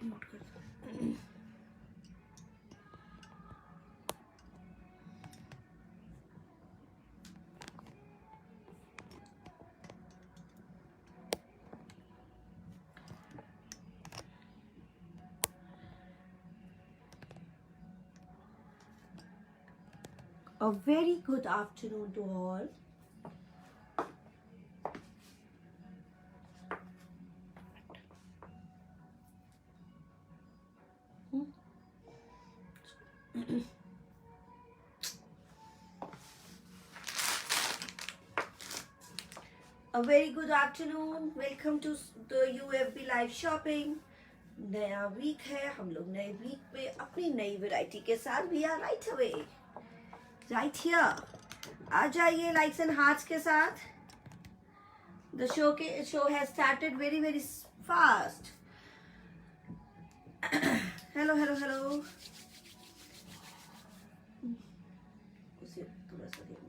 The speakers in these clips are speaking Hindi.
म्यूट कर दो। A very good afternoon to all. A very good afternoon. Welcome to the UFB live shopping. नया वीक है, हम लोग नए वीक पे अपनी नई वैरायटी के साथ we are right away, right here. आ जाइए लाइक्स एंड हार्ट्स के साथ। The show has started very very fast. Hello hello hello. उसे थोड़ा सा देखना।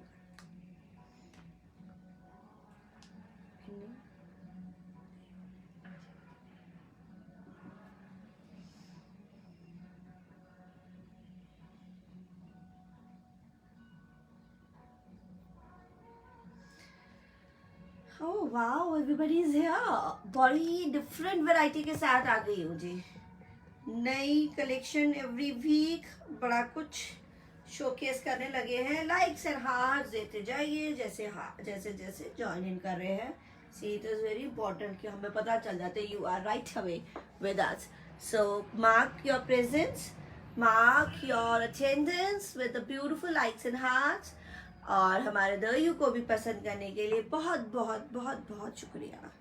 Oh wow, everybody is here. बड़ी डिफरेंट वैरायटी के साथ आ गई हूँ जी। नई कलेक्शन एवरी वीक, बड़ा कुछ शोकेस करने लगे हैं। लाइक्स एंड हार्ट्स देते जाइए जैसे जैसे जैसे ज्वाइन इन कर रहे हैं। See it is very important कि हमें पता चल जाता है you are right away with us. So mark your presence, mark your attendance with the beautiful likes and hearts. और हमारे दयू को भी पसंद करने के लिए बहुत बहुत बहुत बहुत शुक्रिया।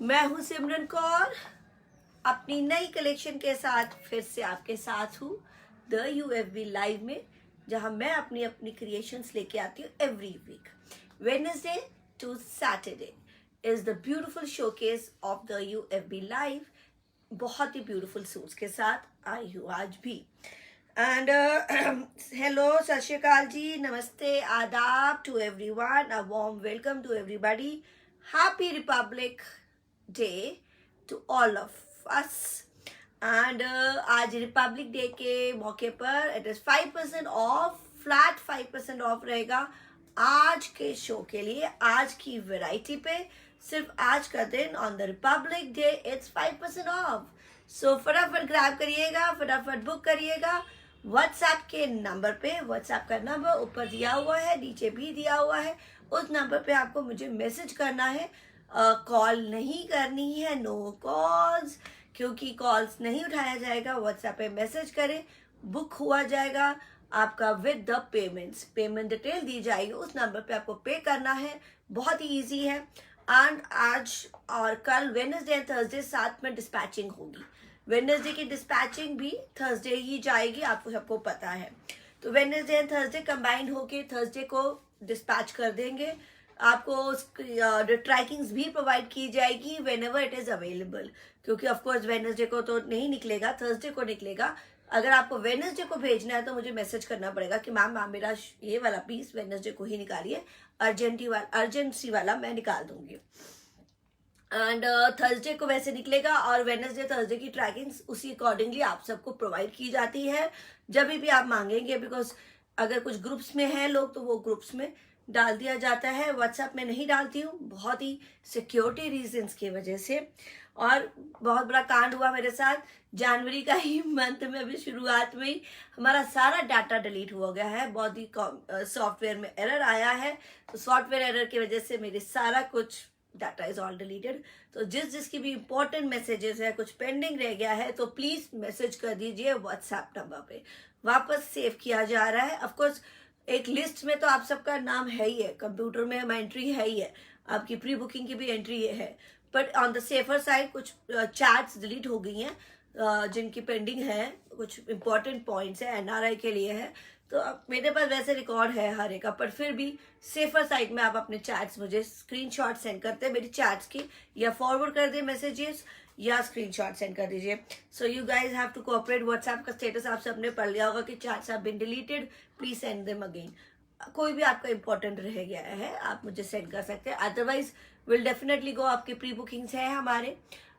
मैं हूं सिमरन कौर, अपनी नई कलेक्शन के साथ फिर से आपके साथ हूँ द UFB लाइव में, जहां मैं अपनी अपनी क्रिएशंस लेके आती हूँ every week. Wednesday to Saturday is the beautiful showcase of the UFB live. बहुत ही ब्यूटीफुल सूट्स के साथ आई हूँ आज भी। एंड हेलो, सत श्री अकाल जी, नमस्ते, आदाब to everyone, a warm welcome to everybody. Happy Republic Day to all of us. And आज रिपब्लिक डे के मौके पर it is 5% off, flat 5% off रहेगा आज के शो के लिए, आज की वैरायटी पे। सिर्फ आज का दिन on the Republic day it's 5% off. So फटाफट ग्रैब करिएगा, फटाफट बुक करिएगा व्हाट्सएप के नंबर पे। व्हाट्सएप का नंबर ऊपर दिया हुआ है, नीचे भी दिया हुआ है। उस नंबर पे आपको मुझे मैसेज करना है, कॉल नहीं करनी है, नो कॉल्स, क्योंकि कॉल्स नहीं उठाया जाएगा। व्हाट्सएप पे मैसेज करें, बुक हुआ जाएगा आपका with the payments. Payment detail दी जाएगी, उस नंबर पे आपको पे करना है। बहुत ही ईजी है। एंड आज और कल वेडनेसडे एंड थर्सडे साथ में डिस्पैचिंग होगी। वेडनेसडे की डिस्पैचिंग भी थर्सडे ही जाएगी, आपको सबको पता है। तो वेडनेसडे एंड थर्सडे कंबाइंड होके थर्सडे को डिस्पैच कर देंगे। आपको ट्रैकिंग्स भी प्रोवाइड की जाएगी when ever it is available, क्योंकि ऑफकोर्स वेडनेसडे को तो नहीं निकलेगा, थर्सडे को निकलेगा। अगर आपको वेडनेसडे को भेजना है तो मुझे मैसेज करना पड़ेगा कि मैम आप मेरा ये वाला पीस वेडनेसडे को ही निकालिए, अर्जेंसी वाला मैं निकाल दूंगी। एंड थर्सडे को वैसे निकलेगा, और वेडनेसडे थर्सडे की ट्रैकिंग्स उसी अकॉर्डिंगली आप सबको प्रोवाइड की जाती है जब भी आप मांगेंगे। बिकॉज अगर कुछ ग्रुप्स में है लोग तो वो ग्रुप्स में डाल दिया जाता है, व्हाट्सएप में नहीं डालती हूँ, बहुत ही सिक्योरिटी रीजंस की वजह से। और बहुत बड़ा कांड हुआ मेरे साथ जनवरी का ही मंथ में, अभी शुरुआत में ही हमारा सारा डाटा डिलीट हो गया है। बहुत ही सॉफ्टवेयर में एरर आया है, तो सॉफ्टवेयर एरर की वजह से मेरे सारा कुछ डाटा इज ऑल डिलीटेड। तो जिसकी भी इंपॉर्टेंट मैसेजेस है, कुछ पेंडिंग रह गया है, तो प्लीज मैसेज कर दीजिए व्हाट्सएप नंबर पे, वापस सेव किया जा रहा है। ऑफकोर्स एक लिस्ट में तो आप सबका नाम है ही है, कंप्यूटर में एंट्री है ही है, आपकी प्री बुकिंग की भी एंट्री है। But on the safer side कुछ चैट्स डिलीट हो गई हैं, जिनकी पेंडिंग है, कुछ इंपॉर्टेंट पॉइंट्स है, एनआरआई के लिए है। तो अब मेरे पास वैसे रिकॉर्ड है हर एक का, पर फिर भी सेफर साइड में आप अपने चैट्स मुझे स्क्रीनशॉट सेंड करते हैं मेरी चैट्स की, या फॉरवर्ड कर दे मैसेजेस, या स्क्रीनशॉट सेंड कर दीजिए। So you guys have to cooperate. WhatsApp का स्टेटस आप सबने पढ़ लिया होगा कि chats have been deleted, please send them again. कोई भी आपका इम्पोर्टेंट रह गया है आप मुझे सेंड कर सकते हैं, अदरवाइज विल डेफिनेटली गो। आपके प्री बुकिंग्स हैं हमारे,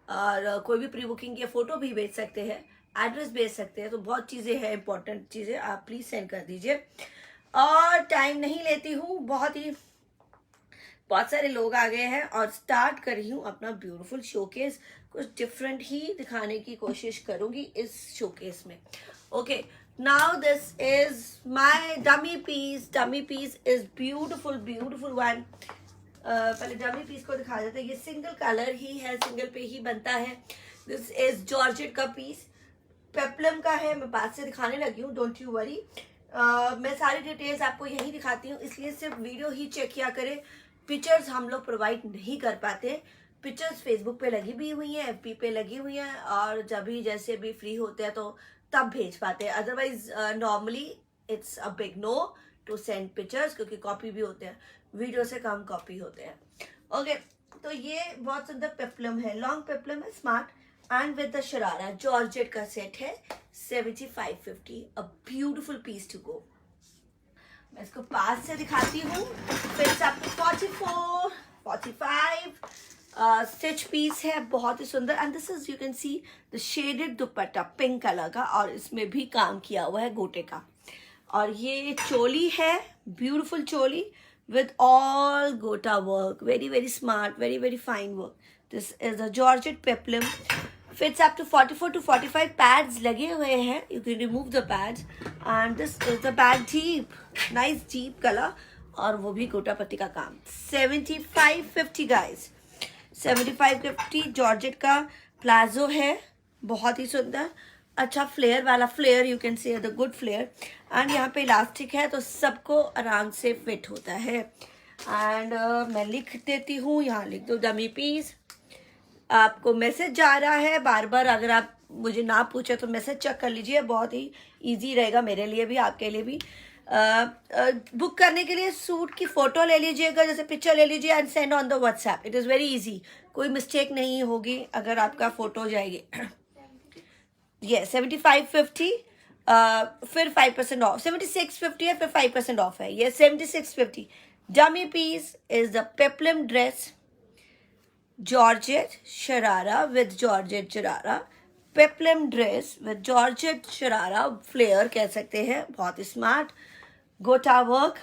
और कोई भी प्री बुकिंग के फोटो भी भेज सकते हैं, एड्रेस भेज सकते हैं, तो बहुत चीज़ें हैं, इंपॉर्टेंट चीज़ें, आप प्लीज़ सेंड कर दीजिए। और टाइम नहीं लेती हूँ, बहुत सारे लोग आ गए हैं और स्टार्ट कर रही हूँ अपना ब्यूटीफुल शोकेस। कुछ डिफरेंट ही दिखाने की कोशिश करूंगी इस शोकेस में। Okay, now this is my dummy piece is beautiful one. पहले डमी पीस को दिखा देते हैं। ये सिंगल कलर ही है, सिंगल पे ही बनता है। दिस इज जॉर्जेट का पीस, पेप्लम का है। मैं बाद से दिखाने लगी हूँ, डोंट यू वरी। मैं सारी डिटेल्स आपको यही दिखाती हूँ, इसलिए सिर्फ वीडियो ही चेक किया करें। पिक्चर्स हम लोग प्रोवाइड नहीं कर पाते। पिक्चर्स फेसबुक पे लगी भी हुई हैं, एफबी पे लगी हुई हैं, और जब भी जैसे भी फ्री होते हैं तो तब भेज पाते हैं। Otherwise normally it's a big no to send pictures, क्योंकि कॉपी भी होते हैं, वीडियो से कम कॉपी होते हैं। ओके, तो ये बहुत सुंदर पेप्लम है, लॉन्ग पेप्लम है, smart and with the sharara. Georgette का सेट है, 7550, a beautiful piece to go. मैं इसको पास से दिखाती हूँ। फिर आपको 44, 45 स्टिच पीस है, बहुत ही सुंदर। And this is, you can see the shaded dupatta pink colour का, और इसमें भी काम किया हुआ है गोटे का। और ये चोली है, beautiful choli with all gota work, very smart, very fine work. This is a Georgette peplum, fits up to 44 to 45 pads लगे हुए हैं, you can remove the pads, and this is the bag deep, nice deep color, और वो भी गोटा पत्ती का काम। 7550 guys, 7550 जॉर्जेट का प्लाजो है, बहुत ही सुंदर, अच्छा फ्लेयर वाला, flare you can see the good flare. And यहाँ पे इलास्टिक है तो सबको आराम से फिट होता है। एंड मैं लिख देती हूँ, यहाँ लिख दो डमी पीस। आपको मैसेज जा रहा है बार बार, अगर आप मुझे ना पूछे तो मैसेज चेक कर लीजिए, बहुत ही इजी रहेगा मेरे लिए भी, आपके लिए भी। बुक करने के लिए सूट की फोटो ले लीजिएगा, जैसे पिक्चर ले लीजिए and send on the WhatsApp. It is very easy, कोई मिस्टेक नहीं होगी अगर आपका फोटो जाएगी। ये 7550, फिर 5% ऑफ, 7650 है, फिर 5% ऑफ है। ये 7650 dummy piece is the peplum dress, georgette sharara with georgette sharara, peplum dress with georgette sharara, flare कह सकते हैं, बहुत स्मार्ट गोटा वर्क।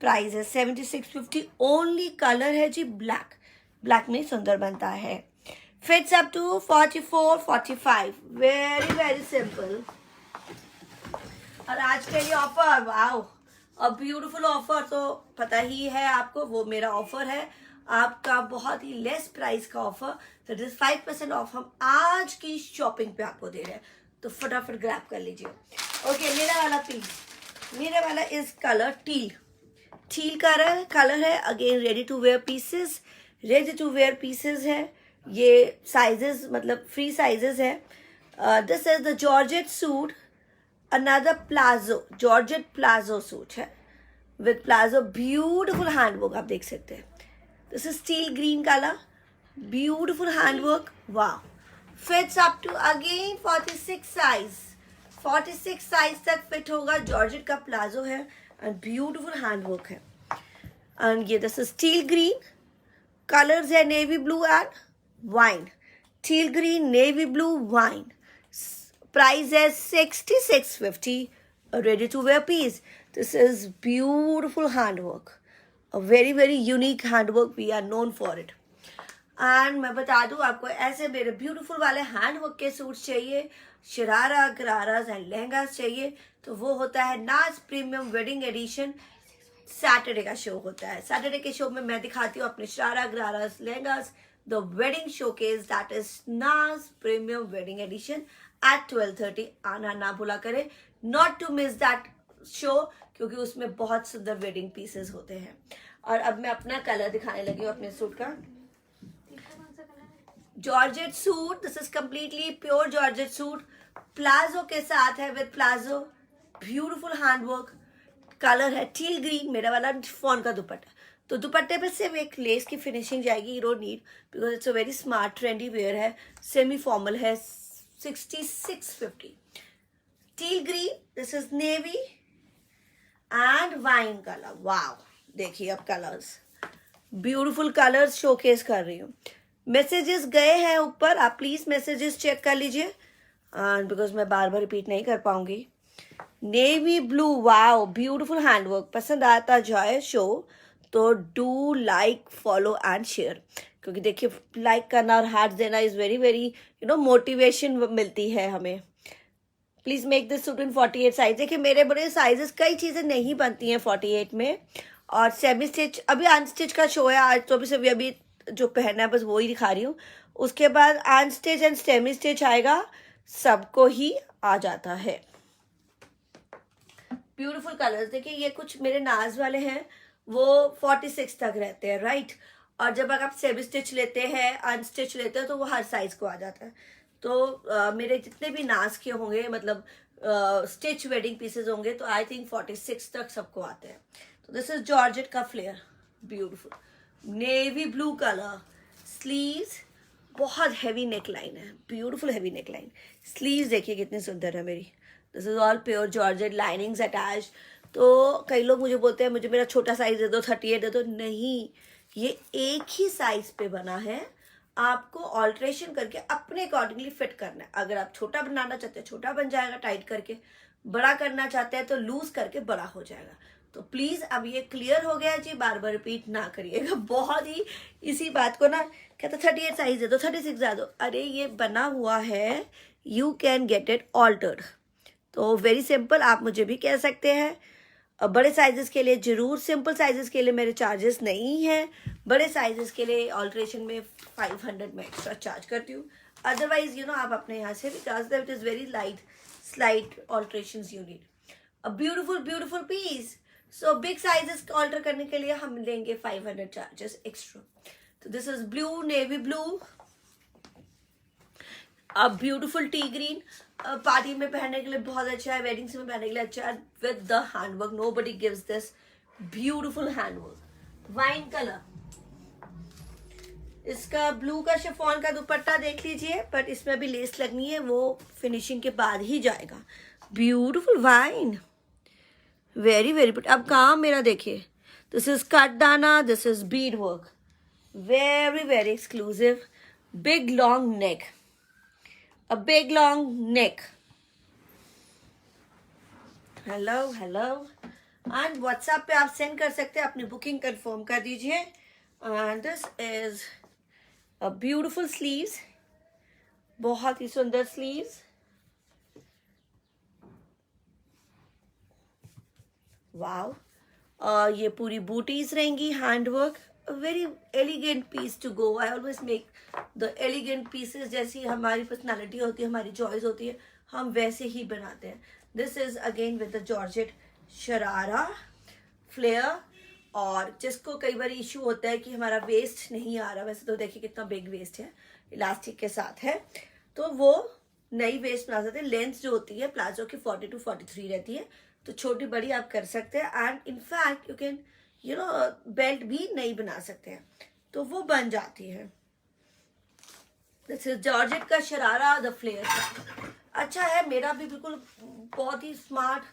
प्राइस है 7650, ओनली कलर है जी ब्लैक, ब्लैक में सुंदर बनता है। Fits up to 44, 45, very simple। और आज के लिए offer, wow, a beautiful offer, तो पता ही है आपको, वो मेरा ऑफर है, आपका बहुत ही लेस प्राइस का ऑफर। तो दिस 5% ऑफ हम आज की शॉपिंग पे आपको दे रहे हैं, तो फटाफट ग्रैब कर लीजिए। ओके, मेरा वाला पीस, मेरा वाला इस कलर टील कलर है। Again ready to wear pieces है। ये साइजेस मतलब फ्री साइजेस है। This is the georgette suit, another palazzo, georgette palazzo suit है विद प्लाजो, ब्यूटीफुल हैंडवर्क, आप देख सकते हैं। This is steel green colour, beautiful handwork, वाह। Fits up to again 46 size तक फिट होगा। जॉर्जेट का प्लाजो है एंड ब्यूटीफुल हैंडवर्क है। एंड ये this is steel green, colours है navy blue and wine, teal green, navy blue, wine. Price is 6650, a ready to wear piece. This is beautiful handwork, a very unique handwork, we are known for it. And मैं बता दूं आपको, ऐसे मेरे ब्यूटीफुल वाले हैंडवर्क के सूट चाहिए, शरारा गराराज एंड लहंगास चाहिए, तो वो होता है नाज प्रीमियम वेडिंग एडिशन। सैटरडे का शो होता है, सैटरडे के शो में मैं दिखाती हूँ अपने sharara गराराज lehengas, the wedding showcase, that is NAZ premium wedding edition at 12:30। आना ना भूला करें, not to miss that show, क्योंकि उसमें बहुत सुंदर वेडिंग पीसेस होते हैं। और अब मैं अपना कलर दिखाने लगी हूँ अपने सूट का। Georgette suit, this is completely pure georgette suit, palazzo के साथ है, with palazzo, beautiful handwork, colour है टील ग्रीन, मेरा वाला फॉन का दुपट्टा। तो दुपट्टे पे सिर्फ एक लेस की फिनिशिंग जाएगी, you don't need, because it's a very smart trendy wear है, सेमी फॉर्मल है। 6650 teal green, this is navy and wine colour. Wow, देखिए अब कलर्स, ब्यूटीफुल कलर्स शोकेस कर रही हूँ। मैसेजेस गए हैं ऊपर, आप प्लीज मैसेजेस चेक कर लीजिए, बिकॉज मैं बार बार रिपीट नहीं कर पाऊंगी। Navy blue, wow beautiful handwork. पसंद आता जाए शो तो do like, follow and share, क्योंकि देखिए लाइक करना और हार्ट देना इज वेरी वेरी मोटिवेशन मिलती है हमें। Please make this suit in 48 size. देखिए मेरे बड़े साइजेस, कई चीजें नहीं बनती हैं 48 में, और सेमी स्टिच अभी अनस्टिच का शो है आज, तो अभी जो पहनना है बस वो ही दिखा रही हूँ। उसके बाद अनस्टिच एंड सेमी स्टिच आएगा, सबको ही आ जाता है। Beautiful colours. देखिए ये कुछ मेरे नाज वाले हैं, वो 46 तक रहते हैं, राइट। और जब आप सेमी स्टिच लेते हैं, अनस्टिच लेते हैं, तो वो हर साइज को आ जाता है। तो मेरे जितने भी नाज के होंगे, मतलब स्टिच वेडिंग पीसेस होंगे, तो आई थिंक 46 तक सबको आते हैं। तो दिस इज जॉर्जेट का flare, beautiful navy blue colour. Sleeves बहुत हैवी नेक लाइन है, beautiful heavy neck line. Sleeves देखिए कितनी सुंदर है मेरी। This is all pure georgette, linings attach. तो कई लोग मुझे बोलते हैं मुझे मेरा छोटा साइज दे दो, 38 दे दो। नहीं, ये एक ही साइज पे बना है, आपको ऑल्ट्रेशन करके अपने अकॉर्डिंगली फिट करना है। अगर आप छोटा बनाना चाहते हैं छोटा बन जाएगा टाइट करके, बड़ा करना चाहते हैं तो लूज करके बड़ा हो जाएगा। तो प्लीज अब ये क्लियर हो गया जी, बार बार रिपीट ना करिएगा। बहुत ही इसी बात को ना कहते 38 साइज दे दो, 36 दे दो। अरे ये बना हुआ है, you can get it altered. तो वेरी सिंपल, आप मुझे भी कह सकते हैं। बड़े साइजेस के लिए जरूर, सिंपल साइजेस के लिए मेरे चार्जेस नहीं है। बड़े साइजेस के लिए ऑल्ट्रेशन में 500 में एक्स्ट्रा चार्ज करती हूँ। अदरवाइज आप अपने यहाँ से भी कर सकते, it is very light slight alteration you need. A beautiful beautiful piece. So big sizes alter करने के लिए हम लेंगे 500 चार्जेस एक्स्ट्रा। तो this is blue, navy blue, a beautiful tea green. Party में पहनने के लिए बहुत अच्छा है, वेडिंग्स में पहनने के लिए अच्छा है, with the handwork. Nobody gives this beautiful handwork. Wine colour, इसका ब्लू का शिफॉन का दुपट्टा देख लीजिए, बट इसमें भी लेस लगनी है, वो फिनिशिंग के बाद ही जाएगा। Beautiful wine, very very good. अब काम मेरा देखिए, दिस इज कट दाना, this is Beed work, very very exclusive. Big long neck, a big long neck. Hello hello, and WhatsApp पे आप सेंड कर सकते हैं, अपनी बुकिंग कंफर्म कर दीजिए। And this is a beautiful sleeves, बहुत ही सुंदर स्लीव्स। वाओ, ये पूरी बूटीज रहेंगी, handwork, very elegant piece to go. I always make the elegant pieces, जैसी हमारी पर्सनालिटी होती है, हमारी चॉइस होती है, हम वैसे ही बनाते हैं। This is again with the georgette sharara flare. और जिसको कई बार इशू होता है कि हमारा वेस्ट नहीं आ रहा, वैसे तो देखिए कितना बिग वेस्ट है, इलास्टिक के साथ है, तो वो नई वेस्ट बना सकते हैं। लेंथ जो होती है प्लाजो की 40 to 43 रहती है, तो छोटी बड़ी आप कर सकते हैं। And in fact you can belt भी नहीं बना सकते हैं, तो वो बन जाती है। दिस इज जॉर्जेट का शरारा, द फ्लेयर अच्छा है, मेरा भी बिल्कुल बहुत ही smart.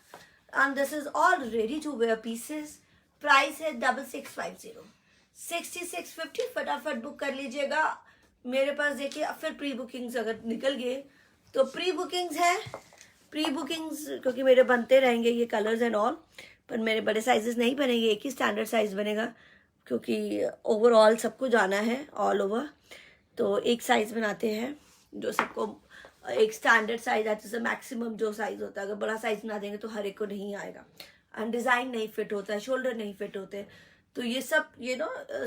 And this is all ready to wear pieces. Price है 6650, 6650। फटाफट बुक कर लीजिएगा। मेरे पास देखिए फिर प्री बुकिंग्स अगर निकल गए तो प्री बुकिंग्स है, प्री बुकिंग्स क्योंकि मेरे बनते रहेंगे ये कलर्स एंड ऑल, पर मेरे बड़े साइजेस नहीं बनेंगे, एक ही स्टैंडर्ड साइज बनेगा, क्योंकि ओवरऑल सबको जाना है ऑल ओवर, तो एक साइज बनाते हैं जो सबको एक स्टैंडर्ड साइज आता है। मैक्सिमम जो साइज होता है, अगर बड़ा साइज बना देंगे तो हर एक को नहीं आएगा, एंड डिज़ाइन नहीं फिट होता है, शोल्डर नहीं फिट होते, तो ये सब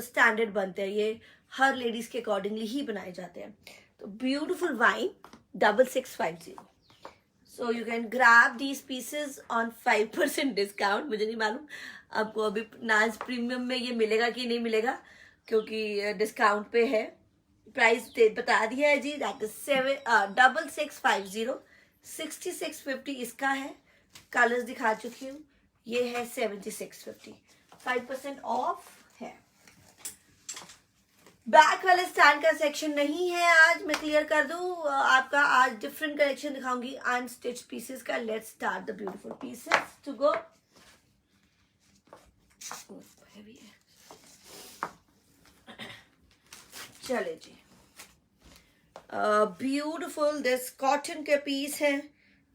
स्टैंडर्ड बनते हैं, ये हर लेडीज के अकॉर्डिंगली ही बनाए जाते हैं। तो beautiful wine 6650। So you can grab these pieces on 5% discount. मुझे नहीं मालूम आपको अभी नाज प्रीमियम में ये मिलेगा कि नहीं मिलेगा, क्योंकि डिस्काउंट पे है। प्राइस बता दिया है जी, दैट इज 6650, 6650 इसका है। कलर्स दिखा चुकी हूँ, ये है 7650, 5% ऑफ है। बैक वाले स्टैंड का सेक्शन नहीं है आज, मैं क्लियर कर दूं आपका। आज डिफरेंट कलेक्शन दिखाऊंगी अनस्टिच पीसेस का। Let's start the beautiful pieces to go. Heavy है। चले जी, ब्यूटिफुल दिस कॉटन के पीस है।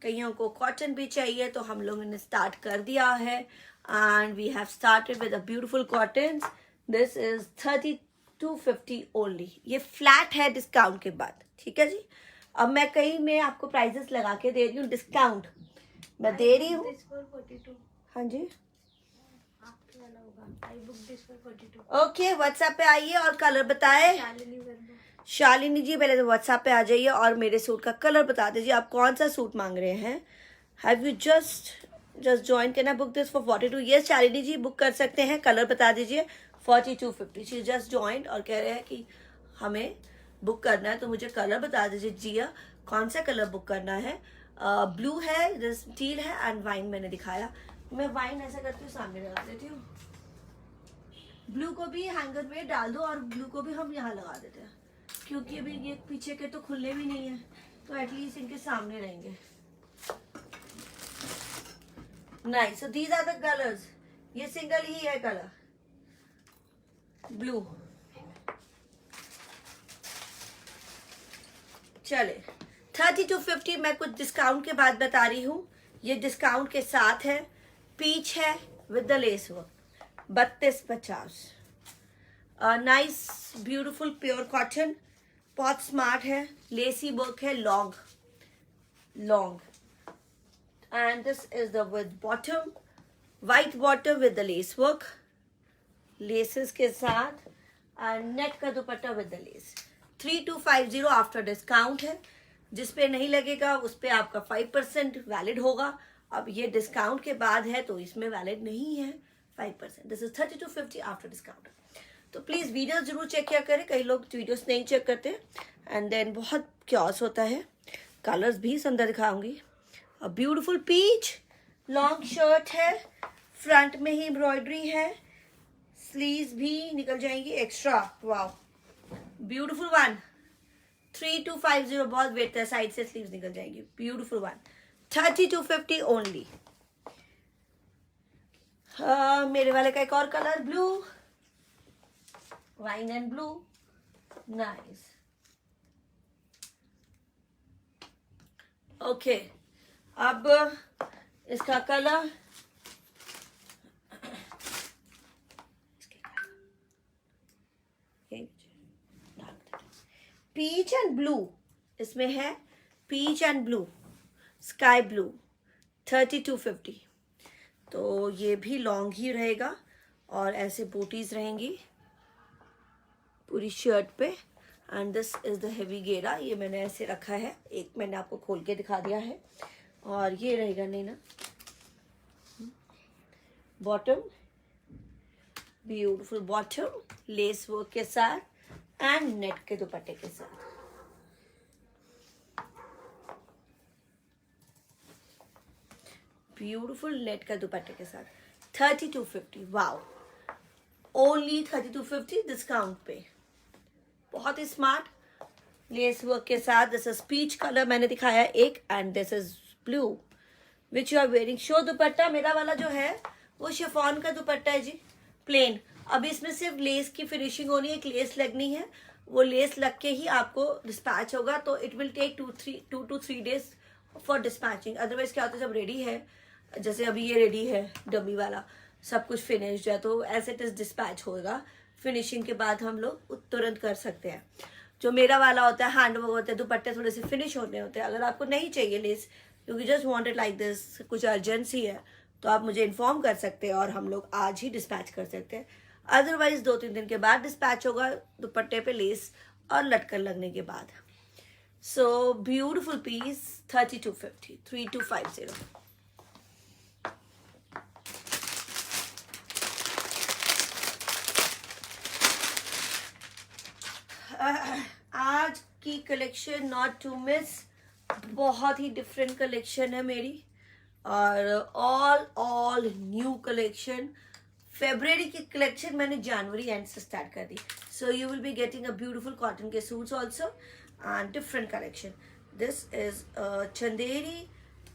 कईयों को कॉटन भी चाहिए तो हम लोगों ने स्टार्ट कर दिया है, and we have started with a beautiful cotton. This is 3250 only. ये फ्लैट है डिस्काउंट के बाद, ठीक है जी। अब मैं कहीं में आपको प्राइजेस लगा के दे रही हूँ, डिस्काउंट मैं दे रही हूँ। हाँ जी, ओके व्हाट्सएप पे आइए और कलर बताए। शालिनी जी पहले तो व्हाट्सएप पे आ जाइए और मेरे सूट का कलर बता दीजिए, आप कौन सा सूट मांग रहे हैं। Have you just join, can I book this for 42? Yes Shalini ji book कर सकते हैं। कलर बता दीजिए। 4250 शी जस्ट ज्वाइन और कह रहे हैं कि हमें बुक करना है, तो मुझे कलर बता दीजिए जिया, कौन सा कलर बुक करना है। ब्लू है, स्टील है एंड वाइन मैंने दिखाया। मैं वाइन ऐसा करती हूँ, सामने लगा देती हूँ। ब्लू को भी हैंगर में डाल दो और ब्लू को भी हम यहाँ लगा देते हैं, क्योंकि अभी ये पीछे के तो खुले भी नहीं है, तो एटलीस्ट इनके सामने रहेंगे। Nice, so these are the colours. ये सिंगल ही है कलर ब्लू। चले 3250 मैं कुछ डिस्काउंट के बाद बता रही हूँ। ये डिस्काउंट के साथ है। पीच है with the lace work, 3250। Nice beautiful pure cotton, बहुत स्मार्ट है, लेसी वर्क है, long and this is the with bottom, white bottom with the lace work, laces के साथ, एंड नेट का dupatta with the less. 3250 after discount है। जिस पे नहीं लगेगा उस पे आपका 5% वैलिड होगा। अब ये डिस्काउंट के बाद है तो इसमें वैलिड नहीं है 5%। This is 3250 after discount. तो प्लीज वीडियोस जरूर चेक किया करें, कई लोग वीडियोस नहीं चेक करते एंड देन बहुत क्योस होता है। कलर्स भी सुंदर दिखाऊंगी। A beautiful peach long shirt है, फ्रंट में ही एम्ब्रॉयडरी है, स्लीव्स भी निकल जाएंगी एक्स्ट्रा। Wow beautiful one. 3250 बहुत वेट है, साइड से स्लीव्स निकल जाएंगी। Beautiful one, 3250 only. मेरे वाले का एक और colour blue, wine and blue, nice. Okay अब इसका कलर पीच एंड ब्लू, इसमें है peach and blue, sky blue, 3250। तो ये भी लॉन्ग ही रहेगा और ऐसे बूटीज रहेंगी पूरी शर्ट पे। And this is the heavy घेरा, ये मैंने ऐसे रखा है, एक मैंने आपको खोल के दिखा दिया है। और ये रहेगा नहीं ना, bottom, beautiful bottom lace work के साथ एंड नेट के दुपट्टे के साथ। ब्यूटीफुल नेट का दुपट्टे के साथ 3250। वाओ ओनली 3250 डिस्काउंट पे, बहुत ही स्मार्ट लेस वर्क के साथ। दिस इज पीच कलर मैंने दिखाया एक, and this is blue which you are wearing. Show dupatta मेरा वाला जो है वो शिफॉन का दुपट्टा है जी, प्लेन। अब इसमें सिर्फ लेस की फिनिशिंग होनी है, एक लेस लगनी है, वो लेस लग के ही आपको डिस्पैच होगा। तो it will take 2 to 3 days for dispatching. Otherwise क्या होता है, जब रेडी है, जैसे अभी ये रेडी है डमी वाला, सब कुछ फिनिश्ड है, तो एज इट इज डिस्पैच होगा। फिनिशिंग के बाद हम लोग तुरंत कर सकते हैं। जो मेरा वाला होता है हैंड वर्क होता है, दुपट्टे थोड़े से फिनिश होने होते हैं। अगर आपको नहीं चाहिए लेस, क्योंकि जस्ट वांटेड लाइक दिस, कुछ अर्जेंसी है, तो आप मुझे इन्फॉर्म कर सकते हैं और हम लोग आज ही डिस्पैच कर सकते हैं। अदरवाइज 2-3 दिन के बाद डिस्पैच होगा, दुपट्टे पे लेस और लटकन लगने के बाद। So beautiful piece 3250, 3250। आज की कलेक्शन नॉट टू मिस, बहुत ही डिफरेंट कलेक्शन है मेरी, और ऑल न्यू कलेक्शन। फेब्रुअरी की कलेक्शन मैंने जनवरी एंड से स्टार्ट कर दी। So you will be getting a beautiful cotton के suits also and different collection. This is Chanderi,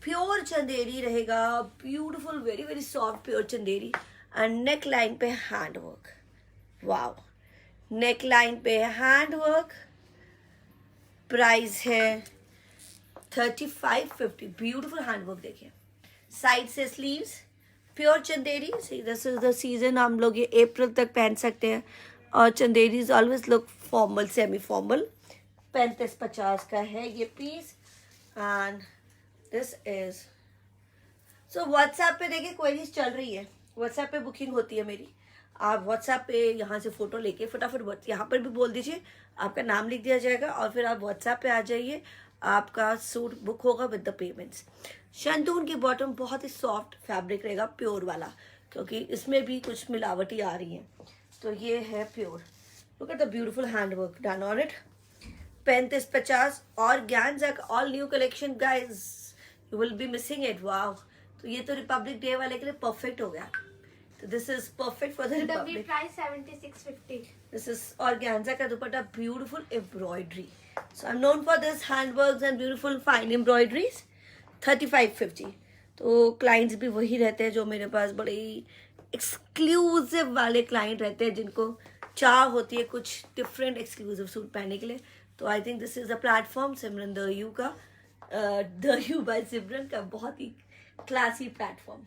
pure Chanderi रहेगा, beautiful very very soft pure Chanderi and neck line पे hand work, wow, neck line पे हैंड वर्क, प्राइस है 3550, ब्यूटीफुल हैंड वर्क देखिए, साइड से sleeves, pure Chanderi, this is the season, हम लोग ये अप्रैल तक पहन सकते हैं, और Chanderis always look formal, semi formal. 3550 का है ये piece, and this is, so WhatsApp पे देखिए क्वेरीज चल रही है, व्हाट्सएप पे बुकिंग होती है मेरी, आप व्हाट्सएप पे यहाँ से फोटो लेके फटाफट यहाँ पर भी बोल दीजिए, आपका नाम लिख दिया जाएगा, और फिर आप व्हाट्सएप पे आ जाइए, आपका सूट बुक होगा विद द पेमेंट्स। शंतून की बॉटम बहुत ही सॉफ्ट फैब्रिक रहेगा, प्योर वाला, क्योंकि इसमें भी कुछ मिलावटी आ रही है, तो ये है pure. Look at the beautiful hand work done on it. 3550 और ऑर्गेन्जा का all new collection guys, you will B missing it, wow. तो ये तो रिपब्लिक डे वाले के लिए परफेक्ट हो गया, तो this is perfect for the republic. Price 7650। This is organza का dupatta, beautiful embroidery, so I am known for this hand works and beautiful fine embroideries. 3550। तो क्लाइंट्स भी वही रहते हैं जो मेरे पास बड़े ही एक्सक्लूसिव वाले क्लाइंट रहते हैं, जिनको चाह होती है कुछ डिफरेंट एक्सक्लूसिव सूट पहनने के लिए। तो I think this is a platform Simran the you का, द यू बाय सिमरन का बहुत ही क्लासी प्लेटफॉर्म।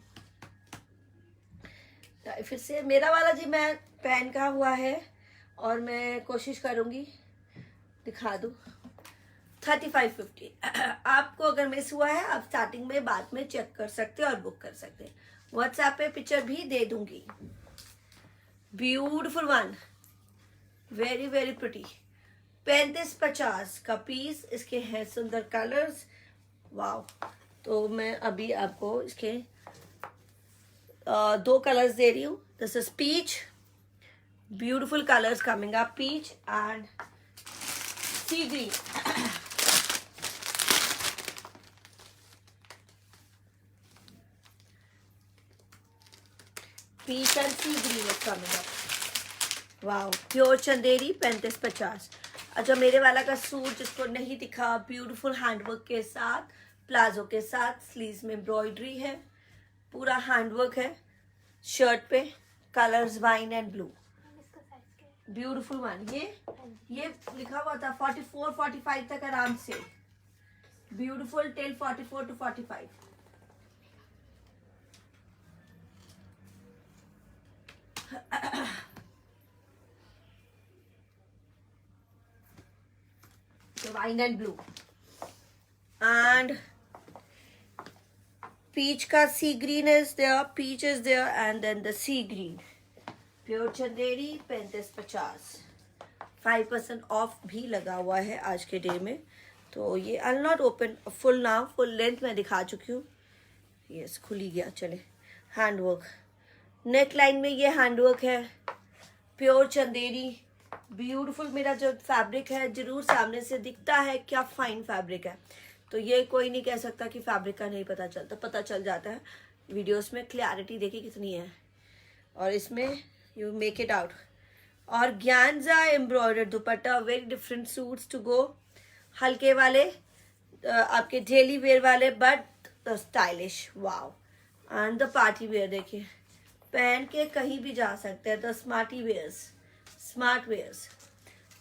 फिर से मेरा वाला जी मैं पहन का हुआ है, और मैं कोशिश करूंगी दिखा दूं। 3550। आपको अगर मिस हुआ है, आप स्टार्टिंग में बाद में चेक कर सकते हैं और बुक कर सकते हैं, व्हाट्सएप पे पिक्चर भी दे दूंगी। Beautiful one, very very pretty. 3550 का पीस, इसके हैं सुंदर कलर्स, वाओ। तो मैं अभी आपको इसके 2 कलर्स दे रही हूँ। This is peach, beautiful colours coming up, peach and sea green. Peach and sea green is coming up, wow, pure Chanderi. 3550। अच्छा, मेरे वाला का सूट जिसको नहीं दिखा, ब्यूटीफुल हैंडवर्क के साथ, प्लाजो के साथ, स्लीव्स में एम्ब्रॉयडरी है, पूरा हैंडवर्क है, शर्ट पे colours wine and blue, beautiful one. ये लिखा हुआ था 44-45 तक आराम से, beautiful till 44 to 45। Wine and blue and peach ka sea green is there, peach is there, and then the sea green, pure chanderi। 3550, 5% of भी लगा हुआ है आज के डे में। तो ये I not open full now, full length में दिखा चुकी हूँ, यस खुली गया। चले, हैंडवर्क, नेक लाइन में ये हैंडवर्क है, प्योर चंदेरी, ब्यूटीफुल। मेरा जो फैब्रिक है जरूर सामने से दिखता है क्या फाइन फैब्रिक है, तो ये कोई नहीं कह सकता कि फैब्रिक का नहीं पता चलता, पता चल जाता है वीडियोस में। क्लैरिटी देखिए कितनी है, और इसमें यू मेक इट आउट। और organza embroidered dupatta, very different suits to go, हल्के वाले आपके डेली वेयर वाले, but stylish, wow. And the party wear देखिए, पहन के कहीं भी जा सकते हैं, the smarty wears, smart wears,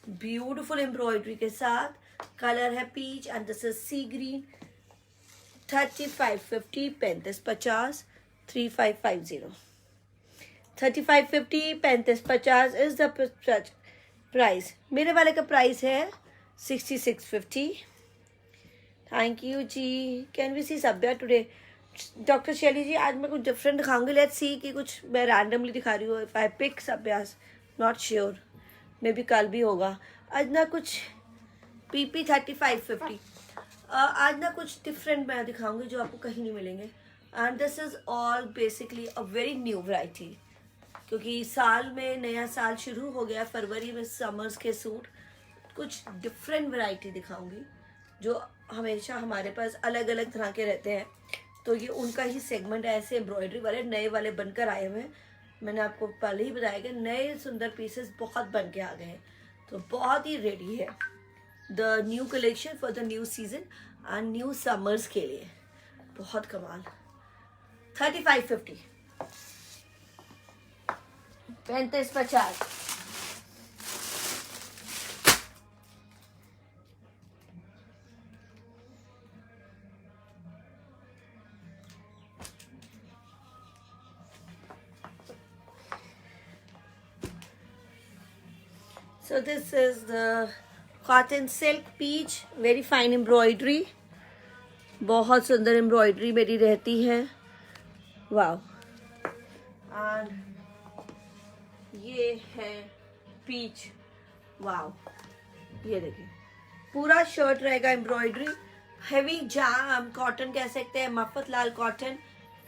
beautiful embroidery के साथ, कलर है peach and this is sea green. 3550, 3550, 3550, 3550, 3550 is the price. मेरे वाले का प्राइस है 6650। थैंक यू जी। Can we see Sabya today? Doctor Shaily ji, आज मैं कुछ डिफरेंट दिखाऊंगी, लेट्स सी कि कुछ मैं रैंडमली दिखा रही हूँ। इफ आई पिक सब्यास, नॉट श्योर, मे बी कल भी होगा। आज ना कुछ PP 3550, आज ना कुछ डिफरेंट मैं दिखाऊंगी जो आपको कहीं नहीं मिलेंगे। And this is all basically a very new variety, क्योंकि साल में नया साल शुरू हो गया, फरवरी में समर्स के सूट, कुछ डिफरेंट वैरायटी दिखाऊंगी जो हमेशा हमारे पास अलग अलग तरह के रहते हैं। तो ये उनका ही सेगमेंट है, ऐसे एम्ब्रॉयडरी वाले नए वाले बनकर आए हुए हैं। मैंने आपको पहले ही बताया कि नए सुंदर पीसेस बहुत बन के आ गए हैं, तो बहुत ही रेडी है the new collection for the new season and new summers के लिए। बहुत कमाल। 3550, 35-50. So this is the cotton silk peach, very fine embroidery. बहुत सुंदर एम्ब्रॉयडरी मेरी रहती है. वाओ. और ये है पीच. वाओ. ये देखिए पूरा शर्ट रहेगा एम्ब्रॉयडरी. हेवी जाम कॉटन कह सकते हैं, Mafatlal cotton.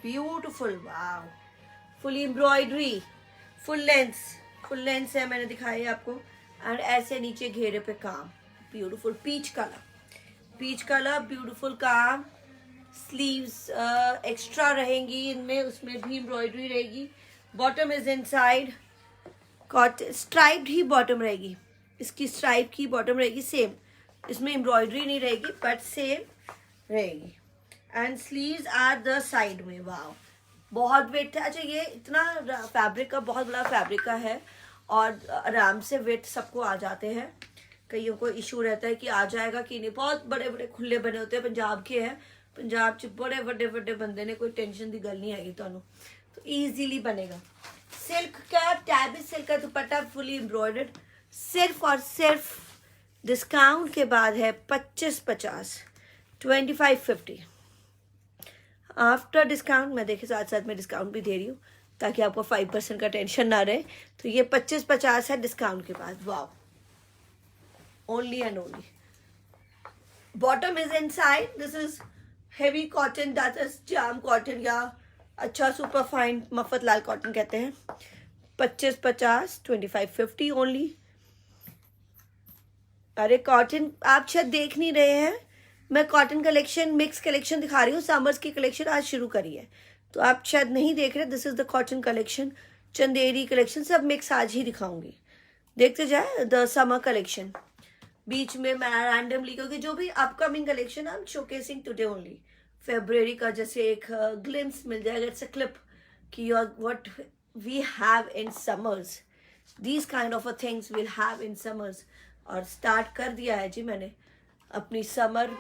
Beautiful. Wow. Full embroidery, full length है, मैंने दिखाई है आपको. एंड ऐसे नीचे घेरे पे काम. ब्यूटिफुल पीच कलर ब्यूटिफुल काम. स्लीव्स एक्स्ट्रा रहेंगी इनमें, उसमें भी एम्ब्रॉयडरी रहेगी. Bottom is inside cotton, striped he bottom रहेगी. इसकी स्ट्राइप की बॉटम रहेगी सेम. इसमें एम्ब्रॉयडरी नहीं रहेगी बट सेम रहेगी. And sleeves are the side में. वाओ. बहुत वेट है. अच्छा ये इतना फैब्रिक का, बहुत बड़ा फैब्रिक का है और आराम से वेट सबको आ जाते हैं. कईयों को इशू रहता है कि आ जाएगा कि नहीं. बहुत बड़े बड़े खुले बने होते हैं. पंजाब के हैं, पंजाब च बड़े बड़े बंदे ने, कोई टेंशन की गल नहीं हैगी तुहानू. तो ईजीली बनेगा. सिल्क का टैबी सिल्क का दुपट्टा फुली एम्ब्रॉयडर्ड. सिर्फ और सिर्फ डिस्काउंट के बाद है 25-50, 25-50. आफ्टर डिस्काउंट मैं देखिए साथ साथ में डिस्काउंट भी दे रही हूँ ताकि आपको 5% का टेंशन ना रहे. तो ये 25-50 है डिस्काउंट के बाद. Wow. Only and only. Bottom is inside. This is heavy cotton, that is jam cotton या अच्छा सुपर फाइन मफत लाल कॉटन कहते हैं. 25-50, 25-50 ओनली. अरे कॉटन आप शायद देख नहीं रहे हैं. मैं कॉटन कलेक्शन, मिक्स कलेक्शन दिखा रही हूँ. समर्स की कलेक्शन आज शुरू करी है तो आप शायद नहीं देख रहे. This is the cotton collection, Chanderi collection, सब मिक्स आज ही दिखाऊंगी. देखते जाए द समर कलेक्शन. बीच में मैं रैंडमली, क्योंकि जो भी upcoming collection I am showcasing today only. February का जैसे एक ग्लिम्स मिल जाएगा. इट्स अ क्लिप कि what we have in summers. These kind of a things will have in summers. और स्टार्ट कर दिया है जी मैंने अपनी समर.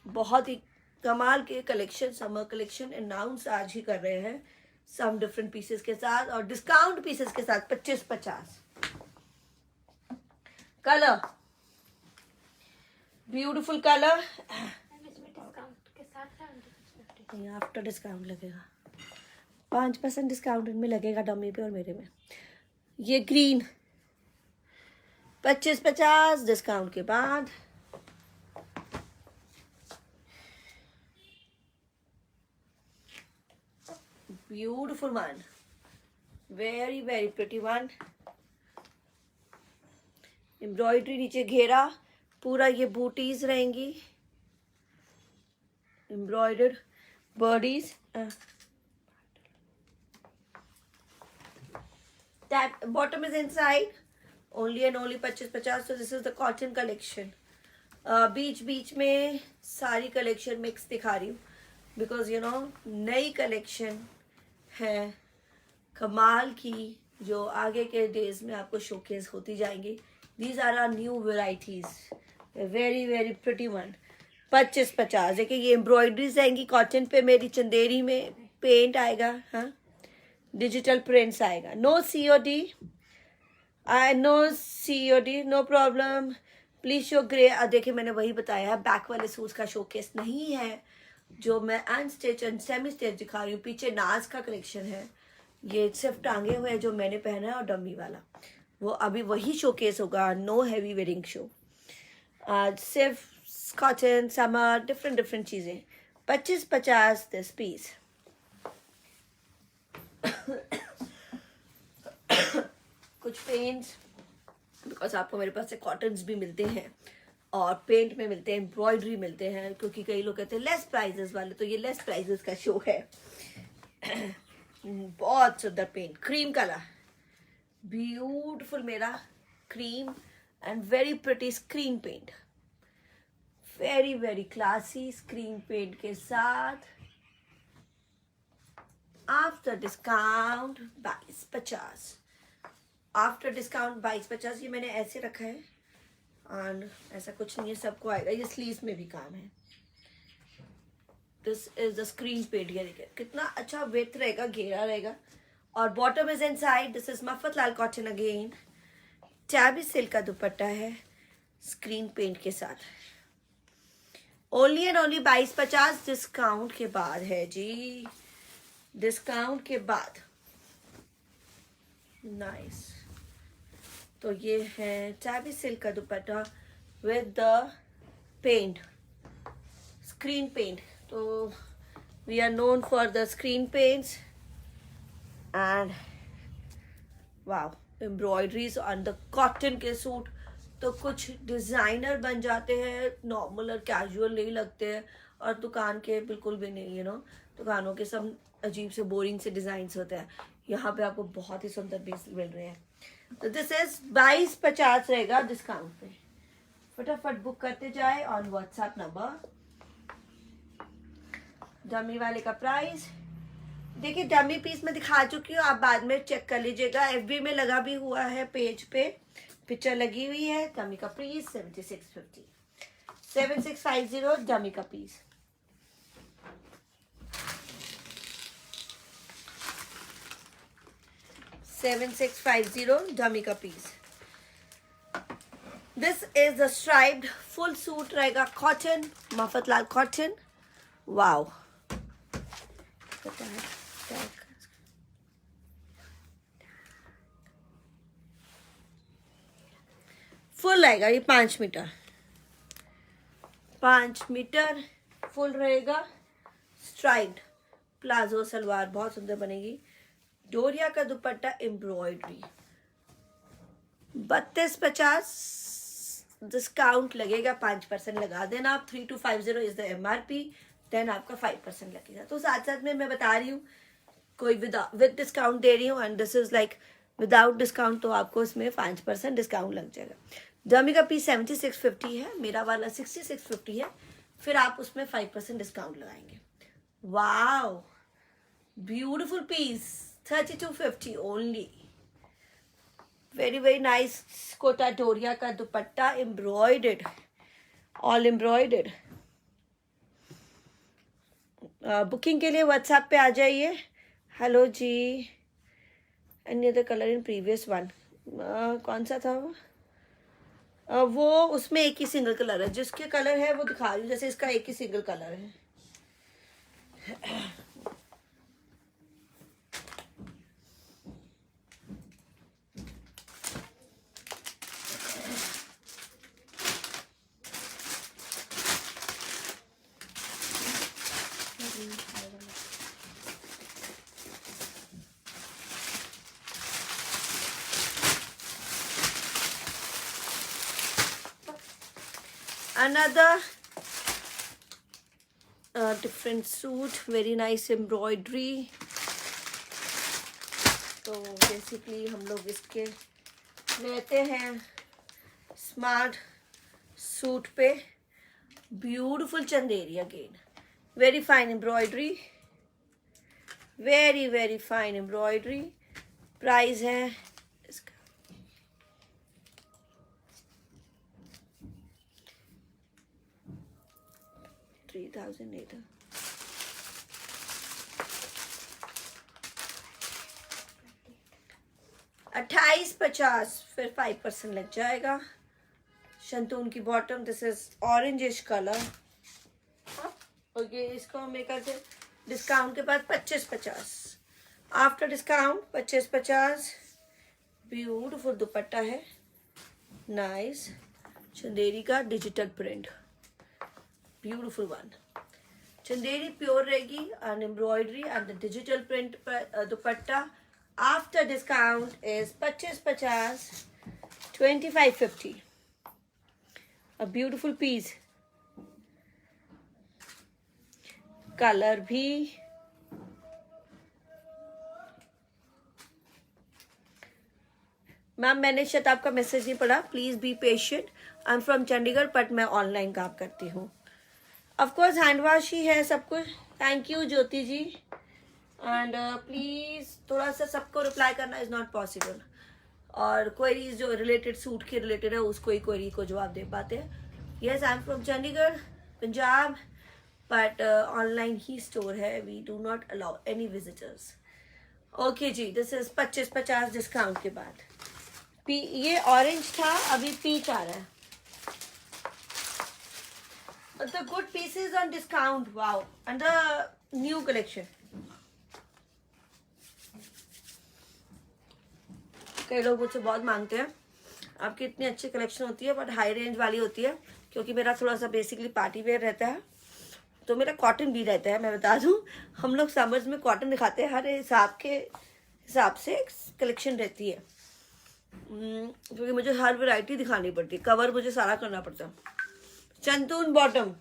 बहुत ही कमाल के कलेक्शन, समर कलेक्शन अनाउंस आज ही कर रहे हैं. सम डिफरेंट पीसेस के साथ और डिस्काउंट पीसेस के साथ. 25-50. Colour beautiful colour. After discount लगेगा 5% डिस्काउंट इनमें लगेगा, डमी पे और मेरे में. ये ग्रीन 25-50 डिस्काउंट के बाद. Beautiful one, very very pretty one. Embroidery नीचे घेरा पूरा. ये बूटीज रहेंगी embroidered bodies. That bottom is inside. Only and only 25-50. so this is the cotton collection. बीच बीच में सारी कलेक्शन मिक्स दिखा रही हूँ बिकॉज यू नो नई कलेक्शन है कमाल की जो आगे के डेज में आपको शोकेस होती जाएंगी. These are are new varieties, very very pretty one. 25-50. देखिए ये एम्ब्रॉयडरीज आएंगी कॉटन पे मेरी. चंदेरी में पेंट आएगा. हाँ, डिजिटल प्रिंट्स आएगा. No COD, no problem. Please show grey. देखिए मैंने वही बताया है, बैक वाले सूट्स का शोकेस नहीं है जो मैं अनस्टिच एंड सेमी स्टिच दिखा रही हूँ. पीछे नाज का कलेक्शन है. ये सिर्फ टांगे हुए हैं जो मैंने पहना है और डमी वाला वो अभी वही शोकेस होगा. Know heavy wearing show. आज सिर्फ कॉटन, समर, डिफरेंट चीजें. 25-50 दिस पीस. कुछ पेंट्स बिकॉज आपको मेरे पास से कॉटन्स भी मिलते हैं और पेंट में मिलते हैं, एम्ब्रॉयडरी मिलते हैं. क्योंकि कई लोग कहते हैं लेस प्राइजेस वाले, तो ये लेस प्राइजेस का शो है. बहुत सुंदर पेंट, क्रीम कलर, ब्यूटिफुल मेरा cream and very pretty screen paint. Very very classy screen paint के साथ. After discount 22-50. After discount 2250। ये मैंने ऐसे रखा है और ऐसा कुछ नहीं है, सबको आएगा। ये स्लीव्स में भी काम है। This is the screen paid. ये देखिए कितना अच्छा विड्थ रहेगा, घेरा रहेगा। और bottom is inside. This is Mafatlal cotton again. Tabby silk का दुपट्टा है स्क्रीन पेंट के साथ। ओनली एंड ओनली 2250 डिस्काउंट के बाद है जी, डिस्काउंट के बाद। नाइस। तो ये है टैबी सिल्क का dupatta with the paint, screen paint. तो we are known for the screen paints and wow, embroideries on the cotton के सूट तो कुछ डिजाइनर बन जाते हैं, नॉर्मल और कैजुअल नहीं लगते हैं, और दुकान के बिल्कुल भी नहीं। दुकानों के सब अजीब से बोरिंग से डिजाइन होते हैं। यहाँ पे आपको बहुत ही सुंदर पीस मिल रहे हैं। तो दिस इज 2250 रहेगा डिस्काउंट पे। फटाफट बुक करते जाए ऑन व्हाट्सएप नंबर। डमी वाले का प्राइस देखिए, डमी पीस में दिखा चुकी हूँ, आप बाद में चेक कर लीजिएगा। एफबी में लगा भी हुआ है, पेज पे पिक्चर लगी हुई है। डमी का पीस 7650, 7650 डमी का पीस। $7650 डमी का piece. This is the striped full suit रहेगा, cotton, Mafatlal cotton. Wow, full रहेगा ये 5 मीटर, 5 मीटर फुल रहेगा। स्ट्राइप्ड प्लाजो सलवार बहुत सुंदर बनेगी। डोरिया का दुपट्टा एम्ब्रॉयडरी। 3250 डिस्काउंट लगेगा, 5% लगा देना आप। 3250 इज द MRP, देन आपका 5% लगेगा। तो साथ साथ में मैं बता रही हूँ, कोई विद डिस्काउंट दे रही हूँ, and this is like without discount, तो आपको इसमें 5% डिस्काउंट लग जाएगा। डमी का पीस 7650 है, मेरा वाला 6650 है, फिर आप उसमें 5% डिस्काउंट लगाएंगे। Wow, beautiful piece, 3250 only. Very very nice. Kota Doria का dupatta embroidered, all embroidered. Booking के लिए व्हाट्सएप पे आ जाइए। हेलो जी। Any other colour in previous one, कौन सा था वो? वो उसमें एक ही सिंगल कलर है, जिसके कलर है वो दिखा रही हूँ। जैसे इसका एक ही सिंगल कलर है। Another different suit, very nice embroidery। तो बेसिकली हम लोग इसके लेते हैं स्मार्ट सूट पे। Beautiful Chanderi again, very fine embroidery, very very fine embroidery. Price है इसका 3800। $2850, फिर 5% लग जाएगा। शंतून की bottom, this is orangish colour. Okay, इसको हम एक करते डिस्काउंट के बाद 2550, आफ्टर डिस्काउंट 2550। ब्यूटिफुल दुपट्टा है, नाइस चंदेरी का digital print, beautiful one. Chanderi pure रहेगी and embroidery and the digital print पर dupatta after discount is 2550, 2550। A beautiful piece, colour भी मैम, मैंने शायद आपका मैसेज नहीं पढ़ा, please be patient. I am from Chandigarh but मैं ऑनलाइन काम करती हूँ। ऑफकोर्स हैंड वॉश ही है सब कुछ। Thank you Jyoti ji. And please थोड़ा सा सबको रिप्लाई करना इज नॉट पॉसिबल। और क्वेरीज जो रिलेटेड सूट के रिलेटेड है उसको ही क्वेरी को जवाब दे पाते हैं। Yes, I am from Chandigarh Punjab, but online ही स्टोर है, we do not allow any visitors. Okay ji, this is 25-50 discount के बाद। पी, ये ऑरेंज था, अभी पीच आ रहा है। The good pieces on discount, wow, and the new collection. कई लोग मुझसे बहुत मांगते हैं आपकी इतनी अच्छी कलेक्शन होती है, बट हाई रेंज वाली होती है, क्योंकि मेरा थोड़ा सा बेसिकली पार्टी वेयर रहता है, तो मेरा कॉटन भी रहता है। मैं बता दूं, हम लोग समर्स में कॉटन दिखाते हैं, हर हिसाब से कलेक्शन रहती है, क्योंकि मुझे हर वैरायटी दिखानी पड़ती है, कवर मुझे सारा करना पड़ता है। Shantoon bottom,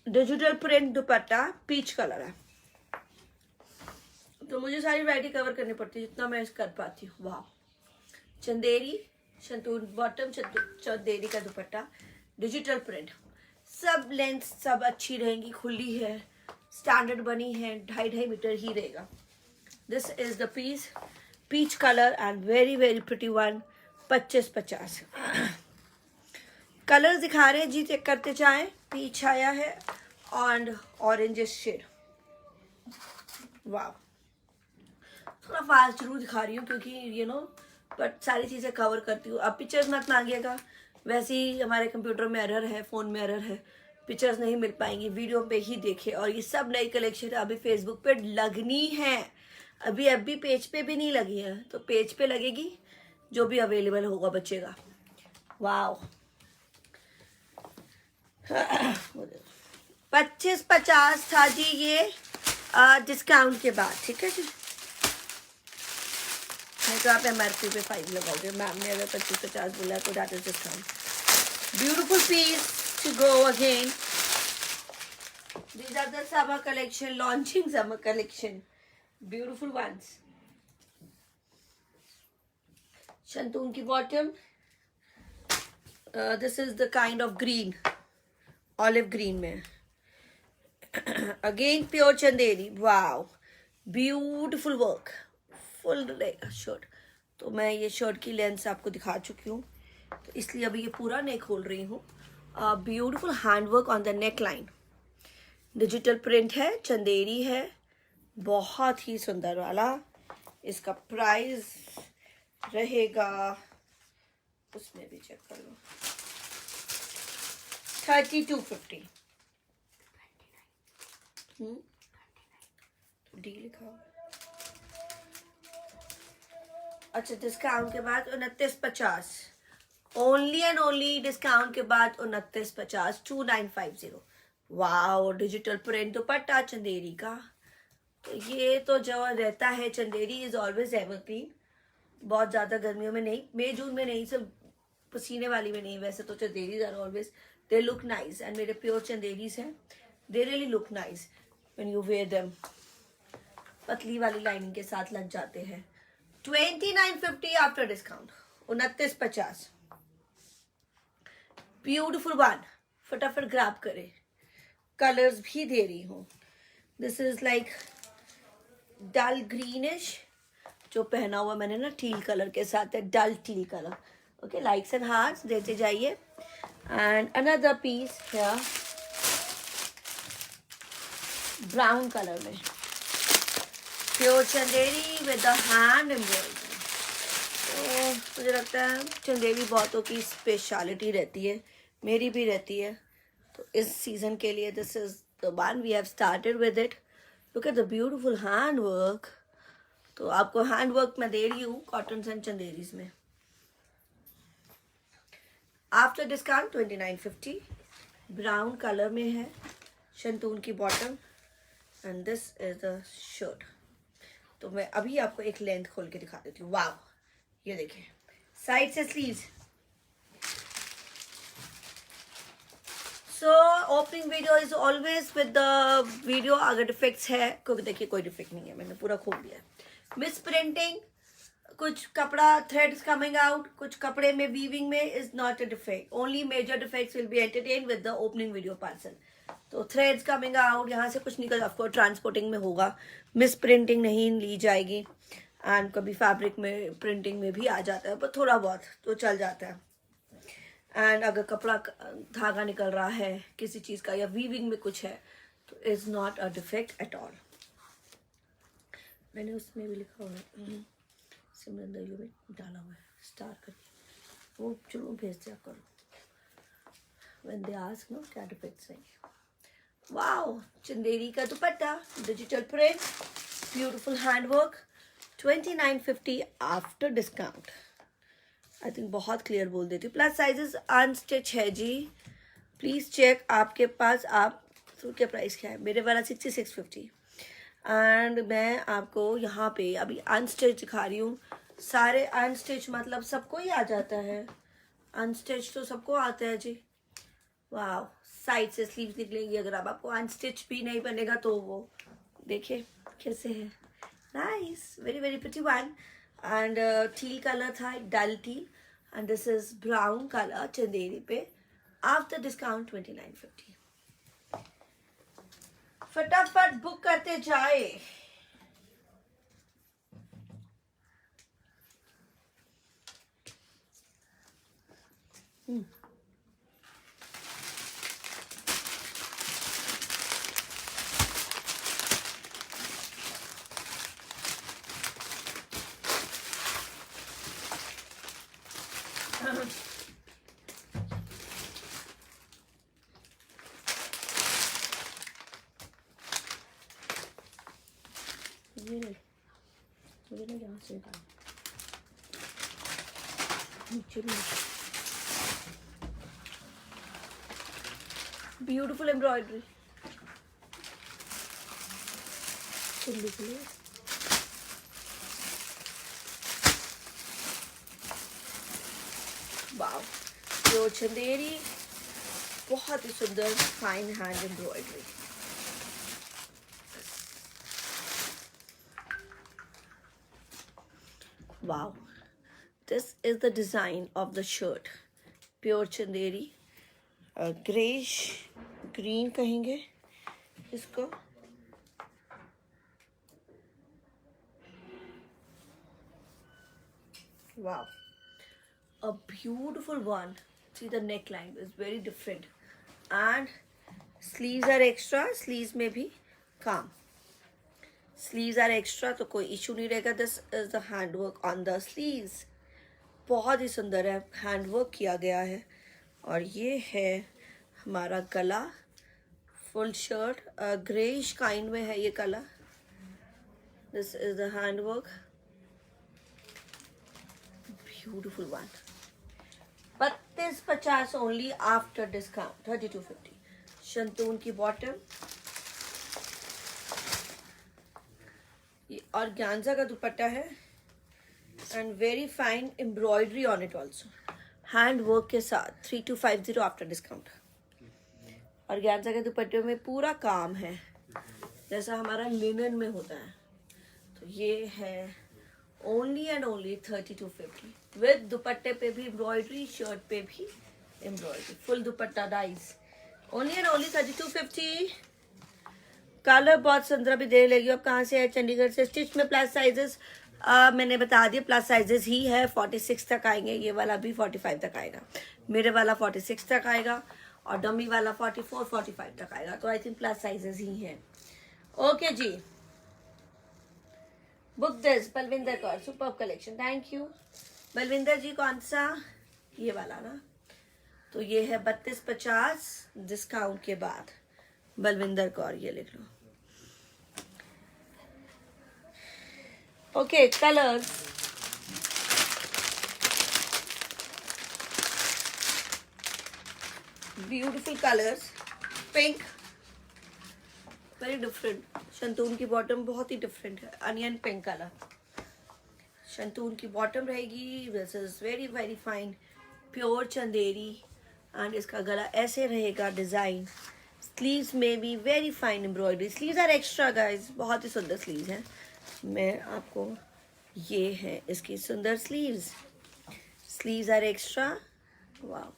digital print dupatta, peach colour है, तो मुझे सारी वैरायटी कवर करनी पड़ती है जितना मैं कर पाती हूँ। वाह, चंदेरी, चंतून बॉटम, चंदेरी का दुपट्टा, डिजिटल प्रिंट, सब लेंथ सब अच्छी रहेंगी, खुली है, स्टैंडर्ड बनी है, 2.5 मीटर ही रहेगा। This is the piece, peach colour and very very pretty one, 25-50। Colour दिखा रहे हैं जी, चेक करते जाएं। पीच आया है और ऑरेंज शेड। वाह, थोड़ा फास्ट जरूर दिखा रही हूँ क्योंकि बट सारी चीज़ें कवर करती हूँ। अब पिक्चर्स मत मांगिएगा, वैसे ही हमारे कंप्यूटर में एरर है, फ़ोन में एरर है, पिक्चर्स नहीं मिल पाएंगी, वीडियो पे ही देखे। और ये सब नई कलेक्शन अभी फेसबुक पे लगनी है, अभी FB पेज पे भी नहीं लगी है, तो पेज पे लगेगी, जो भी अवेलेबल होगा बच्चे का। वाह, 25-50 था जी ये डिस्काउंट के बाद, ठीक है जी। नहीं तो आप MRP पे 5 लगाओगे, मैम ने अगर 25-50 बोला तो that is discount. Beautiful piece to go again, these are the summer collection, launching summer collection, beautiful ones. Shantoon की bottom, this is the kind of green, olive green में, again pure Chanderi. Wow, beautiful work, full रहेगा शर्ट। तो मैं ये शर्ट की लेंथ आपको दिखा चुकी हूँ, तो इसलिए अभी ये पूरा नहीं खोल रही हूँ। Beautiful handwork on the neck line, digital print है, चंदेरी है, बहुत ही सुंदर वाला। इसका प्राइस रहेगा, उसमें भी चेक कर लो, 3250। डी लिखा हुआ, अच्छा डिस्काउंट के बाद 2950, ओनली एंड ओनली डिस्काउंट के बाद 2950, 2950। वाओ, डिजिटल प्रिंट दुपट्टा चंदेरी का। तो ये तो जो रहता है, चंदेरी इज ऑलवेज एवरग्रीन, बहुत ज्यादा गर्मियों में नहीं, मई जून में नहीं, सब पसीने वाली में नहीं, वैसे तो Chanderis are always, they look nice, and मेरे प्योर चंदेरीज हैं, they really look nice when you wear them, पतली वाली लाइनिंग के साथ लग जाते हैं। 2950 आफ्टर डिस्काउंट, 2950। ब्यूटीफुल वन, फटाफट ग्रैब करे, कलर्स भी दे रही हूँ। This is like dull greenish, जो पहना हुआ मैंने ना टील कलर के साथ है, dull teal colour. Okay, likes and hearts देते जाइए। And another piece here, brown colour में, pure Chanderi with the hand embroidery. तो मुझे लगता है चंदेरी बहुतों की स्पेशलिटी रहती है, मेरी भी रहती है, तो इस सीजन के लिए this is the one we have started with it. Look at the beautiful hand work. तो आपको हैंड वर्क मैं दे रही हूँ कॉटन एंड चंदेरीज में। आफ्टर डिस्काउंट 2950, ब्राउन कलर में है, शंतून की bottom, and this is the shirt. तो मैं अभी आपको एक लेंथ खोल के दिखा देती हूँ। वाव, ये देखिए, साइड से sleeves. So opening video is always with the video, अगर डिफेक्ट्स है, क्योंकि देखिए कोई डिफेक्ट नहीं है, मैंने पूरा खोल दिया है। मिस प्रिंटिंग, कुछ कपड़ा थ्रेड्स कमिंग आउट, कुछ कपड़े में वीविंग में, is not a defect, only major defects will be entertain with the opening video parcel. तो थ्रेड्स कमिंग आउट, यहाँ से कुछ निकल, आपको ट्रांसपोर्टिंग में होगा, मिस प्रिंटिंग नहीं ली जाएगी। एंड कभी फैब्रिक में प्रिंटिंग में भी आ जाता है, पर थोड़ा बहुत तो चल जाता है। एंड अगर कपड़ा धागा निकल रहा है किसी चीज़ का या वीविंग में कुछ है तो is not a defect at all. मैंने उसमें भी लिखा हुआ है सिमरन दरियो में डाला हुआ है स्टार करके, वो जरूर भेज दिया करो व्हेन दे आस्क नो क्या डिफेक्ट्स नहीं। वाओ, चंदेरी का dupatta, digital print, beautiful handwork, 2950 after discount. I think बहुत क्लियर बोल देती हूँ। प्लस साइजेस अनस्टिच है जी, प्लीज़ चेक आपके पास। आप तो क्या प्राइस क्या है? मेरे वाला 6650 एंड मैं आपको यहाँ पे अभी अनस्टिच दिखा रही हूँ। सारे अनस्टिच मतलब सबको ही आ जाता है, अनस्टिच तो सबको आता है जी। वाह, साइड से स्लीव्स निकलेंगी। अगर अब आपको अनस्टिच भी नहीं बनेगा तो वो देखिए कैसे है, nice, very very pretty one. And teal colour था, dull teal, and this is brown colour Chanderi पे आफ्टर डिस्काउंट 2950। फटाफट बुक करते जाए। मुझे ना यहाँ से निकाल नीचे भी। ब्यूटीफुल एम्ब्रॉयडरी चुल्ली के लिए। वाओ, जो चंदेरी, बहुत ही सुंदर fine hand embroidery. Wow, this is the design of the shirt, pure Chanderi, greyish green कहेंगे इसको। Wow, a beautiful one. See the neckline is very different and sleeves are extra, sleeves में भी काम, sleeves are extra तो कोई इशू नहीं रहेगा। This is the handwork on the sleeves, बहुत ही सुंदर है, हैंडवर्क किया गया है। और ये है हमारा गला, फुल शर्ट ग्रेइश काइंड में है ये colour. This is the handwork, beautiful one. 3250 only after discount 3250। शंतून की बॉटम, ये और ऑर्गेन्जा का दुपट्टा है and very fine embroidery on it also, hand work के साथ 3250 आफ्टर डिस्काउंट। और ऑर्गेन्जा के दुपट्टे में पूरा काम है जैसा हमारा लिनन में होता है। तो ये है ओनली एंड ओनली 3250 विद दुपट्टे पे भी एम्ब्रॉयडरी, शर्ट पे भी embroidery, full dupatta dyes, only and only 3250। Colour बहुत सुंदर, अभी देर लगी। अब कहाँ से है? चंडीगढ़ से। स्टिच में प्लस साइजेस मैंने बता दिया, प्लस साइजेस ही है, 46 तक आएंगे। ये वाला भी 45 तक आएगा, मेरे वाला 46 तक आएगा और डमी वाला 44 45 तक आएगा। तो आई थिंक प्लस साइजेस ही हैं। Okay ji, book this Balwinder Kaur, super collection, thank you Balwinder ji. कौन सा? ये वाला ना, तो ये है 3250 डिस्काउंट के बाद। बलविंदर कौर, ये लिख लो। Okay, colours, beautiful colours, pink very different, shantoon की बॉटम बहुत ही डिफरेंट है, अनियन पिंक कलर शंतून की बॉटम रहेगी। This is very very fine pure Chanderi and इसका गला ऐसे रहेगा डिजाइन। स्लीव्स में भी very fine embroidery, sleeves are extra guys, बहुत ही सुंदर स्लीव्स हैं। मैं आपको, ये है इसकी सुंदर sleeves, sleeves are extra, wow,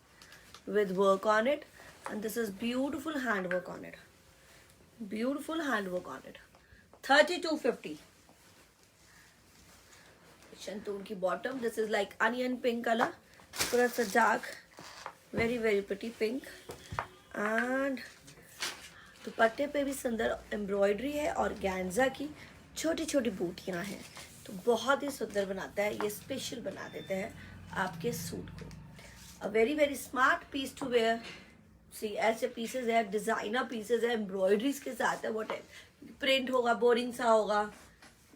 with work on it, and this is beautiful handwork on it, beautiful handwork on it, 3250। शंतून की bottom. This is like onion pink colour, थोड़ा सा dark, very very pretty pink. And दुपट्टे पे भी सुंदर एम्ब्रॉयडरी है और गैंजा की छोटी छोटी बूटियां हैं. तो बहुत ही सुंदर बनाता है ये, स्पेशल बना देते हैं आपके सूट को. A very very smart piece to wear. See ऐसे पीसेज है, डिजाइनर पीसेज है, एम्ब्रॉयडरीज के साथ है. वॉट प्रिंट होगा, बोरिंग सा होगा,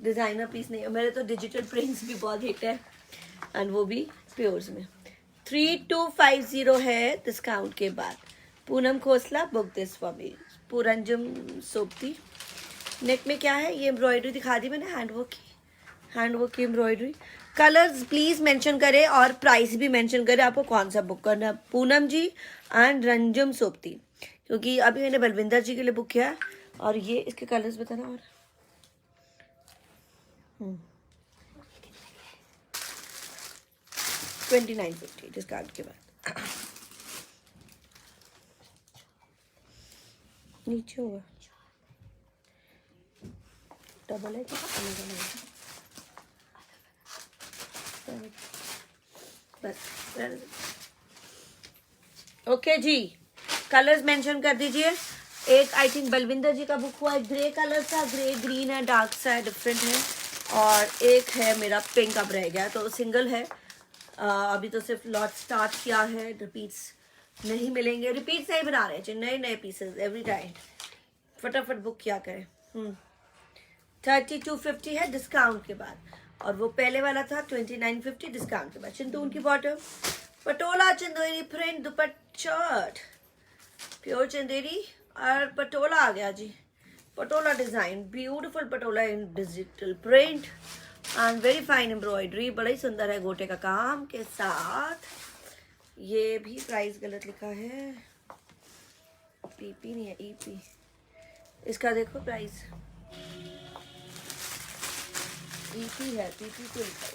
डिजाइनर पीस नहीं. मेरे तो डिजिटल प्रिंट्स भी बहुत हिट है, एंड वो भी प्योर्स में. 3250 है डिस्काउंट के बाद. Poonam Khosla, book this for me. पूरंजम सोपती. नेक में क्या है, ये एम्ब्रॉयडरी दिखा दी मैंने, हैंडवर्क की एम्ब्रॉयडरी. कलर्स प्लीज मेंशन करें और प्राइस भी मेंशन करें, आपको कौन सा बुक करना है. पूनम जी एंड रंजम सोपती, क्योंकि अभी मैंने बलविंदर जी के लिए बुक किया है. और ये इसके कलर्स बताना. और 2950 डिस्काउंट के बाद. नीचे होगा, डबल है क्या? बस ओके जी, कलर्स मेंशन कर दीजिए. एक आई थिंक बलविंदर जी का बुक हुआ है, ग्रे कलर था, ग्रे ग्रीन है, डार्क सा है, डिफरेंट है. और एक है मेरा पिंक अब रह गया, तो सिंगल है. अभी तो सिर्फ लॉट स्टार्ट किया है, रिपीट्स नहीं मिलेंगे. रिपीट्स नहीं बना रहे हैं, नए नए पीसेस एवरी टाइम. फटाफट बुक किया करें. 3250 है डिस्काउंट के बाद, और वो पहले वाला था 2950 डिस्काउंट के बाद. शंतून की bottom, patola Chanderi print dupatta, pure Chanderi और पटोला आ गया जी. Patola design, beautiful patola in digital print and very fine embroidery. बड़ा ही सुंदर है गोटे का काम के साथ. ये भी प्राइस गलत लिखा है, पीपी नहीं है, ईपी. इसका देखो प्राइस ईपी है, पीपी क्यों लिखा है?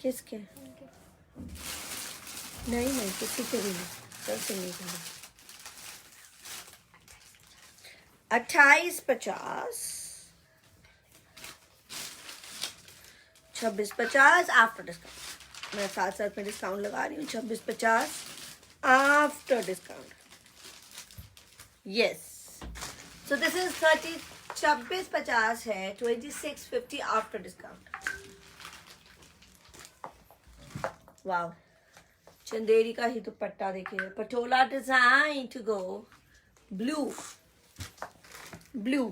किसके? नहीं किसी के भी नहीं, सब नहीं करना. 2850, 2650 आफ्टर डिस्काउंट. मैं साथ में डिस्काउंट लगा रही हूँ. 2650 after discount. Yes, so this is 2650 है, 2650 आफ्टर डिस्काउंट. वाव, चंदेरी का ही दुपट्टा देखिए, patola design to go, blue.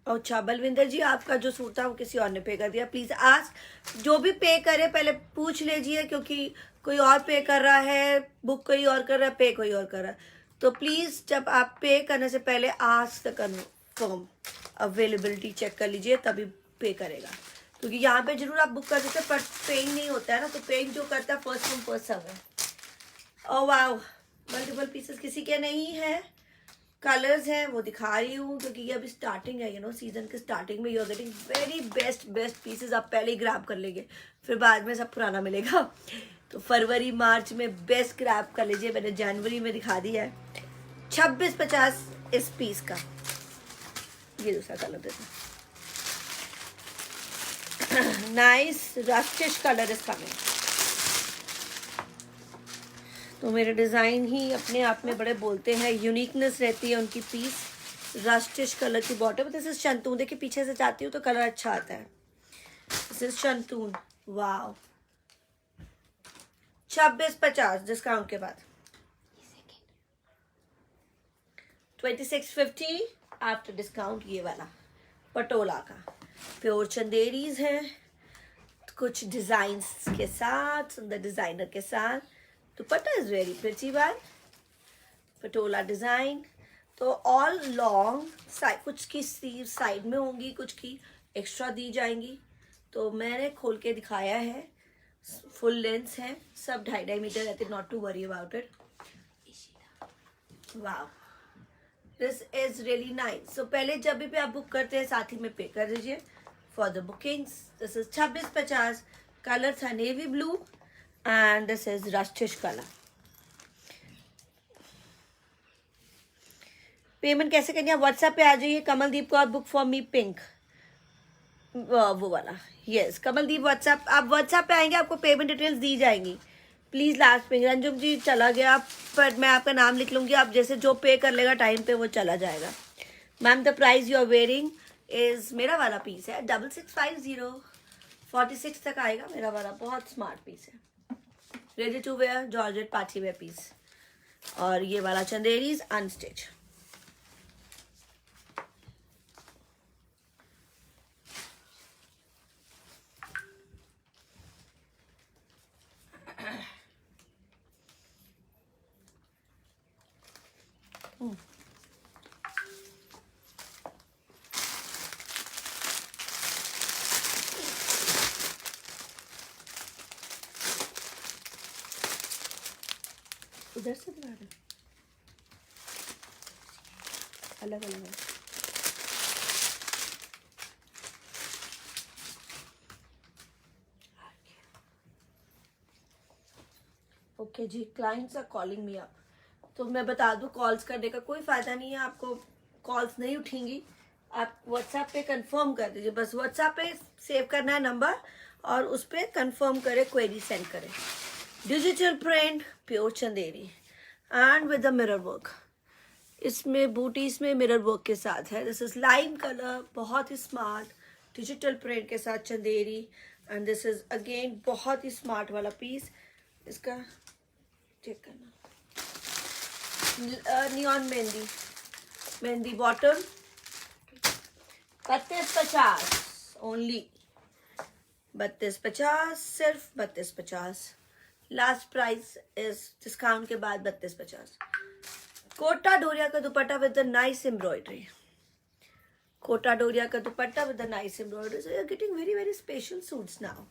अच्छा बलविंदर जी, आपका जो सूट था वो किसी और ने पे कर दिया. प्लीज आस्क, जो भी पे करे पहले पूछ लीजिए, क्योंकि कोई और पे कर रहा है, बुक कोई और कर रहा है, पे कोई और कर रहा है. तो प्लीज जब आप पे करने से पहले ask the confirm availability check कर लीजिए, तभी पे करेगा. क्योंकि यहाँ पे जरूर आप बुक कर देते हैं, पर पेइंग नहीं होता है ना. तो पेइंग जो करता है फर्स्ट कम फर्स्ट सर्व है. ओ वाव, मल्टीपल पीसेस किसी के नहीं है. कलर्स हैं वो दिखा रही हूँ, क्योंकि ये अभी स्टार्टिंग है, सीजन के स्टार्टिंग में. You are getting very best pieces. आप पहले ही ग्रैब कर लेंगे, फिर बाद में सब पुराना मिलेगा. तो फरवरी मार्च में बेस्ट ग्रैब कर लीजिए. मैंने जनवरी में दिखा दिया है. 2650 इस पीस का. ये दूसरा कलर देता, नाइस रस्टिश कलर इसका में. तो मेरे डिज़ाइन ही अपने आप में बड़े बोलते हैं, यूनिकनेस रहती है उनकी पीस. रस्टिश कलर की बॉटम. This is shantoon. देखिए पीछे से जाती हूँ तो कलर अच्छा आता है. This is shantoon. Wow, 2650 discount के बाद. 2650 आफ्टर डिस्काउंट. ये वाला पटोला का प्योर चंदेरीज है, कुछ डिजाइन्स के साथ, सुंदर डिजाइनर के साथ. दुपट्टा is very pretty one, Patola design. तो ऑल लॉन्ग साइड, कुछ की स्लीव साइड में होंगी, कुछ की एक्स्ट्रा दी जाएंगी. तो मैंने खोल के दिखाया है. फुल लेंथ है, सब 2.5 मीटर रहते. Not to worry about it. Wow, this is really nice. So पहले जब भी आप बुक करते हैं साथ ही में पे कर दीजिए for the bookings. This is 2650. Colour था navy blue and this is rustish color. Payment कैसे करनी है? व्हाट्सएप पे आ जाइए, कमलदीप को, बुक फॉर मी पिंक, वो वाला। यस कमलदीप व्हाट्सएप, आप व्हाट्सएप पे आएंगे आपको पेमेंट डिटेल्स दी जाएंगी। Please last pink. Ranjum ji चला गया, पर मैं आपका नाम लिख लूंगी, आप जैसे जो पे कर लेगा टाइम पे वो चला जाएगा। Ma'am the price you are wearing is, मेरा वाला पीस है 6650, 46 तक आएगा मेरा वाला, बहुत स्मार्ट पीस है। Ready to wear georgette party wear piece. और ये वाला चंदेरीज अनस्टिच। उधर से दिखा दो, अलग अलग है। ओके जी, clients are calling me up. तो मैं बता दूं, कॉल्स करने का कोई फायदा नहीं है, आपको कॉल्स नहीं उठेंगी। आप व्हाट्सएप पे कंफर्म कर दीजिए, बस व्हाट्सएप पे सेव करना है नंबर और उस पर कंफर्म करें, क्वेरी सेंड करें। Digital print pure Chanderi and with the mirror work. इसमें बूटीज में मिरर वर्क के साथ है। दिस इज लाइम कलर, बहुत ही स्मार्ट डिजिटल प्रिंट के साथ Chanderi. And this is again बहुत ही स्मार्ट वाला पीस। इसका चेक करना, neon mehndi, mehndi bottom 3250 only, 3250, सिर्फ 3250। लास्ट प्राइस इज डिस्काउंट के बाद 3250। कोटा डोरिया का dupatta with the nice embroidery, Kota Doria का dupatta with the nice embroidery. So you are getting very very special suits now,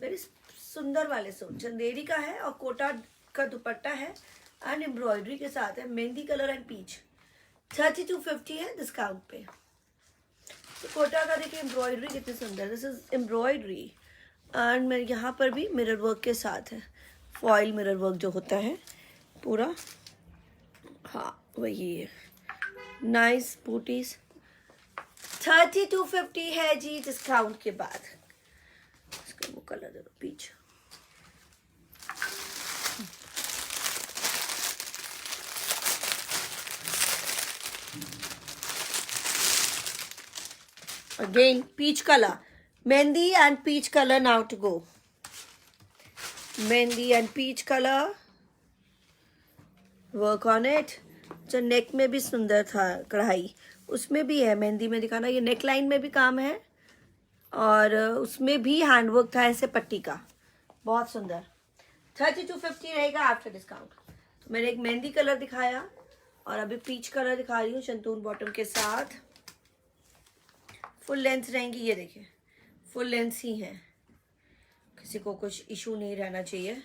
very सुंदर वाले सूट। चंदेरी का है और कोटा का दुपट्टा है एंड एम्ब्रॉयडरी के साथ है, मेहंदी कलर एंड पीच। 3250 है डिस्काउंट पे। तो कोटा का देखिए एम्ब्रॉयडरी कितनी सुंदर, दिस इज एम्ब्रॉयडरी एंड मेरे यहाँ पर भी मिरर वर्क के साथ है, फॉइल मिरर वर्क जो होता है पूरा, हाँ वही है। Nice booties. 3250 है जी डिस्काउंट के बाद। इसका वो कलर दे दो peach. Again peach color, mehndi and peach color now to go. Mehndi and peach color, work on it। जो नेक में भी सुंदर था कढ़ाई, उसमें भी है मेहंदी में दिखाना। ये नेक लाइन में भी काम है और उसमें भी हैंडवर्क था ऐसे पट्टी का, बहुत सुंदर। 3250 रहेगा आफ्टर डिस्काउंट। तो मैंने एक मेहंदी कलर दिखाया और अभी पीच कलर दिखा रही हूँ शंतून बॉटम के साथ। फुल लेंथ रहेंगी, ये देखिए फुल लेंथ ही है, किसी को कुछ इशू नहीं रहना चाहिए।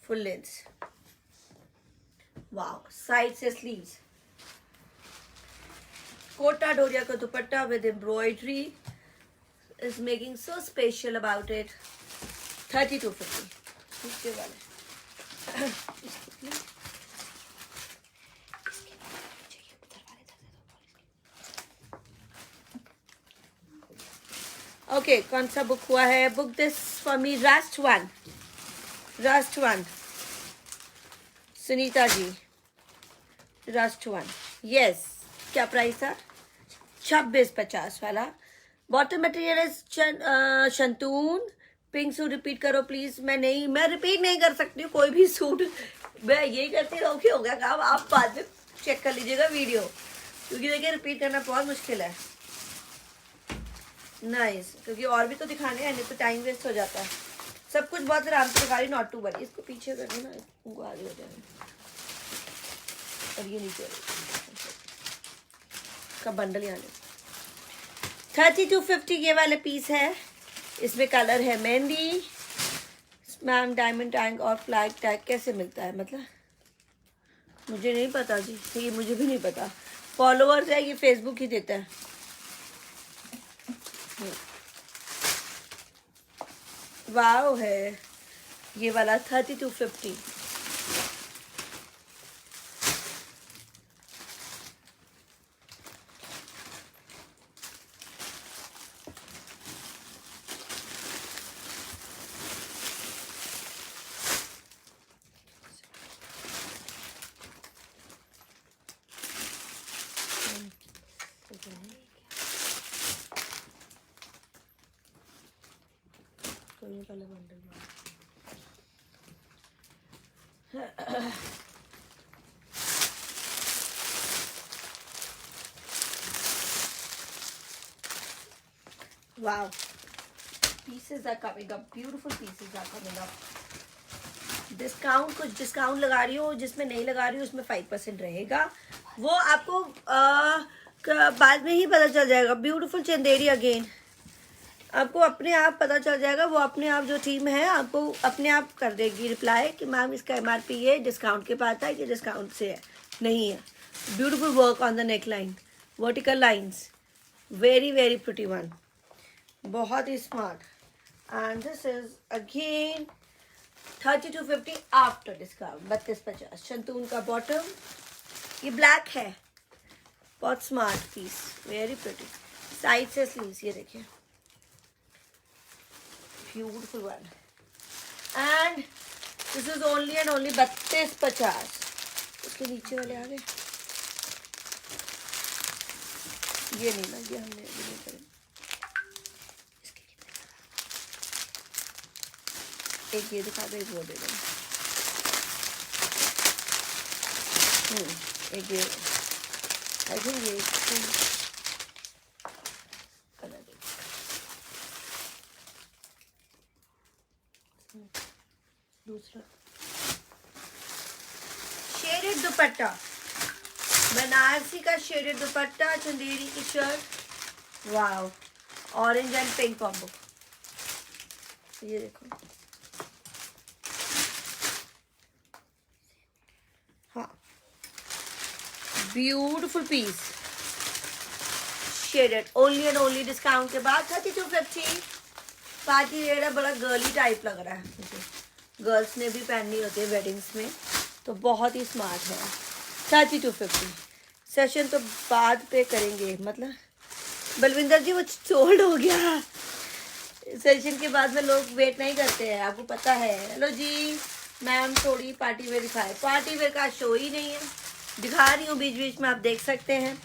Full length, wow. साइड से स्लीव्स, कोटा डोरिया का dupatta with embroidery is making so special about it. 3250 इसके वाले। ओके कौन सा बुक हुआ है? Book this for me, rust one, rust one, Sunita ji, rust one. Yes, क्या प्राइस था? 2650 वाला। Bottom material is shantoon. Pink suit repeat करो प्लीज। मैं रिपीट नहीं कर सकती हूँ कोई भी सूट, मैं यही करती रहूँगी, होगा काम। आप बाद में चेक कर लीजिएगा वीडियो, क्योंकि देखिए रिपीट करना बहुत मुश्किल है। नाइस, क्योंकि और भी तो दिखाने हैं, नहीं तो टाइम वेस्ट हो जाता है। सब कुछ बहुत आराम से दिखा रही, नॉट टू वरी। इसको पीछे कर देना, उनको आगे हो जाएगा। और ये नीचे का बंडल यहाँ ले। 3250 ये वाले पीस है। इसमें कलर है मेहंदी, मैम डायमंड टैग और फ्लैग टैग कैसे मिलता है? मतलब मुझे नहीं पता जी, ये मुझे भी नहीं पता। फॉलोअर्स है, ये फेसबुक ही देता है। वाव है ये वाला 3250। में पहले बंडल मार। Wow, pieces are coming up, beautiful pieces are coming up. Discount, कुछ डिस्काउंट लगा रही हूँ, जिसमें नहीं लगा रही हूँ उसमें 5% रहेगा, वो आपको बाद में ही पता चल जाएगा। ब्यूटीफुल चंदेरी अगेन, आपको अपने आप पता चल जाएगा, वो अपने आप जो टीम है आपको अपने आप कर देगी रिप्लाई कि मैम इसका MRP ये डिस्काउंट के पास है कि डिस्काउंट से है, नहीं है। Beautiful work on the neck line, vertical lines, very very pretty one, बहुत ही smart. And this is again 3250 after discount, 3250। शंतून का बॉटम, ये ब्लैक है, बहुत smart piece, very pretty. Side से स्लीव्स, ये देखिए beautiful one. And this is only and only 3250। उसके नीचे वाले आ गए, ये नहीं ना, ये हमने अभी नहीं करें। एक ये दिखा दो, एक वो दे दो। एक ये, आई थिंक ये कलर दे। दूसरा शेडेड दुपट्टा, बनारसी का शेडेड दुपट्टा, चंदेरी की shirt, wow, orange and pink combo. ये देखो, beautiful piece, shaded, only and only discount के बाद 3250। पार्टी वेयर है, बड़ा गर्ली टाइप लग रहा है मुझे, गर्ल्स ने भी पहननी होती है वेडिंग्स में, तो बहुत ही स्मार्ट है। 3250। सेशन तो बाद पे करेंगे, मतलब बलविंदर जी वो सोल्ड हो गया, सेशन के बाद में लोग वेट नहीं करते हैं, आपको पता है। हेलो जी मैम, थोड़ी पार्टी वेयर दिखाए, पार्टी वेयर का शो ही नहीं है, दिखा रही हूँ बीच बीच में, आप देख सकते हैं।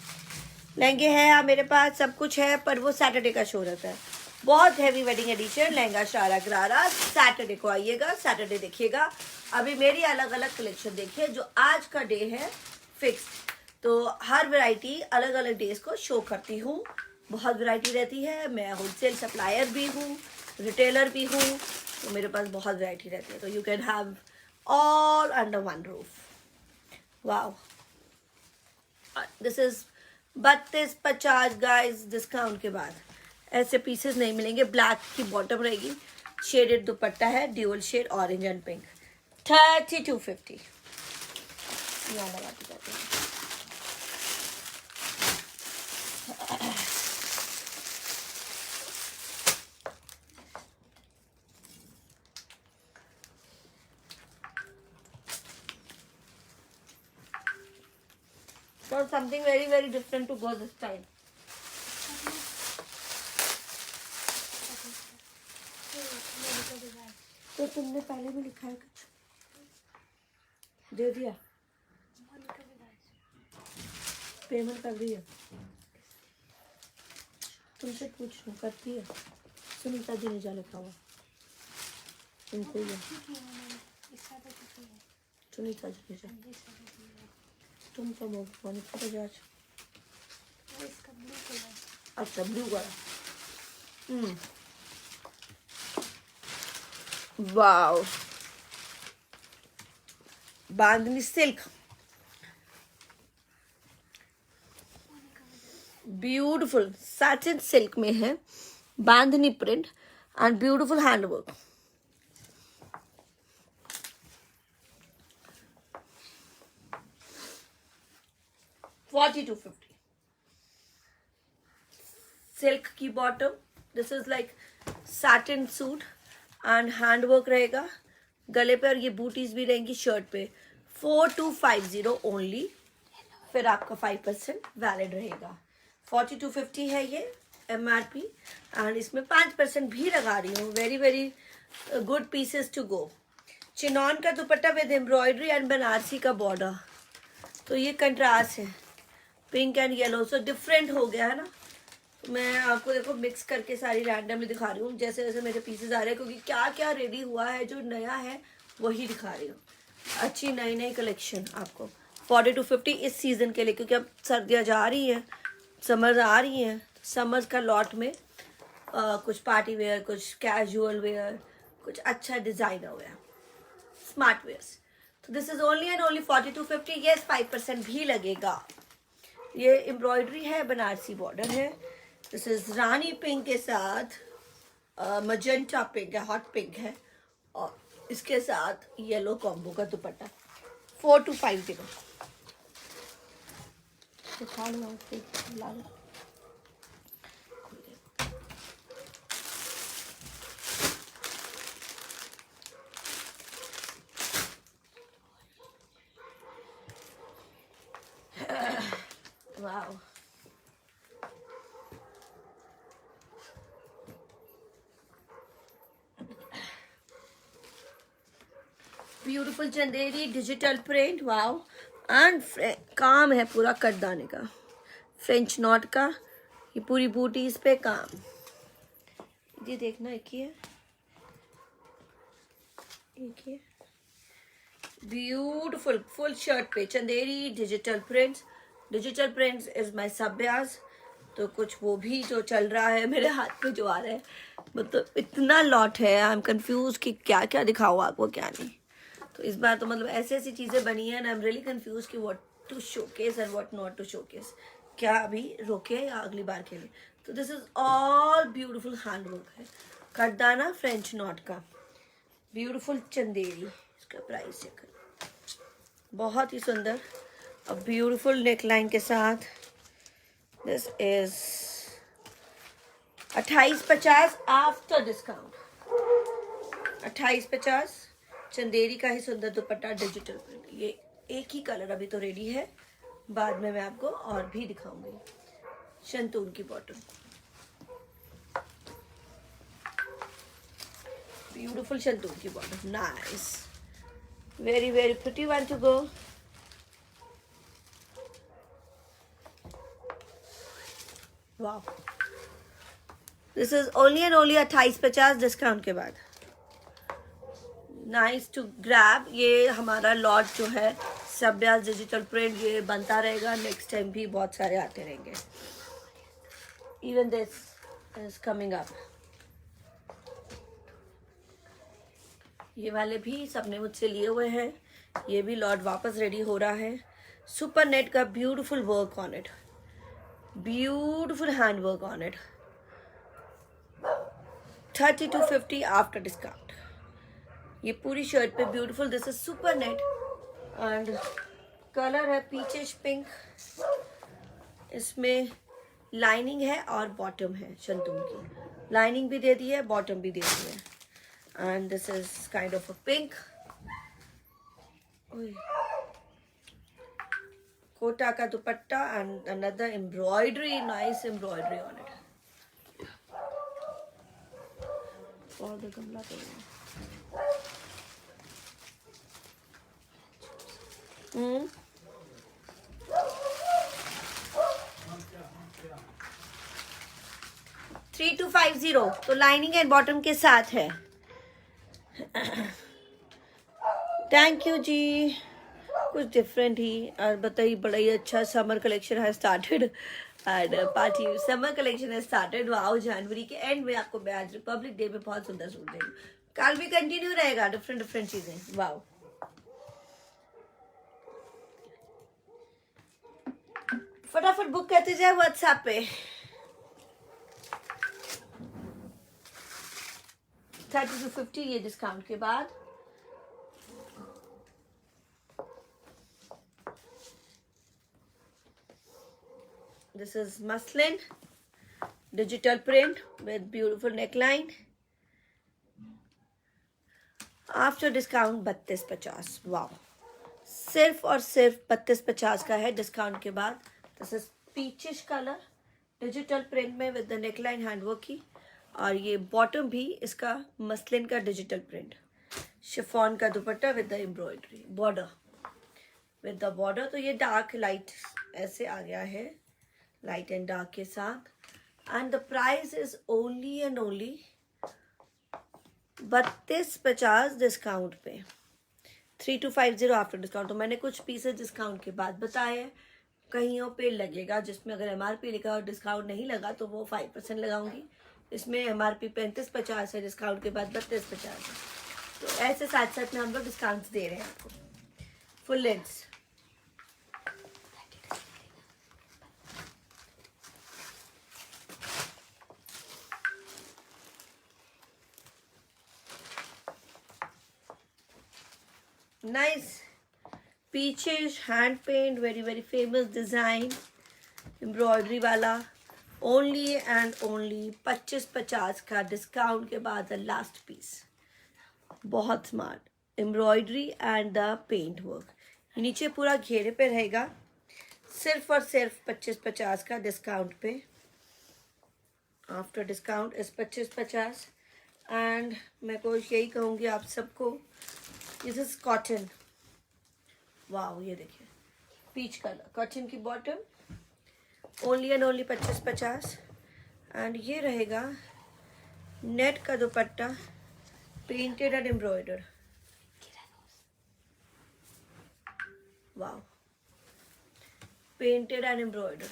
लहंगे हैं मेरे पास, सब कुछ है, पर वो सैटरडे का शो रहता है। बहुत हैवी वेडिंग एडिशन लहंगा शारा गरारा, सैटरडे को आइएगा, सैटरडे देखिएगा। अभी मेरी अलग अलग कलेक्शन देखिए, जो आज का डे है फिक्स, तो हर वैरायटी अलग अलग डेज को शो करती हूँ, बहुत वैरायटी रहती है। मैं होलसेल सप्लायर भी हूँ, रिटेलर भी हूँ, तो मेरे पास बहुत वैरायटी रहती है, तो you can have all under one roof. Wow, this is 3250 guys, discount के बाद ऐसे पीसेस नहीं मिलेंगे। ब्लैक की बॉटम रहेगी, शेडेड दुपट्टा है, dual shade orange and pink, 3250। यहाँ लगाते जाते हैं। So something very very different to go this time. तो तुमने पहले भी लिखा है कुछ, दे दिया, पेमेंट कर दी है, तुमसे पूछ लूँ करती है, सुनीता जी ने जा लिखा हुआ, इनको ही है, सुनीता जी ने जा, तुम तो मोबाइल फोटो जांच, अच्छा blue colour, wow, bandhani silk, beautiful satin silk में है, bandhani print and beautiful handwork. $42.50 silk की bottom, this is like satin suit and handwork रहेगा गले पे, और ये बूटीज भी रहेंगी शर्ट पे। 4250 ओनली, फिर आपका 5% वैलिड रहेगा। 4250 है ये MRP, एंड इसमें 5% भी लगा रही हूँ। Very very good pieces to go. Chinon का dupatta with embroidery and Banarasi का बॉर्डर, तो ये कंट्रास्ट है, pink and yellow, so different हो गया है ना, मैं आपको देखो मिक्स करके सारी रैंडमली दिखा रही हूँ, जैसे जैसे मेरे पीसेस आ रहे हैं, क्योंकि क्या क्या रेडी हुआ है जो नया है वही दिखा रही हूँ। अच्छी नई नई कलेक्शन आपको 40 to 50 इस सीज़न के लिए, क्योंकि अब सर्दियाँ जा रही हैं, समर्स आ रही हैं। समर्स का लॉट में कुछ पार्टी वेयर, कुछ कैजुअल वेयर, कुछ अच्छा डिज़ाइनर वेयर, स्मार्ट वेयर्स। तो this is only and only 40 to 50। Yes 5% भी लगेगा। ये एम्ब्रॉयडरी है, बनारसी बॉर्डर है। दिस इज रानी पिंक के साथ मजेंटा पिंक है, हॉट पिंक है, और इसके साथ येलो कॉम्बो का दुपट्टा 4250। दिखा लो लाल। Wow, beautiful Chanderi digital print. Wow, and काम है पूरा कटदाने का, फ्रेंच नॉट का। ये पूरी बूटी इस पे काम। ये देखना, एक ही है, एक ही है। ब्यूटीफुल फुल शर्ट पे Chanderi digital prints. Digital prints is my सब्याज। तो कुछ वो भी जो चल रहा है मेरे हाथ पे जो आ रहा है, मतलब इतना लॉट है, आई एम कंफ्यूज कि क्या क्या दिखाओ आपको क्या नहीं। तो इस बार तो मतलब ऐसी ऐसी चीज़ें बनी हैं, आई एम रियली कंफ्यूज कि what to showcase and what not to showcase, क्या अभी रोके या अगली बार के लिए। तो this is all beautiful handwork है, कटदाना फ्रेंच नॉट का, ब्यूटीफुल चंदेरी। इसका प्राइस चेक करो, बहुत ही सुंदर, अब ब्यूटीफुल नेकलाइन के साथ। This is 2850 after discount. 2850 Chanderi का ही सुंदर दुपट्टा डिजिटल प्रिंट। ये एक ही कलर अभी तो रेडी है, बाद में मैं आपको और भी दिखाऊंगी। शंतून की बॉटम, ब्यूटीफुल शंतून की bottom, nice, very very pretty one to go. वाह, this is only and only 2850 discount के बाद। Nice to grab. ये हमारा लॉट जो है सब्याज डिजिटल प्रिंट, ये बनता रहेगा, नेक्स्ट टाइम भी बहुत सारे आते रहेंगे। Even this is coming up. ये वाले भी सबने मुझसे लिए हुए हैं, ये भी लॉट वापस रेडी हो रहा है। सुपर नेट का beautiful work on it, beautiful hand work on it. 30 to 50 after discount. ये पूरी शर्ट पे beautiful, this is super net and colour है पीचिश पिंक। इसमें लाइनिंग है और बॉटम है शंतून की, लाइनिंग भी दे दी है, बॉटम भी दे दी है। And this is kind of a pink. Kota का dupatta and another embroidery, nice embroidery on it. और द गमला तो 3250 तो लाइनिंग एंड बॉटम के साथ है। थैंक यू जी, कुछ डिफरेंट ही। और बताइए, बड़ा ही अच्छा समर कलेक्शन है started and party summer collection है स्टार्टेड। वाओ, जनवरी के एंड में आपको मैं आज रिपब्लिक डे में बहुत सुंदर सूट देंगे। कल भी कंटिन्यू रहेगा, डिफरेंट डिफरेंट चीजें। वाओ, फटाफट बुक करते जाए व्हाट्सएप पे। 30 to 50 ये डिस्काउंट के बाद। This is muslin, digital print with beautiful neckline. After discount 3250। Wow, सिर्फ और सिर्फ 3250 का है डिस्काउंट के बाद। This is peachish colour, digital print में विद द नेकलाइन हैंडवर्क की, और ये बॉटम भी इसका मसलिन का डिजिटल प्रिंट, शिफॉन का dupatta with the embroidery border, with the border. तो ये डार्क लाइट ऐसे आ गया है, लाइट एंड डार्क के साथ। and the price is only and only 3250 discount पे, 3250 आफ्टर डिस्काउंट। तो मैंने कुछ पीसेस डिस्काउंट के बाद बताए हैं, कहीं पे लगेगा जिसमें अगर एमआरपी लिखा और डिस्काउंट नहीं लगा तो वो 5% लगाऊंगी। इसमें एमआरपी 3550 है, डिस्काउंट के बाद 3250 है। तो ऐसे साथ साथ में हम लोग डिस्काउंट्स दे रहे हैं आपको। फुल लेंथ नाइस पीछे hand paint, very very famous design, embroidery वाला, ओनली एंड ओनली 2550 का डिस्काउंट के बाद द लास्ट पीस। बहुत smart embroidery and the paint work. नीचे पूरा घेरे पे रहेगा, सिर्फ और सिर्फ 2550 का डिस्काउंट पे। After discount is 2550। एंड मैं कुछ यही कहूँगी आप सबको, दिस इज कॉटन। वाह, ये देखिए पीच कलर कॉटन की bottom, only and only 2550। And ये रहेगा नेट का दुपट्टा, पेंटेड एंड एम्ब्रॉयडर्ड। वाह, painted and embroidered.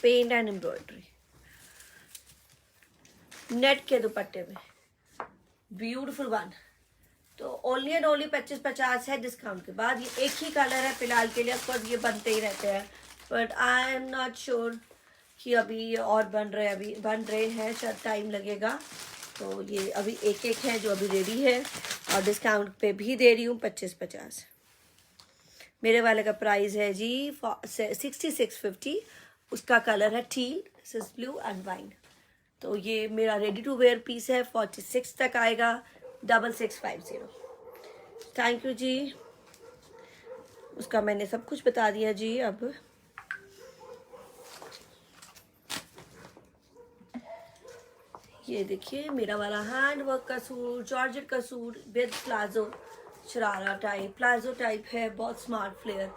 Paint and embroidery net के दुपट्टे में, ब्यूटीफुल वन। तो ओनली एंड ओनली 2550 है डिस्काउंट के बाद। ये एक ही कलर है फिलहाल के लिए, ऑफकोर्स ये बनते ही रहते हैं, but I am not sure कि अभी ये और बन रहे हैं, शायद टाइम लगेगा। तो ये अभी एक एक है जो अभी रेडी है, और डिस्काउंट पे भी दे रही हूँ 2550। मेरे वाले का प्राइस है जी 6650। उसका कलर है teal, this is blue and wine. तो ये मेरा रेडी टू वेयर पीस है, 46 तक आएगा, 6650। थैंक यू जी। उसका मैंने सब कुछ बता दिया जी। अब ये देखिए मेरा वाला हैंड वर्क का सूट, जॉर्जेट का suit with palazzo, sharara type palazzo type है, बहुत स्मार्ट फ्लेयर,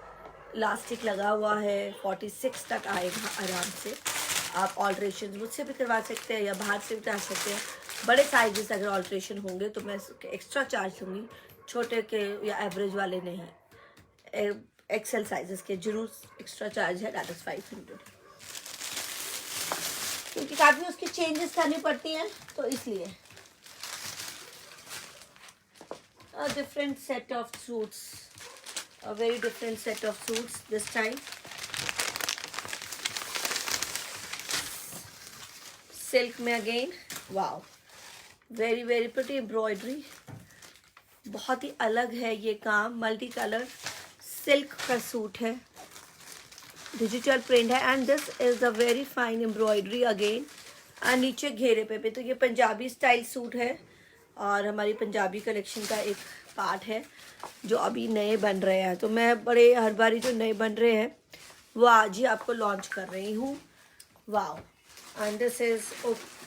इलास्टिक लगा हुआ है, 46 तक आएगा आराम से। आप ऑल्ट्रेशन मुझसे भी करवा सकते हैं या बाहर से भी करा सकते हैं। बड़े साइजेस अगर ऑल्ट्रेशन होंगे तो मैं एक्स्ट्रा चार्ज लूँगी, छोटे के या एवरेज वाले नहीं। एक्सेल साइजेस के जरूर एक्स्ट्रा चार्ज है, दैट इज 500, क्योंकि काफ़ी उसकी चेंजेस करनी पड़ती हैं, तो इसलिए। A different set of suits, a very different set of suits this time. Silk में again, wow, very very pretty embroidery, बहुत ही अलग है ये काम, मल्टी कलर सिल्क का सूट है, डिजिटल प्रिंट है, and this is a very fine embroidery again. And नीचे घेरे पे तो ये पंजाबी स्टाइल सूट है, और हमारी पंजाबी कलेक्शन का एक पार्ट है जो अभी नए बन रहे हैं। तो मैं बड़े हर बारी जो नए बन रहे हैं वो आज ही आपको लॉन्च कर रही हूँ। Wow, and this is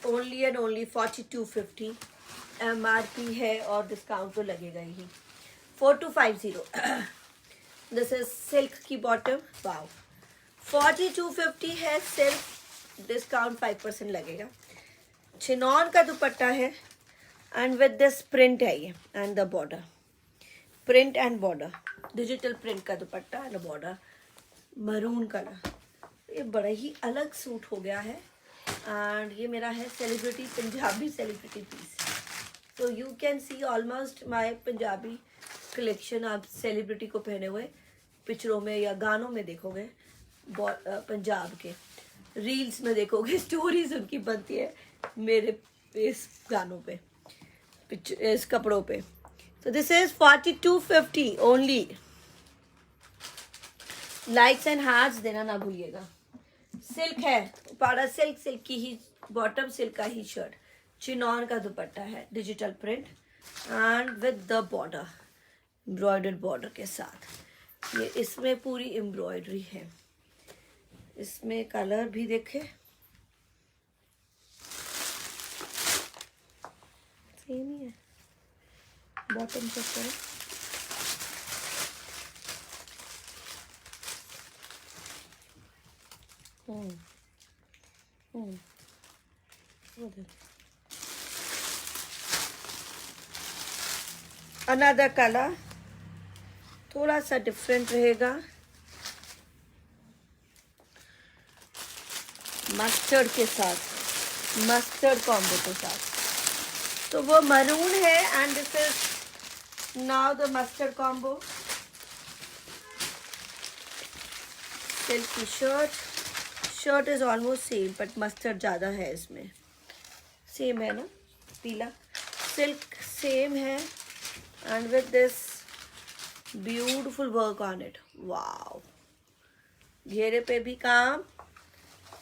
only and only 4250 MRP है, और डिस्काउंट तो लगेगा ही 4250। दिस इज सिल्क की बॉटम। वाओ, 4250 है सिर्फ, डिस्काउंट 5% लगेगा। चिनॉन का दुपट्टा है, एंड विद दिस प्रिंट है ये, and the border, print and border, digital print का dupatta and border, maroon colour. ये बड़ा ही अलग सूट हो गया है, एंड ये मेरा है सेलिब्रिटी, पंजाबी सेलिब्रिटी पीस। तो you can C almost my Punjabi collection आप सेलिब्रिटी को पहने हुए पिक्चरों में या गानों में देखोगे, पंजाब के रील्स में देखोगे, स्टोरीज उनकी बनती है मेरे इस गानों पे, इस कपड़ों पे। तो this is 4250 only. Likes and hearts देना ना भूलिएगा। सिल्क है, पाड़ा सिल्क, सिल्क की ही बॉटम, सिल्क का ही शर्ट, चिनॉन का दुपट्टा है, digital print and with the border, embroidered border के साथ। ये इसमें पूरी एम्ब्रॉयडरी है, इसमें कलर भी देखे, सेम ही है, बॉटम चेक करें। अनदर कलर थोड़ा सा डिफरेंट रहेगा, मस्टर्ड के साथ, मस्टर्ड कॉम्बो के साथ। तो वो मरून है and this is now the mustard combo. Silk की shirt is almost same but mustard ज़्यादा है इसमें। सेम है ना पीला, सिल्क सेम है and with this beautiful work on it. Wow, घेरे पे भी काम,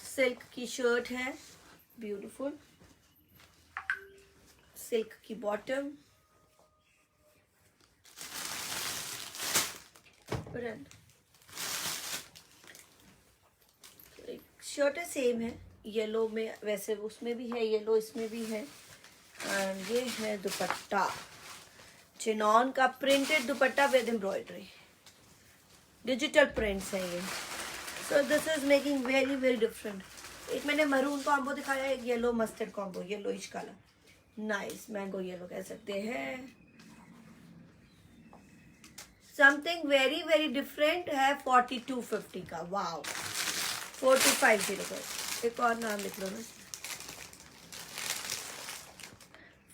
सिल्क की शर्ट है, ब्यूटिफुल सिल्क की बॉटम, शर्ट सेम है, येलो में, वैसे उसमें भी है येलो, इसमें भी है। एंड ये है दुपट्टा, चिनॉन का printed dupatta with embroidery, digital prints है ये। So this is making very very different. एक मैंने मरून कॉम्बो दिखाया, एक yellow mustard combo, yellowish colour, nice mango yellow कह सकते हैं। समथिंग वेरी वेरी डिफरेंट है 4250 का। वाओ, 4250 का। एक और नाम लिख लो ना,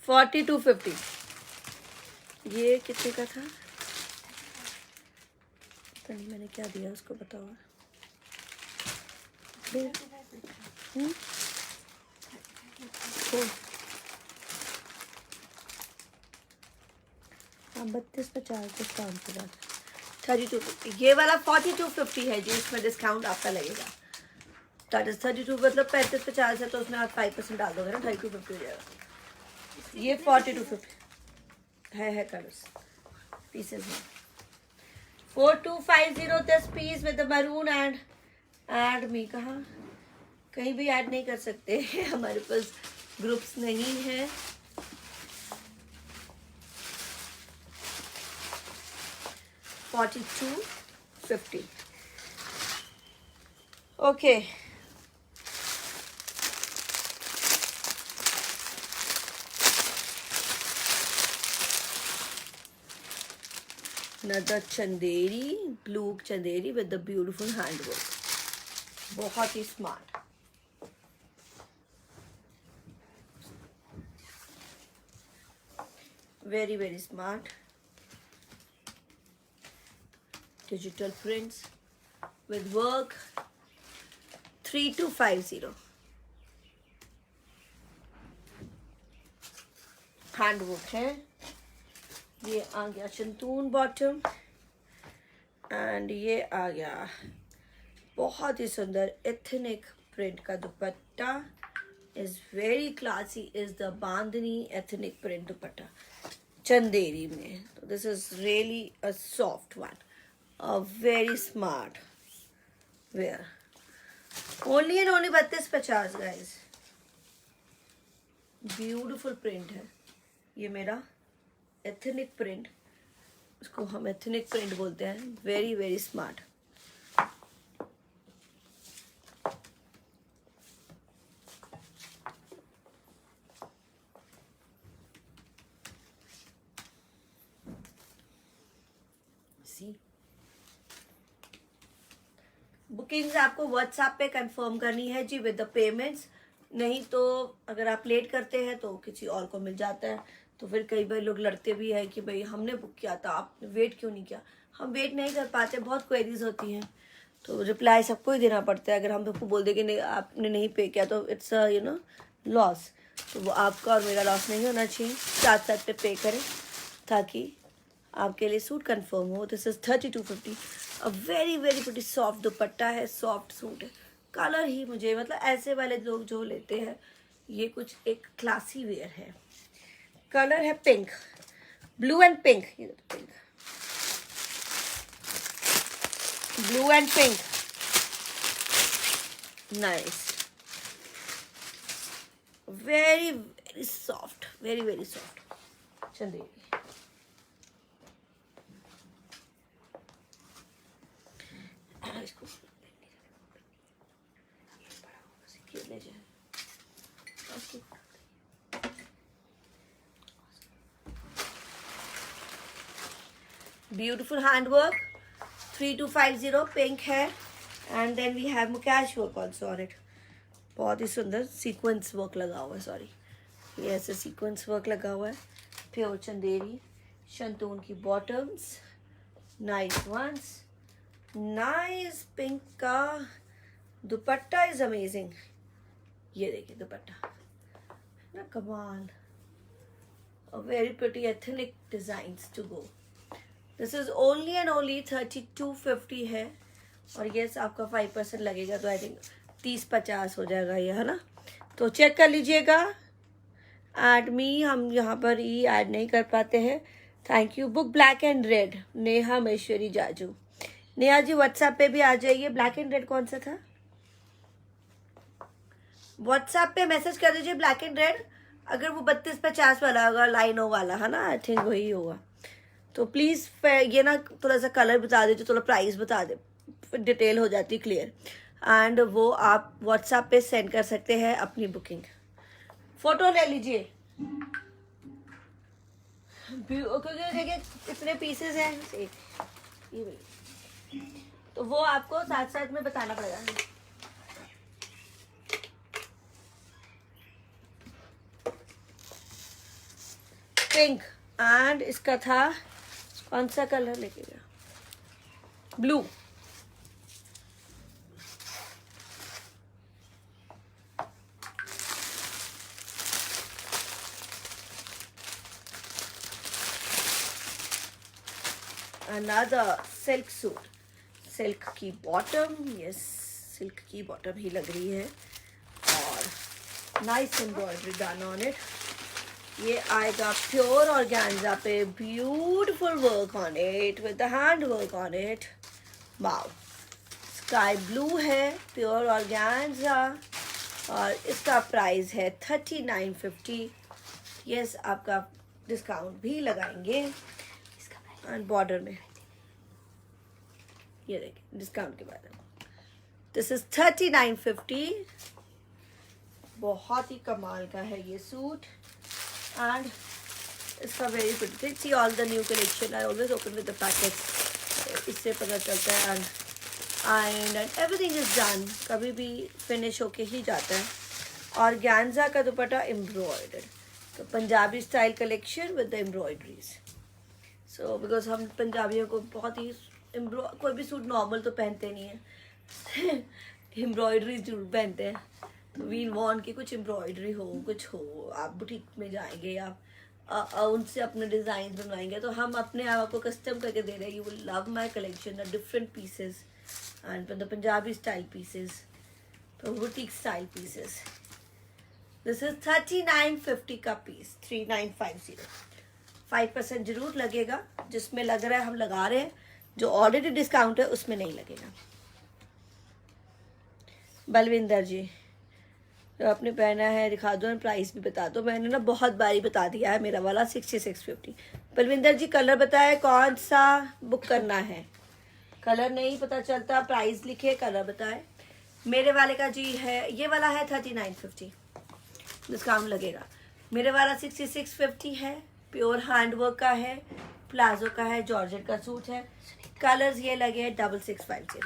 4250। ये कितने का था? पता नहीं मैंने क्या दिया उसको, बताओ। हाँ, 3250 डिस्काउंट के बाद 3250। ये वाला 4250 है जी, इसमें डिस्काउंट आपका लगेगा। दैट इज 32, मतलब 3550 है तो उसमें आप 5% डाल दोगे ना, 3250 हो जाएगा। ये 4250 है कलर्स, पीसेस में। 4250 this peace with the maroon and add me. कहाँ, कहीं भी ऐड नहीं कर सकते हमारे पास ग्रुप्स नहीं है। $42.50। Okay, another Chanderi, blue Chanderi with the beautiful handwork, बहुत ही स्मार्ट। Very very smart, digital prints with work, 3250 handwork है। ये आ गया चंतून बॉटम एंड ये आ गया बहुत ही सुंदर एथनिक प्रिंट का dupatta. Is very classy, is the bandhani ethnic print दुपट्टा चंदेरी में। तो this is really a soft one, a very smart wear, only and only 3250 guys। Beautiful print है ये मेरा एथनिक प्रिंट, उसको हम एथनिक प्रिंट बोलते हैं। Very very smart. See, bookings आपको व्हाट्सएप पे कंफर्म करनी है जी विद द पेमेंट्स, नहीं तो अगर आप लेट करते हैं तो किसी और को मिल जाता है। तो फिर कई बार लोग लड़ते भी है कि भाई हमने बुक किया था, आपने वेट क्यों नहीं किया। हम वेट नहीं कर पाते, बहुत क्वेरीज होती हैं तो रिप्लाई सबको ही देना पड़ता है। अगर हम सबको बोल दें कि नहीं आपने नहीं पे किया तो इट्स लॉस। तो वो आपका और मेरा लॉस नहीं होना चाहिए, साथ साथ पे करें ताकि आपके लिए सूट कंफर्म हो। This is 3250, a very very pretty soft दुपट्टा है, सॉफ्ट सूट है। कलर ही मुझे, मतलब ऐसे वाले लोग जो लेते हैं ये कुछ एक क्लासी वेयर है। कलर है pink, blue and pink, pink, blue and pink, nice, very very soft, very very soft Chanderi. Beautiful hand work, 3250 pink है, and then we have mukaish work also on it. बहुत ही सुंदर सीक्वेंस वर्क लगा हुआ है, सॉरी ये ऐसे सीक्वेंस वर्क लगा हुआ है. प्योर चंदेरी शंतून की bottoms, nice ones. Nice pink का दुपट्टा इज अमेजिंग. ये देखिए दुपट्टा ना, कमाल. A very pretty ethnic designs to go. This is only and only 3250 है, और ये आपका 5% लगेगा, तो आई थिंक 30-50 हो जाएगा ये, है ना. तो चेक कर लीजिएगा. एड मी, हम यहाँ पर ई ऐड नहीं कर पाते हैं. Thank you. Book black and red, Neha Maheshwari Jaju. Neha ji WhatsApp पे भी आ जाइए. ब्लैक एंड रेड कौन सा था? व्हाट्सएप पे मैसेज कर दीजिए ब्लैक एंड रेड. अगर वो 32-50 वाला होगा, लाइनो वाला, है ना, आई थिंक वही होगा. तो प्लीज़ ये ना थोड़ा सा कलर बता दीजिए, थोड़ा प्राइस बता दे, डिटेल हो जाती क्लियर. एंड वो आप व्हाट्सएप पे सेंड कर सकते हैं अपनी बुकिंग. फोटो ले लीजिए, क्योंकि देखिए कितने पीसेस हैं. ये भाई, तो वो आपको साथ साथ में बताना पड़ेगा. पिंक, एंड इसका था कौन सा कलर लेके गया? Blue. Another silk suit, silk की बॉटम. यस, सिल्क की बॉटम ही लग रही है, और nice embroidery done on it. ये आएगा प्योर ऑर्गेन्जा पे, beautiful work on it with the hand work on it. Wow. Sky blue है, प्योर ऑर्गेन्जा, और इसका प्राइस है 3950. यस, आपका डिस्काउंट भी लगाएंगे. एंड बॉर्डर में ये देखिए डिस्काउंट के बाद दिस इज 3950. बहुत ही कमाल का है ये सूट. एंड इसका very pretty. See all the new collection. I always open with the packet, इससे पता चलता है. एंड एवरीथिंग इज डन, कभी भी फिनिश होके ही जाता है. और ऑर्गेन्जा का दुपट्टा एम्ब्रॉयडर्ड, तो Punjabi style collection with the embroideries. So because हम पंजाबियों को बहुत ही कोई भी सूट नॉर्मल तो पहनते नहीं है, एम्ब्रॉयडरी जरूर पहनते हैं. तो वी वॉन्ट कि कुछ एम्ब्रॉयडरी हो, कुछ हो. आप बुटीक में जाएंगे, आप उनसे अपने डिज़ाइन बनवाएंगे, तो हम अपने आप को कस्टम करके दे रहे हैं. You will love my collection, the different pieces and the Punjabi style pieces, तो boutique style pieces. This is 3950 का पीस, 3950. 5% जरूर लगेगा, जिसमें लग रहा है हम लगा रहे हैं. जो ऑलरेडी डिस्काउंट है उसमें नहीं लगेगा. बलविंदर जी, जो आपने पहना है दिखा दो, प्राइस भी बता दो. मैंने ना बहुत बारी बता दिया है, मेरा वाला 6650. बलविंदर जी कलर बताए कौन सा बुक करना है. कलर नहीं पता चलता, प्राइस लिखे, कलर बताए. मेरे वाले का जी है, ये वाला है 3950, डिस्काउंट लगेगा. मेरे वाला 6650 है, प्योर हैंडवर्क का है, प्लाजो का है, जॉर्जेट का सूट है. कलर्स ये लगे हैं 6650.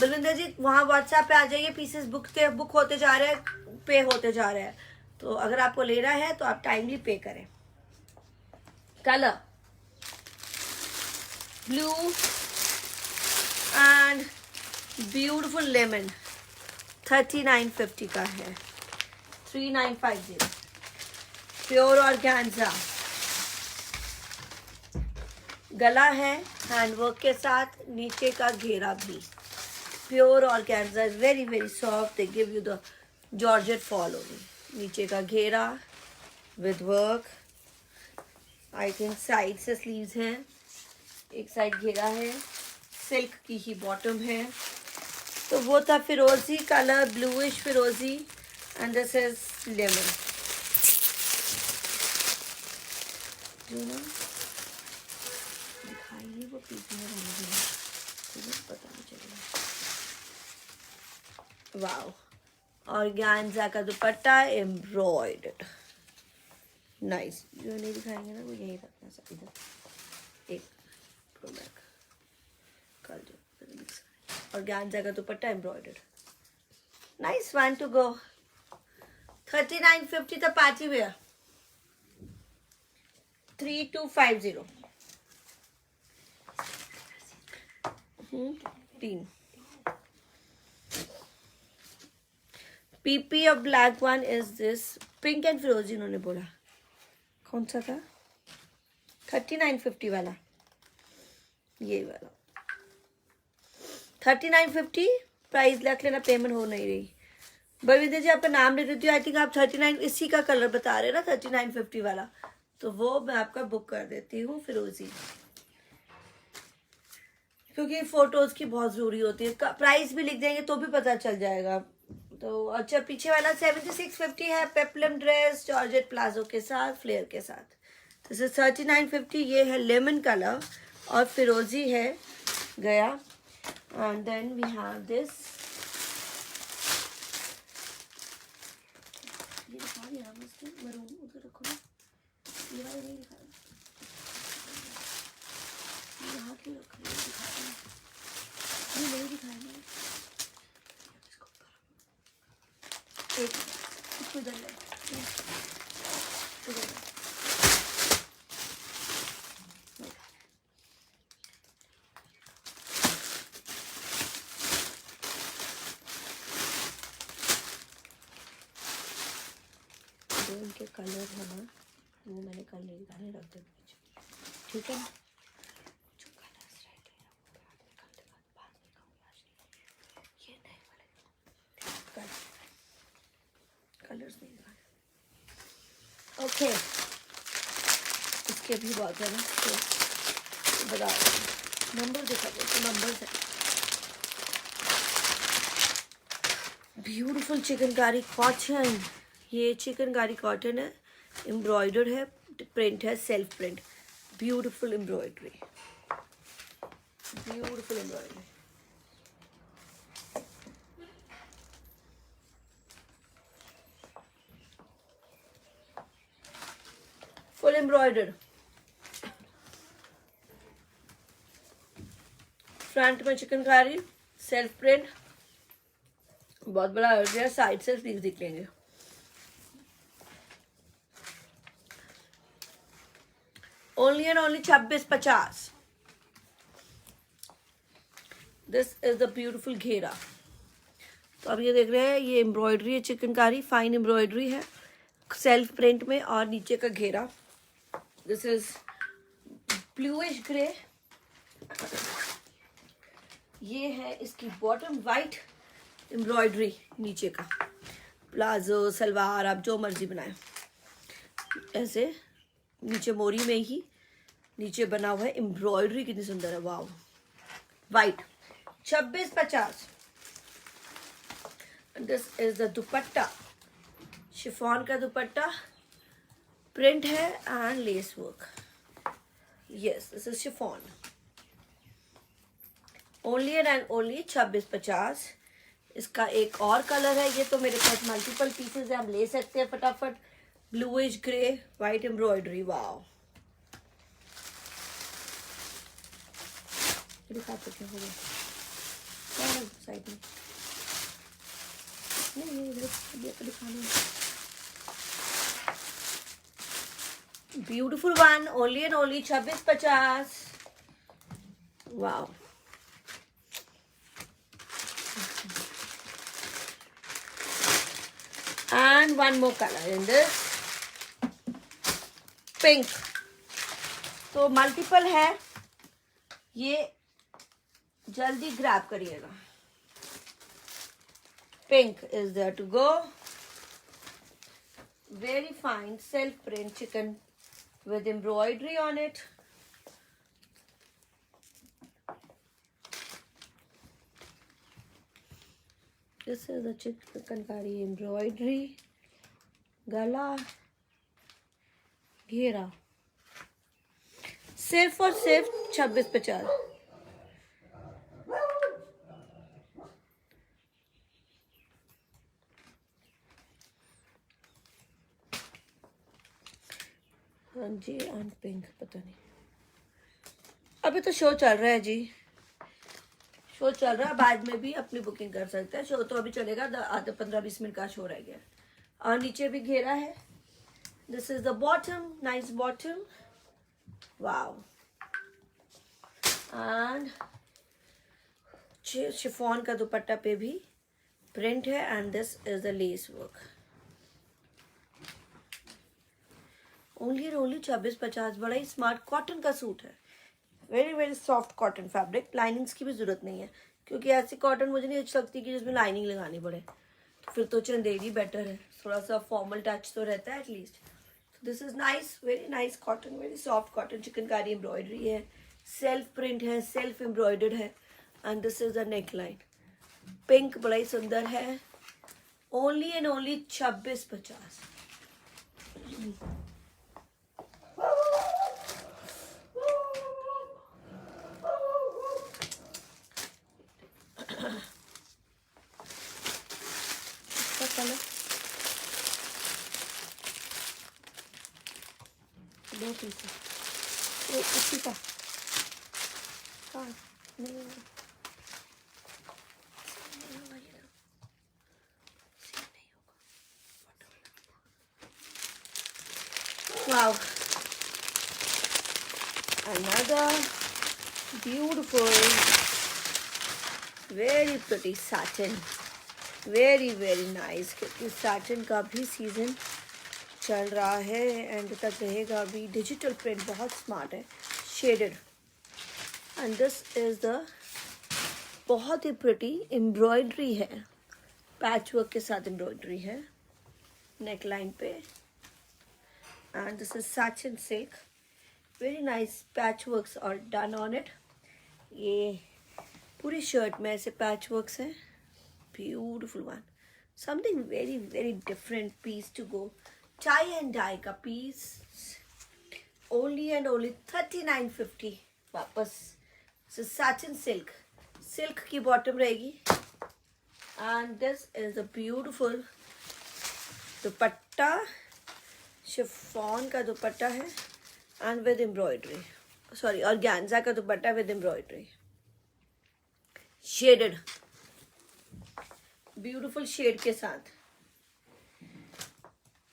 बलविंदर जी वहाँ व्हाट्सएप पे आ जाइए. पीसेस बुक होते जा रहे हैं, पे होते जा रहे हैं. तो अगर आपको लेना है तो आप टाइमली पे करें. Colour blue and beautiful lemon, 3950 का है. 3950 प्योर ऑर्गेन्जा. गला है हैंडवर्क के साथ, नीचे का घेरा भी pure organza, very very soft. They give you the georgette fall only. नीचे का घेरा with work. I think side से स्लीव्स हैं, एक साइड घेरा है. सिल्क की ही बॉटम है. तो वो था फिरोजी कलर, ब्लूइश फिरोजी, एंड दिस इज लेमन. दिखाइए वो पीस में पता नहीं चलेगा. वाओ. ऑर्गेन्जा का दुपट्टा एम्ब्रॉयडर्ड, नाइस. जो नहीं दिखाएंगे ना वो यही रखना. इधर एक फ्रॉम बैक कल जो और गांजा का dupatta embroidered. Nice one to go. 3950 the party wear. 3250. 3. PP of black one is this pink and frozen इन्होंने बोला. कौन सा था? 3950 वाला. ये वाला 3950 प्राइस रख लेना. पेमेंट हो नहीं रही. बलविंदर जी आपका नाम लिख देती हूँ. आई थिंक आप 39 इसी का कलर बता रहे हैं ना 3950 वाला. तो वो मैं आपका बुक कर देती हूँ फिरोजी, क्योंकि फोटोज की बहुत जरूरी होती है. प्राइस भी लिख देंगे तो भी पता चल जाएगा. तो अच्छा पीछे वाला 7650 है. पेप्लम ड्रेस जॉर्जेट प्लाजो के साथ फ्लेयर के साथ. तो 3950. ये है लेमन कलर और फिरोजी है गया. And then we have this. ये दिखा दिया मरून उधर रखो ना. ये वाला नहीं दिखा. यहाँ क्यों रखा है? दिखा ये नहीं दिखाया मैंने. एक इसको इधर ले. जो इनके कलर है ना वो मैंने कल नहीं दिखाने रख दे. ठीक है ना. कलर्स नहीं दिखाए. ओके इसके भी बहुत है ना. तो बता नंबर दिखा दो. तो नंबर है. Beautiful chikankari cotton. ये चिकनकारी कॉटन है. एम्ब्रॉयडर्ड है. प्रिंट है self print. Beautiful embroidery. Beautiful embroidery. Full embroidered. Front में चिकनकारी सेल्फ प्रिंट. बहुत बड़ा हो गया. साइड से पीस दिखेंगे. Only and only 2650. This is the beautiful घेरा. तो अब ये देख रहे हैं ये एम्ब्रॉयडरी है. चिकनकारी फाइन एम्ब्रॉयडरी है सेल्फ प्रिंट में. और नीचे का घेरा. This is bluish grey. ये है इसकी बॉटम वाइट एम्ब्रॉयडरी. नीचे का प्लाजो सलवार आप जो मर्जी बनाए. ऐसे नीचे मोरी में ही नीचे बना हुआ है. एम्ब्रॉयडरी कितनी सुंदर है. Wow. White 2650. This is the dupatta. Chiffon का दुपट्टा. प्रिंट है and lace work. Yes this is chiffon. Only and only 2650. इसका एक और कलर है. ये तो मेरे पास मल्टीपल पीसेज है. हम ले सकते हैं फटाफट. Bluish grey white embroidery. Wow. दिखा सकते हो साइड में. नहीं ये तो दिखाना. Beautiful one. Only and only 2650. Wow. And one more color in this pink. तो मल्टीपल है. ये जल्दी ग्रैब करिएगा. Pink is there to go. Very fine self print chikan with embroidery on it. This is the chikankari embroidery. गला घेरा. सिर्फ और सिर्फ 2650. हाँ जी एंड पिंक पता नहीं. अभी तो शो चल रहा है जी, शो चल रहा है, बाद में भी अपनी बुकिंग कर सकते हैं। शो तो अभी चलेगा, आधे 15-20 मिनट का शो रह गया। और नीचे भी घेरा है। This is the bottom, nice bottom, wow. And chiffon का दुपट्टा पे भी प्रिंट है and this is the lace work. Only 26-50, बड़ा ही स्मार्ट कॉटन का सूट है। Very very soft cotton fabric, linings की भी जरूरत नहीं है, क्योंकि ऐसी कॉटन मुझे नहीं अच्छी लगती कि जिसमें लाइनिंग लगानी पड़े। तो फिर तो चंदेरी बेटर है, थोड़ा सा फॉर्मल टच तो रहता है at least. This is nice, very nice cotton, very soft cotton, chikankari embroidery है, सेल्फ प्रिंट है, सेल्फ एम्ब्रॉयडर्ड है। And this is the neck line, pink बड़ा ही सुंदर है। Only and only 26-50। कलर दो पीस है, एक इसी का। हाँ, नहीं wow, another beautiful, very pretty satin, very nice, क्योंकि satin का भी सीजन चल रहा है, एंड तक रहेगा भी। डिजिटल प्रिंट बहुत स्मार्ट है, shaded. And this is the बहुत ही प्रिटी एम्ब्रॉयडरी है, पैच वर्क के साथ एम्ब्रॉयडरी है नेक लाइन पे। And this is satin silk, very nice patch works are done on it. ये पूरी शर्ट में ऐसे पैच वर्क्स हैं, beautiful one, something very very different piece to go. Tie and dye का पीस, ओनली एंड ओनली 3950 वापस। satin silk, सिल्क की बॉटम रहेगी। And this is the beautiful dupatta, chiffon का दुपट्टा है and with embroidery, sorry organza का dupatta with embroidery, shaded, beautiful shade के साथ।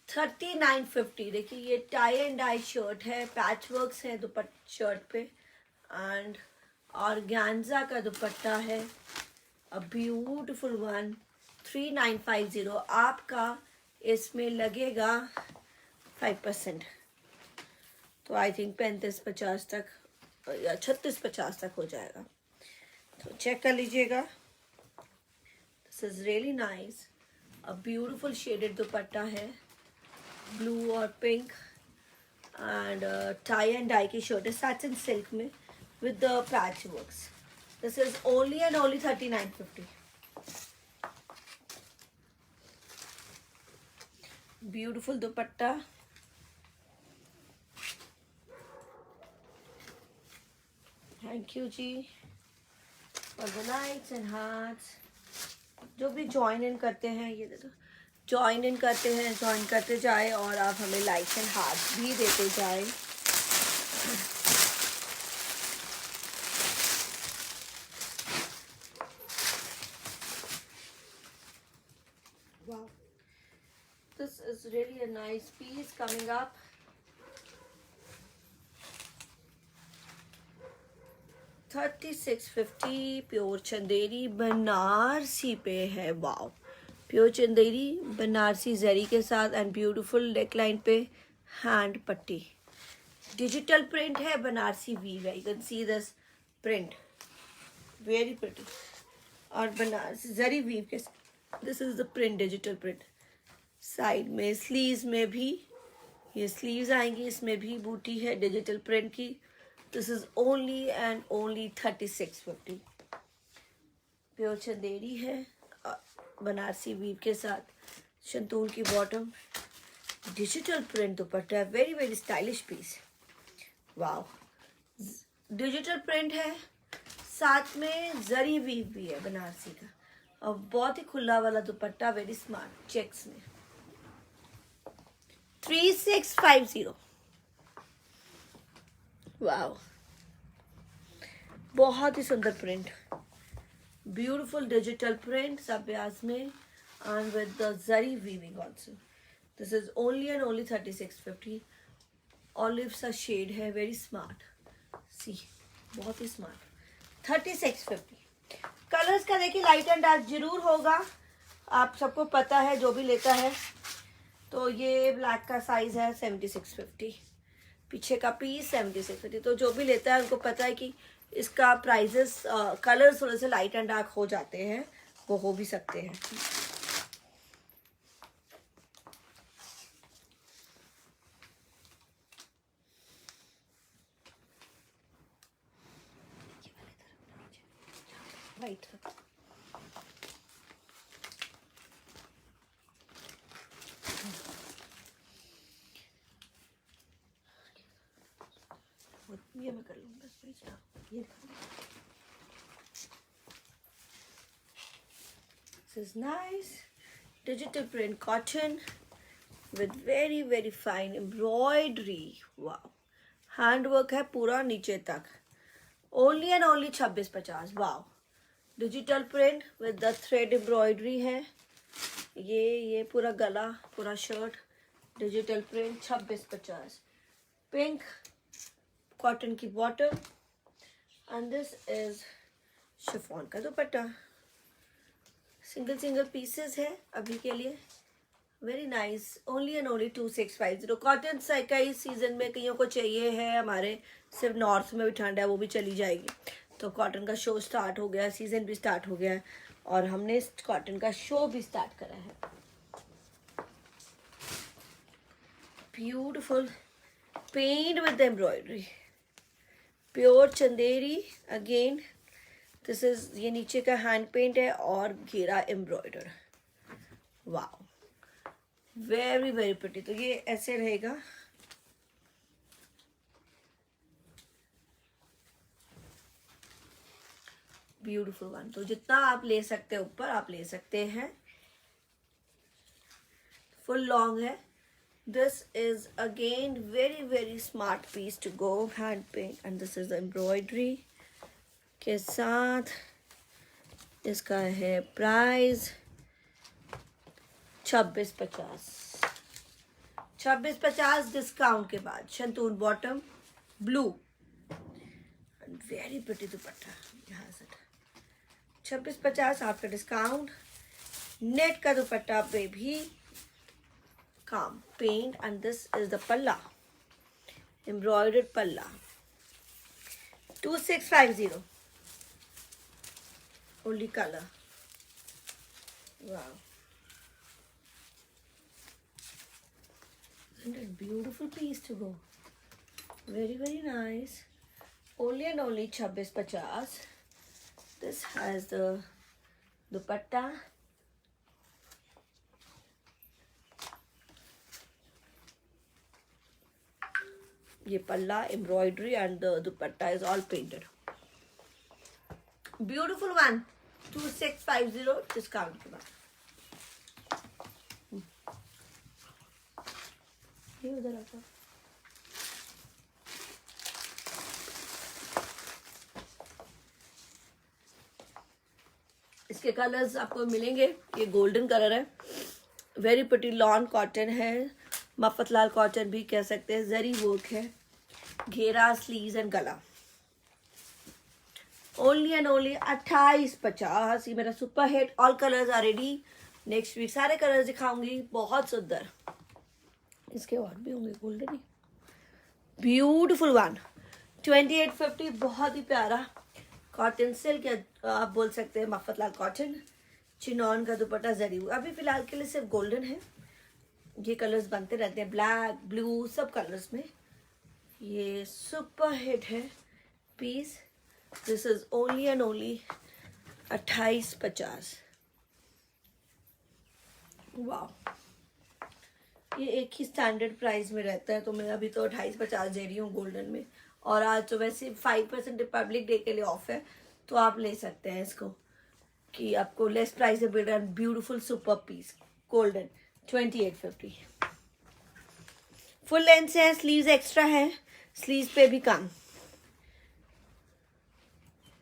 3950। देखिए ये टाई एंड डाई शर्ट है, पैच वर्क्स है दुपट्टा शर्ट पे, एंड ऑर्गेन्जा का दुपट्टा है, अ ब्यूटिफुल वन। 3950 आपका इसमें लगेगा 5%, तो आई थिंक 35-50 तक या 36-50 तक हो जाएगा। तो चेक कर लीजिएगा। This is really nice, a beautiful shaded dupatta है, ब्लू और पिंक, एंड टाई एंड डाई की शर्ट है सैटिन सिल्क में with the patch works. This is only and only 3950। Beautiful dupatta, thank you जी for the likes and hearts. जो भी ज्वाइन इन करते हैं, ये देखो ज्वाइन इन करते हैं, ज्वाइन करते जाए और आप हमें लाइक्स एंड हार्ट्स भी देते जाए। Wow, this is really a nice piece coming up. $36.50 pure Chanderi Banarasi पे है। वाओ, प्योर चंदेरी बनारसी जरी के साथ एंड ब्यूटीफुल नेकलाइन पे हैंड पट्टी, डिजिटल प्रिंट है, बनारसी वीव है। You can see this print, very pretty, और बनारसी जरी वीव के साथ this is the print, digital print. Side में स्लीव्स में भी ये स्लीव्स आएंगी, इसमें भी बूटी है डिजिटल प्रिंट की। This is only and only 3650। Pure Chanderi है, बनारसी वीव के साथ, शंतूल की bottom, digital print dupatta, very very stylish piece. Wow, digital print है, साथ में जरी वीव भी है बनारसी का, और बहुत ही खुला वाला दुपट्टा, वेरी स्मार्ट चेक्स में। 3650। वाओ, बहुत ही सुंदर प्रिंट, ब्यूटीफुल डिजिटल प्रिंट सब ब्याज में and with the zari weaving also. This is only and only 3650. Olive सा शेड है, वेरी स्मार्ट. सी, बहुत ही स्मार्ट. 3650. कलर्स का देखिए लाइट एंड डार्क जरूर होगा, आप सबको पता है जो भी लेता है. तो ये ब्लैक का साइज है 7650, पीछे का पीस 7650. तो जो भी लेता है उनको पता है कि इसका प्राइजेस कलर्स थोड़े से लाइट एंड डार्क हो जाते हैं, वो हो भी सकते हैं. राइट, ये मैं कर लूँगा. ये this is nice digital print cotton with very very fine embroidery. wow, hand work है पूरा नीचे तक. only and only 2650. wow, digital print with the thread embroidery है. ये पूरा गला, पूरा shirt digital print 2650. Pink cotton की bottom and this is chiffon का दुपट्टा. सिंगल पीसेस है अभी के लिए. Very nice. Only and only 2650. Cotton का इस सीजन में कईयों को चाहिए है, हमारे सिर्फ नॉर्थ में भी ठंड है, वो भी चली जाएगी. तो कॉटन का शो स्टार्ट हो गया, सीजन भी स्टार्ट हो गया है और हमने कॉटन का शो भी स्टार्ट करा है. Beautiful paint with embroidery, pure Chanderi. Again this is, ये नीचे का हैंड पेंट है और घेरा embroider. Wow, very very pretty. तो ये ऐसे रहेगा. Beautiful one. तो जितना आप ले सकते हैं ऊपर आप ले सकते हैं. फुल लॉन्ग है. This is again very very smart piece to go, hand paint and this is embroidery के साथ. इसका है प्राइस 2650. 2650 डिस्काउंट के बाद. शंतून bottom blue and very pretty dupatta. यहाँ से 2650 आफ्टर डिस्काउंट. नेट का दुपट्टा पे भी काम paint and this is the पल्ला, एम्ब्रॉयडर्ड पल्ला. 2650 only colour. Wow, isn't it beautiful piece to go? Very very nice. Only and only 2650. This has the dupatta. ये पल्ला, embroidery and the dupatta is all painted. Beautiful one. 2650 discount के बाद. ये उधर आता. इसके कलर्स आपको मिलेंगे. ये गोल्डन कलर है, वेरी प्रिटी लॉन कॉटन है, मफतलाल कॉटन भी कह सकते हैं. जरी वर्क है, घेरा, स्लीव्स एंड गला. Only and only 2850. ये मेरा super hit. All colours are ready. Next week सारे कलर्स दिखाऊंगी. बहुत सुंदर. इसके और भी होंगे गोल्डन ही. Beautiful one. 2850. बहुत ही प्यारा कॉटन सिल्क या आप बोल सकते हैं मफतलाल कॉटन. चिनॉन का दुपट्टा जरी. अभी फिलहाल के लिए सिर्फ गोल्डन है. ये कलर्स बनते रहते हैं, ब्लैक ब्लू सब कलर्स में. ये सुपर हिट है piece. This is only and only 2850. वाह, ये एक ही स्टैंडर्ड प्राइस में रहता है, तो मैं अभी तो 2850 दे रही हूँ गोल्डन में. और आज तो वैसे 5% रिपब्लिक डे के लिए ऑफ है, तो आप ले सकते हैं इसको कि आपको लेस प्राइस में मिल रहा है. Beautiful super piece golden. 2850. Full length है, स्लीव्स एक्स्ट्रा है, स्लीव्स पे भी काम.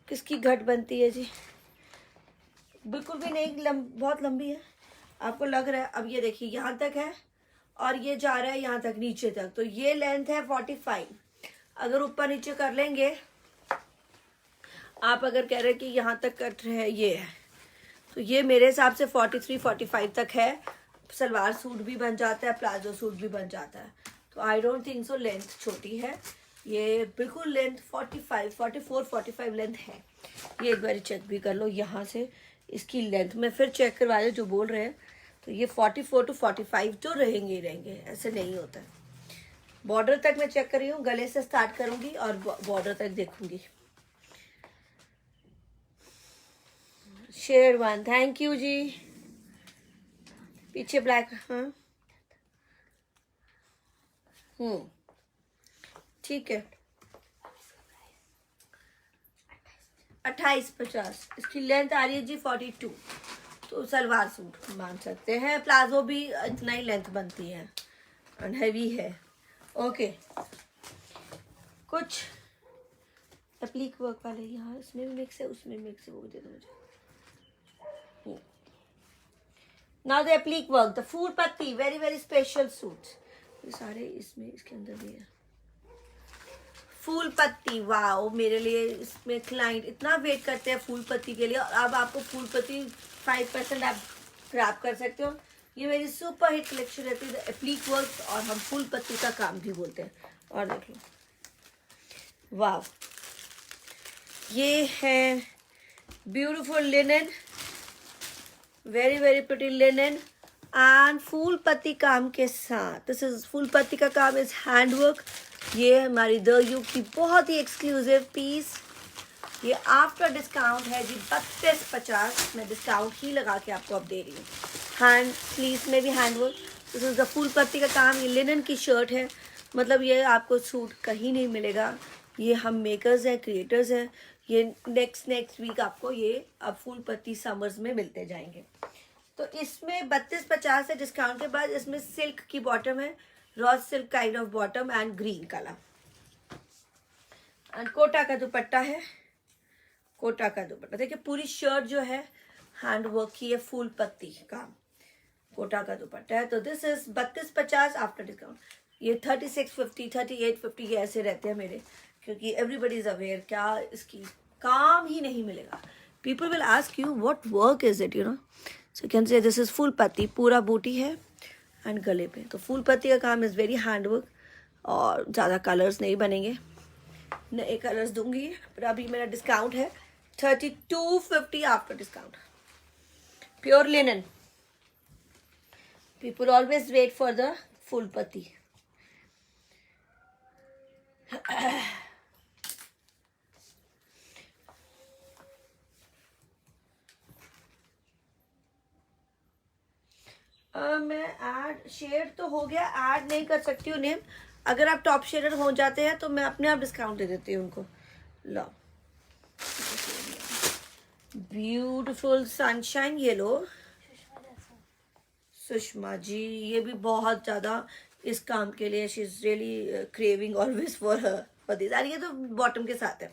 किसकी घट बनती है जी, बिल्कुल भी नहीं, बहुत लंबी है। आपको लग रहा है, अब ये देखिए यहाँ तक है और ये जा रहा है यहाँ तक नीचे तक, तो ये लेंथ है 45। अगर ऊपर नीचे कर लेंगे, आप अगर कह रहे हैं कि यहाँ तक कट रहे है, ये है, तो ये मेरे हिसाब से 43-45 तक है। सलवार सूट भी बन जाता है, प्लाजो सूट भी बन जाता है, तो I don't think so length छोटी है। ये बिल्कुल लेंथ 44-45 लेंथ है। ये एक बार चेक भी कर लो यहाँ से, इसकी लेंथ में फिर चेक करवा लो जो बोल रहे हैं, तो ये 44-45 तो रहेंगे ही रहेंगे, ऐसे नहीं होता है। बॉर्डर तक मैं चेक कर रही हूँ, गले से स्टार्ट करूंगी और बॉर्डर तक देखूंगी। शेयर वन, थैंक यू जी। पीछे ब्लैक, हाँ ठीक है। 28-50 इसकी लेंथ आ रही है जी, 42। तो सलवार सूट मान सकते हैं, प्लाजो भी इतना ही लेंथ बनती है और हैवी है। ओके, कुछ एप्लीक वर्क वाले यहाँ, इसमें भी मिक्स है उसमें मिक्स है, वो दे दो मुझे। Now the applique work, the फूल पत्ती, वेरी वेरी स्पेशल सूट्स, ये सारे इसमें, इसके अंदर भी है फूल पत्ती। वाओ, मेरे लिए इसमें क्लाइंट इतना वेट करते हैं फूल पत्ती के लिए, और अब आपको फूल पत्ती 5% आप ग्रैब कर सकते हो। ये मेरी सुपर हिट कलेक्शन रहती है, एप्लीक वर्क, और हम फूल पत्ती का काम भी बोलते हैं। और देख लो, वाओ, ये है beautiful linen, very very pretty linen and फूल पत्ती काम के साथ। दिस इज फूल पत्ती का काम, इज हैंडवर्क। ये हमारी द यू की बहुत ही एक्सक्लूसिव पीस, ये आफ्टर डिस्काउंट है जी 32.50। मैं डिस्काउंट ही लगा के आपको अब दे रही हूँ। हैंड स्लीव्स में भी हैंडवर्क, दिस इज द फूल पत्ती का काम। ये लिनन की शर्ट है, मतलब ये आपको सूट कहीं नहीं मिलेगा। ये हम मेकर्स हैं, क्रिएटर्स हैं। ये नेक्स्ट वीक आपको ये अब फूल पत्ती समर्स में मिलते जाएंगे। तो इसमें 32.50 है डिस्काउंट के बाद। इसमें सिल्क की बॉटम है, raw silk kind of bottom and green colour, and Kota का दुपट्टा है। कोटा का दुपट्टा देखिए, पूरी शर्ट जो है हैंड वर्क की है, फूल पत्ती काम, कोटा का दुपट्टा है। तो दिस इज 32.50 आफ्टर डिस्काउंट। ये 3650, 3850 ये ऐसे रहते हैं मेरे, क्योंकि एवरीबडी इज अवेयर, क्या इसकी काम ही नहीं मिलेगा। People will ask you what work is it, you know, so can say this is full पत्ती, पूरा बूटी है एंड गले पे। तो फुल पत्ती का काम इज़ वेरी हैंडवर्क, और ज़्यादा कलर्स नहीं बनेंगे, नए कलर्स दूंगी, पर अभी मेरा डिस्काउंट है 3250 after discount. Pure linen, people always wait for the full पत्ती। मैं ऐड शेयर तो हो गया, ऐड नहीं कर सकती हूँ नेम। अगर आप टॉप शेयर हो जाते हैं तो मैं अपने आप डिस्काउंट दे देती हूँ उनको। लो, ब्यूटीफुल सनशाइन, ये लो सुषमा जी, ये भी बहुत ज़्यादा इस काम के लिए, she is really craving always for this. यार ये तो बॉटम के साथ है,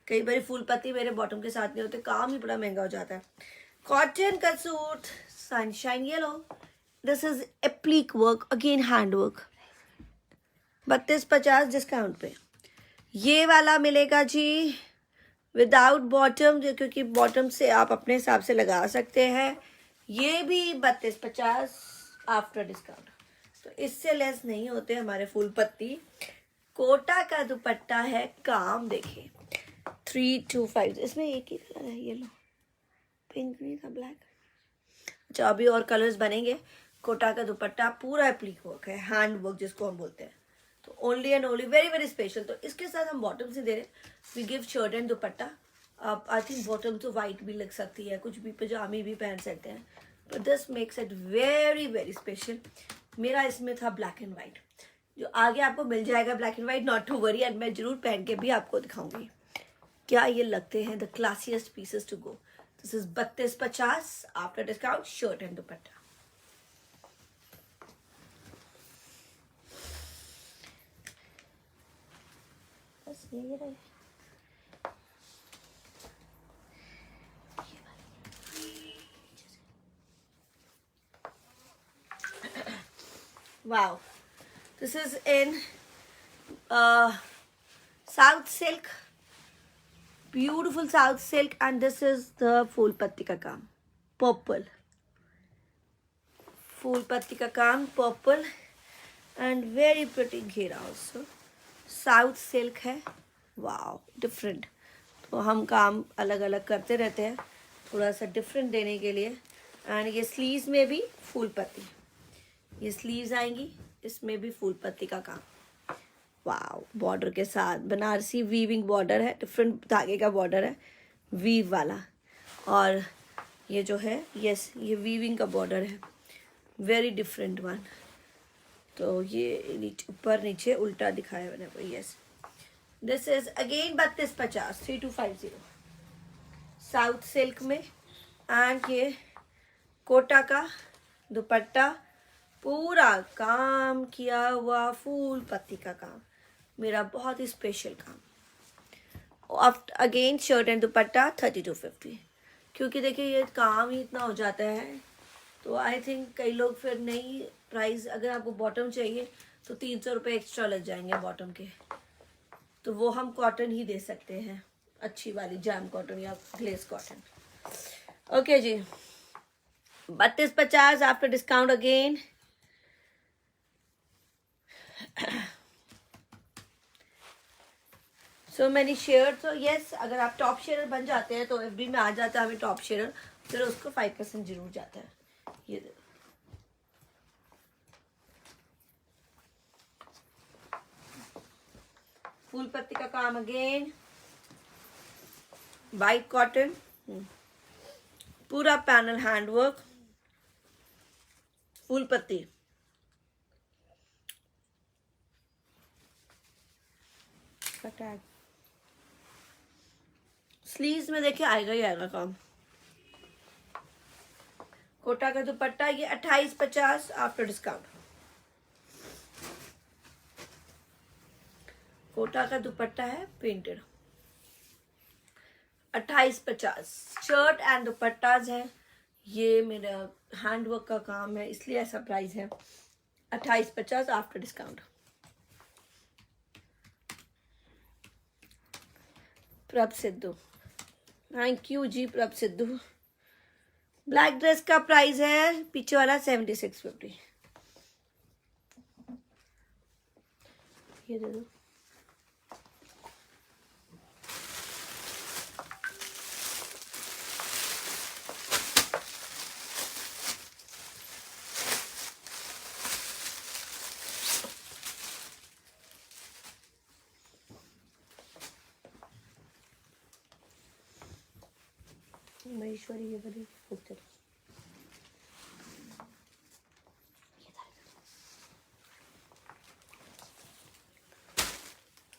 कई बार फूल पत्ती मेरे बॉटम के साथ नहीं होते, काम ही बड़ा महंगा हो जाता है। कॉटन का सूट सनशाइन, ये लो, this is applique work, again hand work, 32.50 discount पे। ये वाला मिलेगा जी विदाउट बॉटम, क्योंकि बॉटम से आप अपने हिसाब से लगा सकते हैं। ये भी 32.50 आफ्टर डिस्काउंट, तो इससे लेस नहीं होते हमारे फूल पत्ती। कोटा का दुपट्टा है, काम देखिए 325, इसमें एक ही कलर है, ये लो, पिंक नहीं था, ब्लैक। अच्छा, अभी और कलर्स बनेंगे। कोटा का दुपट्टा पूरा एप्लीक वर्क है, हैंड वर्क जिसको हम बोलते हैं, तो only and only very very special. तो इसके साथ हम बॉटम से दे रहे हैं, we give shirt and dupatta. आप आई थिंक बॉटम तो वाइट भी लग सकती है, कुछ भी पजामी भी पहन सकते हैं, but this makes it very very special. मेरा इसमें था ब्लैक एंड वाइट, जो आगे आपको मिल जाएगा black and white, not to worry, and मैं जरूर पहन के भी आपको दिखाऊंगी क्या ये लगते हैं the classiest pieces to go. This is 32.50 after discount, shirt and dupatta. बस ये रहे। Wow. This is in South silk. Beautiful South silk, and this is the फूल पत्ती का काम, purple. फूल पत्ती का काम, purple, and very pretty घेरा also. South silk है. Wow, different. तो हम काम अलग अलग करते रहते हैं थोड़ा सा डिफरेंट देने के लिए. एंड ये स्लीव्स में भी फूल पत्ती, ये स्लीव्स आएंगी, इसमें भी फूल पत्ती का काम. वाओ, बॉर्डर के साथ बनारसी वीविंग बॉर्डर है, डिफरेंट धागे का बॉर्डर है, वीव वाला. और ये जो है, यस, ये वीविंग का बॉर्डर है, वेरी डिफरेंट वन. तो ये नीचे ऊपर नीचे उल्टा दिखाया मैंने आपको. Yes, this is again 3250, 3250 south silk में. एंड ये कोटा का दुपट्टा, पूरा काम किया हुआ फूल पत्ती का काम, मेरा बहुत ही स्पेशल काम. अगेन शर्ट एंड दुपट्टा 3250. क्योंकि देखिए ये काम ही इतना हो जाता है, तो आई थिंक कई लोग फिर नहीं, प्राइस अगर आपको बॉटम चाहिए तो 300 रुपये एक्स्ट्रा लग जाएंगे बॉटम के. तो वो हम कॉटन ही दे सकते हैं, अच्छी वाली जैम कॉटन या ग्लेस कॉटन. ओके जी, 3250 after discount again. So many share. तो यस, अगर आप टॉप शेयर बन जाते हैं तो एफबी में आ जाता है हमें टॉप शेयर, फिर उसको 5% जरूर जाता है. ये देखो, फूल पत्ती का काम अगेन, वाइट कॉटन, पूरा पैनल हैंडवर्क, फूल पत्ती. स्लीव्स में देखिए आएगा ही आएगा काम. कोटा का दुपट्टा, ये 2850 आफ्टर डिस्काउंट. कोटा का दुपट्टा है प्रिंटेड, 2850. शर्ट एंड दुपट्टाज है, ये मेरा हैंडवर्क का काम है इसलिए ऐसा प्राइस है. 2850 आफ्टर डिस्काउंट. प्रभ सिद्धू, थैंक यू जी प्रभ सिद्धू. ब्लैक ड्रेस का प्राइस है पीछे वाला 7650. ये दे दो. महेश्वरी ये बड़ी खूबसूरत.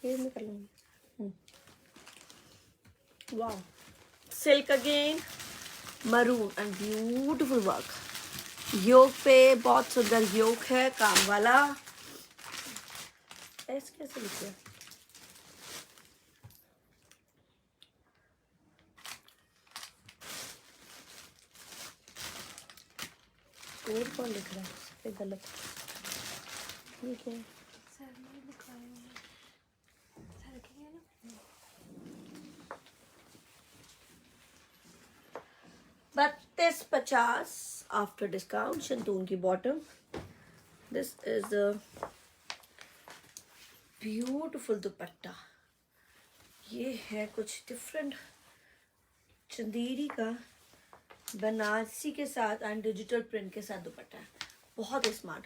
ये मैं कर लूँगी. वाह, silk again, maroon and beautiful work. Yoke पे बहुत सुंदर योक है काम वाला. ऐसे कैसे लिखा? कोड कौन लिख रहा है इस पे गलत? ठीक है, सर ने लिखा है, सर के ना. 3250 आफ्टर डिस्काउंट. शंतून की bottom. This is a beautiful dupatta. ये है कुछ डिफरेंट चंदेरी का बनारसी के साथ एंड डिजिटल प्रिंट के साथ दुपट्टा है, बहुत स्मार्ट.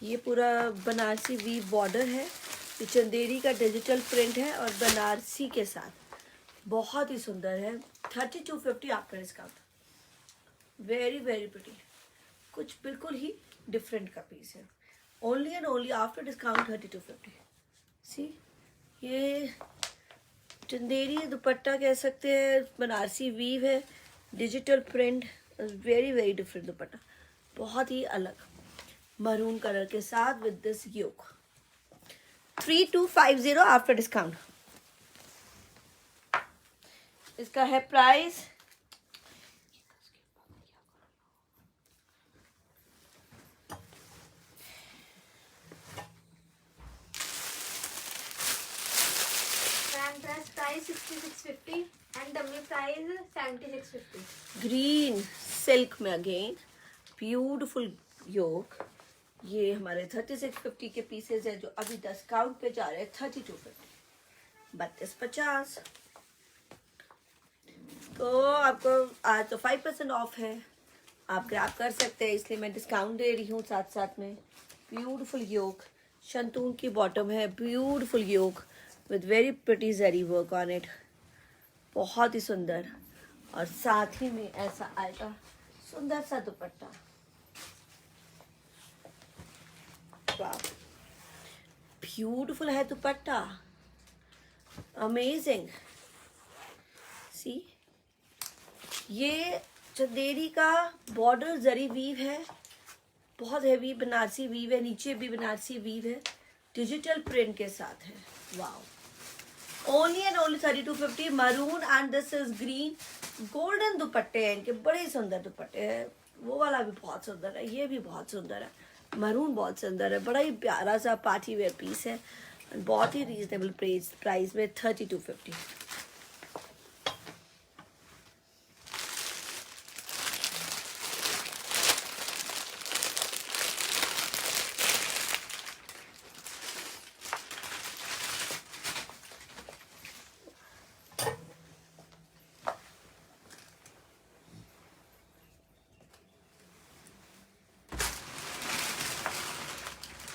ये पूरा बनारसी वीव बॉर्डर है, ये चंदेरी का डिजिटल प्रिंट है और बनारसी के साथ बहुत ही सुंदर है. 3250 after discount. Very very pretty, कुछ बिल्कुल ही डिफरेंट का पीस है. Only and only after discount 3250. See, ये चंदेरी दुपट्टा कह सकते हैं, बनारसी वीव है, digital print, very very different dupatta, बहुत ही अलग मरून कलर के साथ with this yoke. 3250 after discount. इसका है price price 6650 and dummy price 7650. Green silk में अगेन ब्यूटिफुल योक. ये हमारे 3650 के पीसेज है जो अभी डिस्काउंट पे जा रहे हैं 3250, 3250. तो आपको आज तो 5% ऑफ है, आप ग्रैब कर सकते हैं, इसलिए मैं डिस्काउंट दे रही हूँ साथ साथ में. ब्यूटिफुल योक, शंतून की बॉटम है, beautiful yoke with very pretty zari work on it, बहुत ही सुंदर. और साथ ही में ऐसा आएगा सुंदर सा दुपट्टा. ब्यूटिफुल है दुपट्टा, अमेजिंग. सी, ये चंदेरी का बॉर्डर जरी वीव है, बहुत हैवी बनारसी वीव है, नीचे भी बनारसी वीव है, डिजिटल प्रिंट के साथ है. Wow, only and only 3250. Maroon and this is green. Golden दुपट्टे हैं इनके, बड़े सुंदर दुपट्टे हैं. वो वाला भी बहुत सुंदर है, ये भी बहुत सुंदर है. मरून बहुत सुंदर है, बड़ा ही प्यारा सा पार्टी वेयर पीस है, बहुत ही रीजनेबल प्राइस में 3250.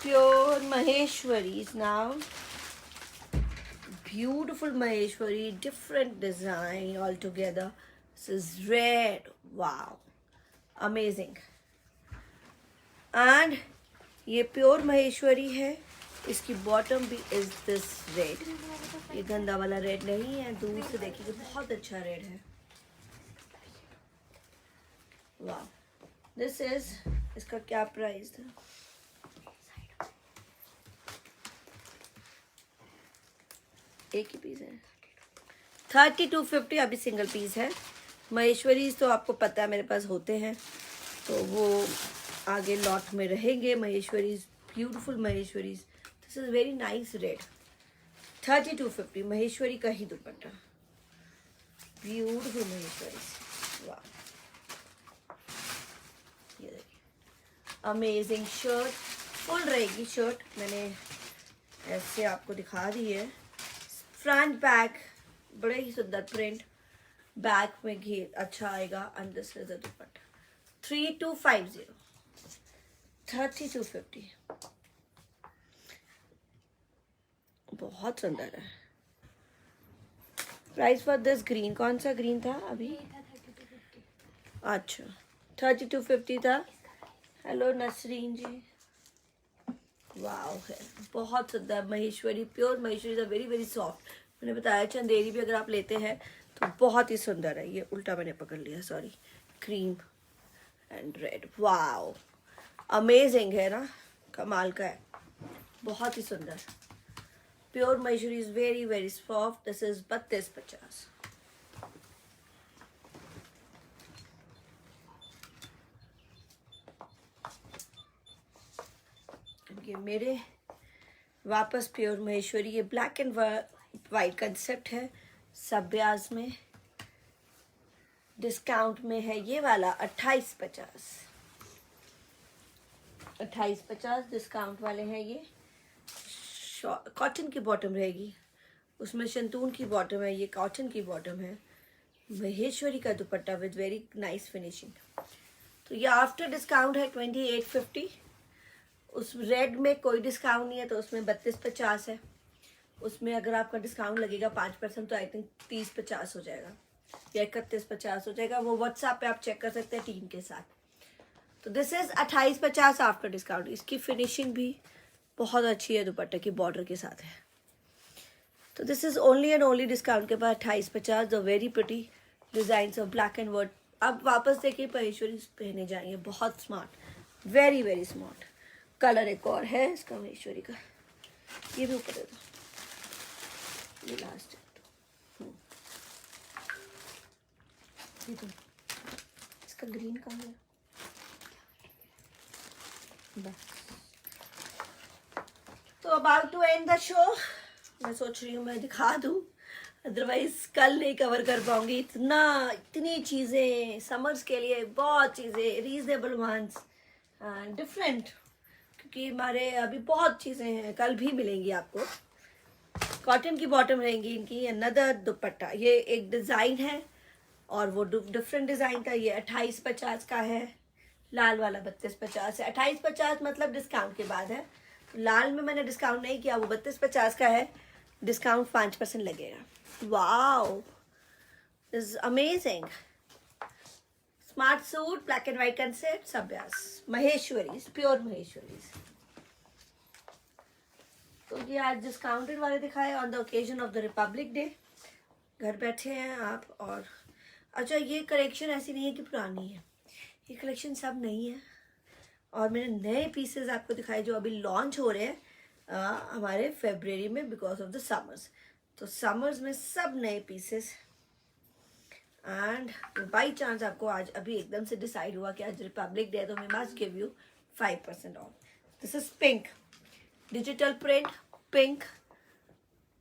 Pure Maheshwaris now. Beautiful Maheshwari, different design altogether. This is red. Wow, amazing. And ये प्योर महेश्वरी है, इसकी बॉटम भी इज दिस रेड. ये गंदा वाला रेड नहीं है, दूर से देखिए बहुत अच्छा रेड है. वाह, दिस इज, इसका क्या प्राइस था? एक ही पीस है, 3250 अभी सिंगल पीस है. महेश्वरीज तो आपको पता है मेरे पास होते हैं, तो वो आगे लॉट में रहेंगे. Maheshwaris, beautiful Maheshwaris. This is very nice red. 3250 Maheshwari का ही दुपट्टा, ब्यूटीफुल महेश्वरीज. वाह, ये देखिए, अमेजिंग शर्ट. फुल रहेगी शर्ट, मैंने ऐसे आपको दिखा दी है. फ्रंट बैक बड़े ही सुंदर प्रिंट, बैक में घेर अच्छा आएगा. एंड दिस इज द दुपट्टा. 3250, 3250. बहुत सुंदर है. प्राइस फॉर दिस ग्रीन, कौन सा ग्रीन था अभी? अच्छा, 3250 था. हेलो नसरीन जी. वाव है, बहुत सुंदर Maheshwari, pure Maheshwari. Is very very soft. मैंने बताया चंदेरी भी अगर आप लेते हैं तो बहुत ही सुंदर है. ये उल्टा मैंने पकड़ लिया, sorry. Cream and red. Wow, amazing है ना, कमाल का है, बहुत ही सुंदर. Pure Maheshwari is very very soft. This is 3250. ये मेरे वापस प्योर महेश्वरी, ये ब्लैक एंड वाइट कंसेप्ट है. सब ब्याज में डिस्काउंट में है ये वाला 2850. 2850 डिस्काउंट वाले हैं. ये कॉटन की बॉटम रहेगी, उसमें शंतून की बॉटम है, ये कॉटन की बॉटम है. महेश्वरी का dupatta with very nice finishing. तो ये आफ्टर डिस्काउंट है 2850. उस रेड में कोई डिस्काउंट नहीं है, तो उसमें 3250 है. उसमें अगर आपका डिस्काउंट लगेगा 5% तो आई थिंक 3050 हो जाएगा या 3150 हो जाएगा. वो व्हाट्सएप पे आप चेक कर सकते हैं टीम के साथ. तो दिस इज 2850 आफ्टर डिस्काउंट. इसकी फिनिशिंग भी बहुत अच्छी है, दुपट्टे की बॉर्डर के साथ है. तो this is only and only discount के बाद 2850. The very pretty design of black and white. अब वापस देखिए महेश्वरी पहने जाएंगे, बहुत smart, very very smart. Colour एक और है इसका महेश्वरी का, ये भी ऊपर दे दो, ये लास्ट है. ये तो इसका ग्रीन कहाँ है? बस. तो about to end the show. मैं सोच रही हूँ मैं दिखा दूँ अदरवाइज कल नहीं कवर कर पाऊंगी। इतनी चीज़ें समर्स के लिए, बहुत चीज़ें, रीजनेबल वंस, डिफरेंट, क्योंकि हमारे अभी बहुत चीज़ें हैं, कल भी मिलेंगी आपको। कॉटन की बॉटम रहेंगी इनकी। अनदर दुपट्टा, ये एक डिज़ाइन है और वो डिफरेंट डिज़ाइन का। ये 2850 का है। लाल वाला 3250 है। 2850 मतलब डिस्काउंट के बाद है। लाल में मैंने डिस्काउंट नहीं किया, वो 3250 का है, डिस्काउंट 5% लगेगा। Wow, is amazing. Smart suit, black and white concept, सब्यास, महेश्वरीज, प्योर महेश्वरीज। तो ये आज डिस्काउंटेड वाले दिखाए on the occasion of the Republic Day. घर बैठे हैं आप। और अच्छा, ये कलेक्शन ऐसी नहीं है कि पुरानी है, ये कलेक्शन सब नई है। और मैंने नए पीसेस आपको दिखाए जो अभी लॉन्च हो रहे हैं हमारे फरवरी में, बिकॉज ऑफ द समर्स। तो समर्स में सब नए पीसेस। एंड बाई चांस आपको आज अभी एकदम से डिसाइड हुआ कि आज रिपब्लिक डे है, तो मैं must give you 5% of. This is pink, digital print, pink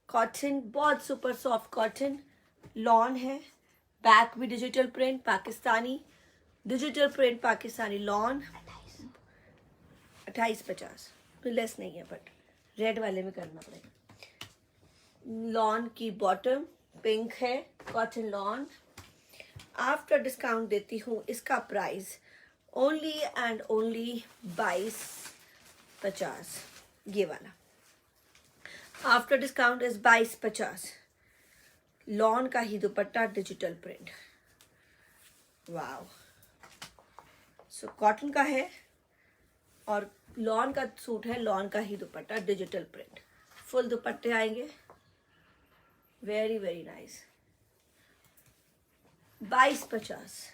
cotton, बहुत सुपर सॉफ्ट कॉटन, लॉन है। बैक भी digital print, Pakistani digital print, Pakistani lawn. 2850, less नहीं है, बट रेड वाले में करना पड़ेगा। लॉन की बॉटम पिंक है, कॉटन लॉन। आफ्टर डिस्काउंट देती हूँ इसका प्राइस ओनली एंड ओनली 2250। ये वाला आफ्टर डिस्काउंट इज 2250। लॉन का ही dupatta, digital print. Wow, so cotton का है और लॉन का सूट है, लॉन का ही दुपट्टा, डिजिटल प्रिंट। फुल दुपट्टे आएंगे, very very nice. 2250,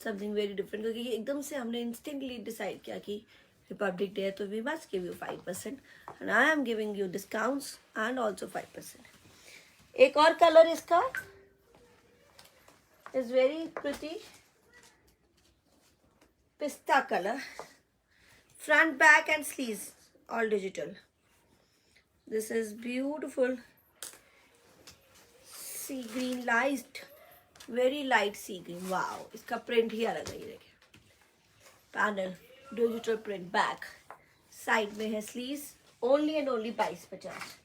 something very different, क्योंकि एकदम से हमने इंस्टेंटली डिसाइड किया कि रिपब्लिक डे है, तो we must give you 5% and I am giving you discounts and also 5%। एक और कलर इसका इज वेरी प्रिटी, पिस्ता colour. Front, back and sleeves all digital. This is beautiful sea green, light, very light sea green. Wow, इसका प्रिंट ही अलग है। ये देखिए, panel digital print, back side में है स्लीव्स। Only and only 2250,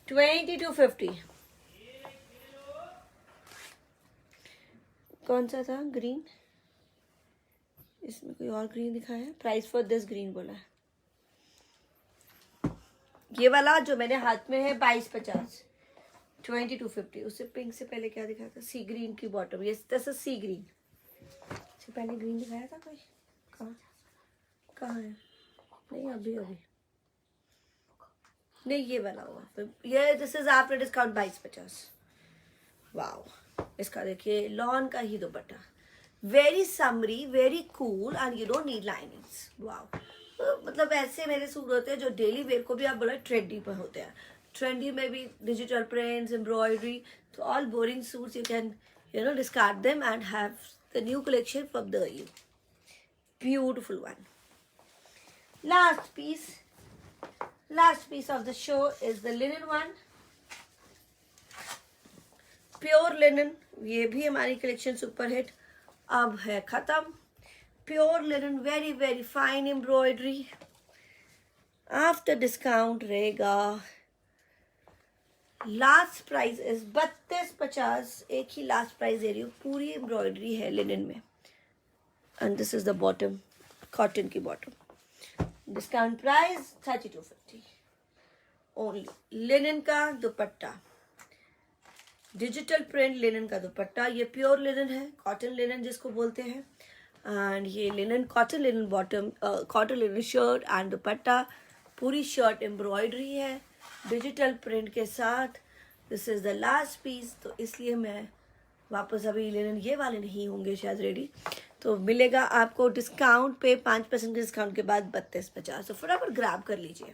2250। कौन सा था? ग्रीन, इसमें कोई और ग्रीन दिखाया है। प्राइस फॉर दिस ग्रीन बोला है। ये वाला जो मेरे हाथ में है 2250, 2250। उससे पिंक से पहले क्या दिखाया था? सी ग्रीन की बॉटम। ये सी ग्रीन से पहले ग्रीन दिखाया था कोई? कहाँ है? नहीं, अभी नहीं, ये वाला हुआ। तो ये this is after discount 2250। Wow, इसका देखिए लॉन का ही dupatta, very summery, very cool and you don't need linings. Wow, मतलब ऐसे मेरे सूट होते हैं जो डेली वेयर को भी आप बोला ट्रेंडी पर होते हैं। ट्रेंडी में भी डिजिटल प्रिंट्स, एम्ब्रॉयडरी, तो all boring suits you can discard them and have the new collection from the you. Beautiful one. Last piece of the show is the linen one, pure linen. ये भी हमारी कलेक्शन सुपर हिट अब है खत्म। Pure linen, very very fine embroidery. After discount रहेगा, लास्ट प्राइस इज 3250। एक ही लास्ट प्राइस दे रही हूँ। पूरी एम्ब्रॉयडरी है लिनन में and this is the bottom, cotton की bottom. Discount price 3250 only. Linen का दुपट्टा, डिजिटल प्रिंट लिनन का दुपट्टा। ये प्योर लिनन है, कॉटन लिनन जिसको बोलते हैं। एंड ये linen, cotton linen bottom, cotton linen shirt and dupatta. पूरी शर्ट एम्ब्रॉयडरी है डिजिटल प्रिंट के साथ। This is the last piece, तो इसलिए मैं वापस अभी लिनन ये वाले नहीं होंगे शायद रेडी, तो मिलेगा आपको डिस्काउंट पे 5% डिस्काउंट के बाद 3250। तो फटाफट ग्रैब कर लीजिए।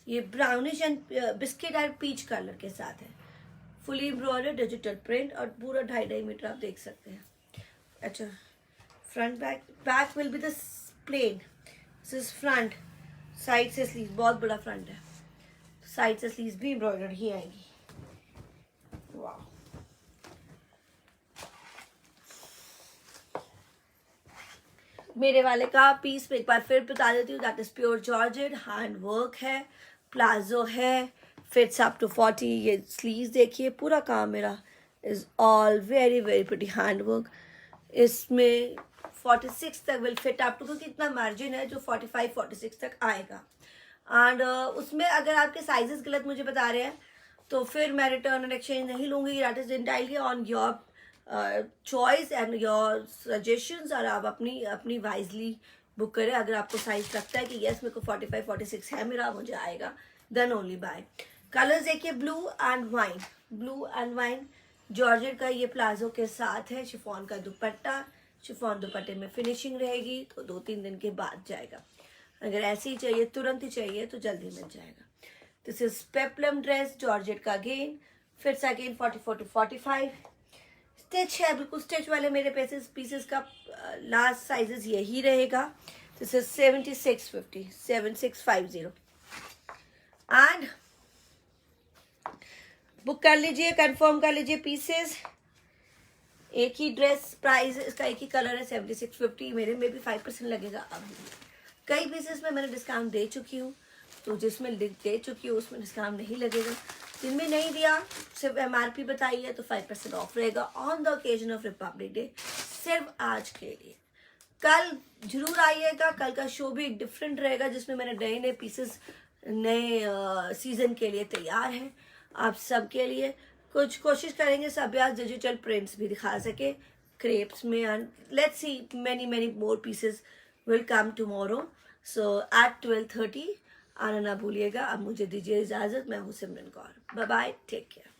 ये brownish and biscuit and peach colour के साथ है, फुली एम्ब्रॉयडर्ड डिजिटल प्रिंट और पूरा 2.5 मीटर आप देख सकते हैं। अच्छा, front back will be the plain. This is front, side से स्लीव, बहुत बड़ा फ्रंट है, साइड से स्लीव भी एम्ब्रॉयडर्ड ही आएंगी। वाह, मेरे वाले का पीस में एक बार फिर बता देती हूँ, that is pure georgette, hand work है, प्लाजो है, फिट्स अप टू 40। ये स्लीव्स देखिए, पूरा काम मेरा is all very very pretty hand work. इसमें 46 तक विल फिट अप टू, क्योंकि इतना मार्जिन है जो 45-46 तक आएगा। एंड उसमें अगर आपके साइजेस गलत मुझे बता रहे हैं तो फिर मैं रिटर्न एंड एक्सचेंज नहीं लूँगी। That is entirely on your choice and your suggestions, और आप अपनी वाइजली बुक करें। अगर आपको साइज लगता है कि यस मेरे को 45-46 है मेरा, मुझे आएगा, देन ओनली बाय। कलर्स देखिए, blue and wine, blue and wine georgette का ये प्लाजो के साथ है, शिफॉन का दुपट्टा, शिफॉन दुपट्टे में फिनिशिंग रहेगी तो 2-3 दिन के बाद जाएगा। अगर ऐसे ही चाहिए, तुरंत ही चाहिए तो जल्दी मिल जाएगा। This is peplum dress, georgette का अगेन, फिट्स अगेन 44-45। स्टिच है, बिल्कुल स्टिच वाले मेरे पीसेस का लास्ट साइजेस यही रहेगा। दिस इज 7650 एंड बुक कर लीजिए, कंफर्म कर लीजिए पीसेस। एक ही ड्रेस प्राइस, इसका एक ही कलर है, 7650। मेरे में भी 5% लगेगा। अब कई पीसेस में मैंने डिस्काउंट दे चुकी हूँ, तो जिसमें दे चुकी हूँ उसमें डिस्काउंट नहीं लगेगा। जिनमें नहीं दिया, सिर्फ MRP बताई है तो 5% ऑफ रहेगा on the occasion of Republic day, सिर्फ आज के लिए। कल जरूर आइएगा, कल का शो भी डिफरेंट रहेगा, जिसमें मैंने नए नए पीसेस नए सीजन के लिए तैयार हैं आप सबके लिए। कुछ कोशिश करेंगे सब आज डिजिटल प्रिंट्स भी दिखा सके क्रेप्स में, and let's see many more pieces will come tomorrow, so at 12:30 आना ना भूलिएगा। अब मुझे दीजिए इजाजत, मैं हूँ Simran Kaur, bye bye, take care.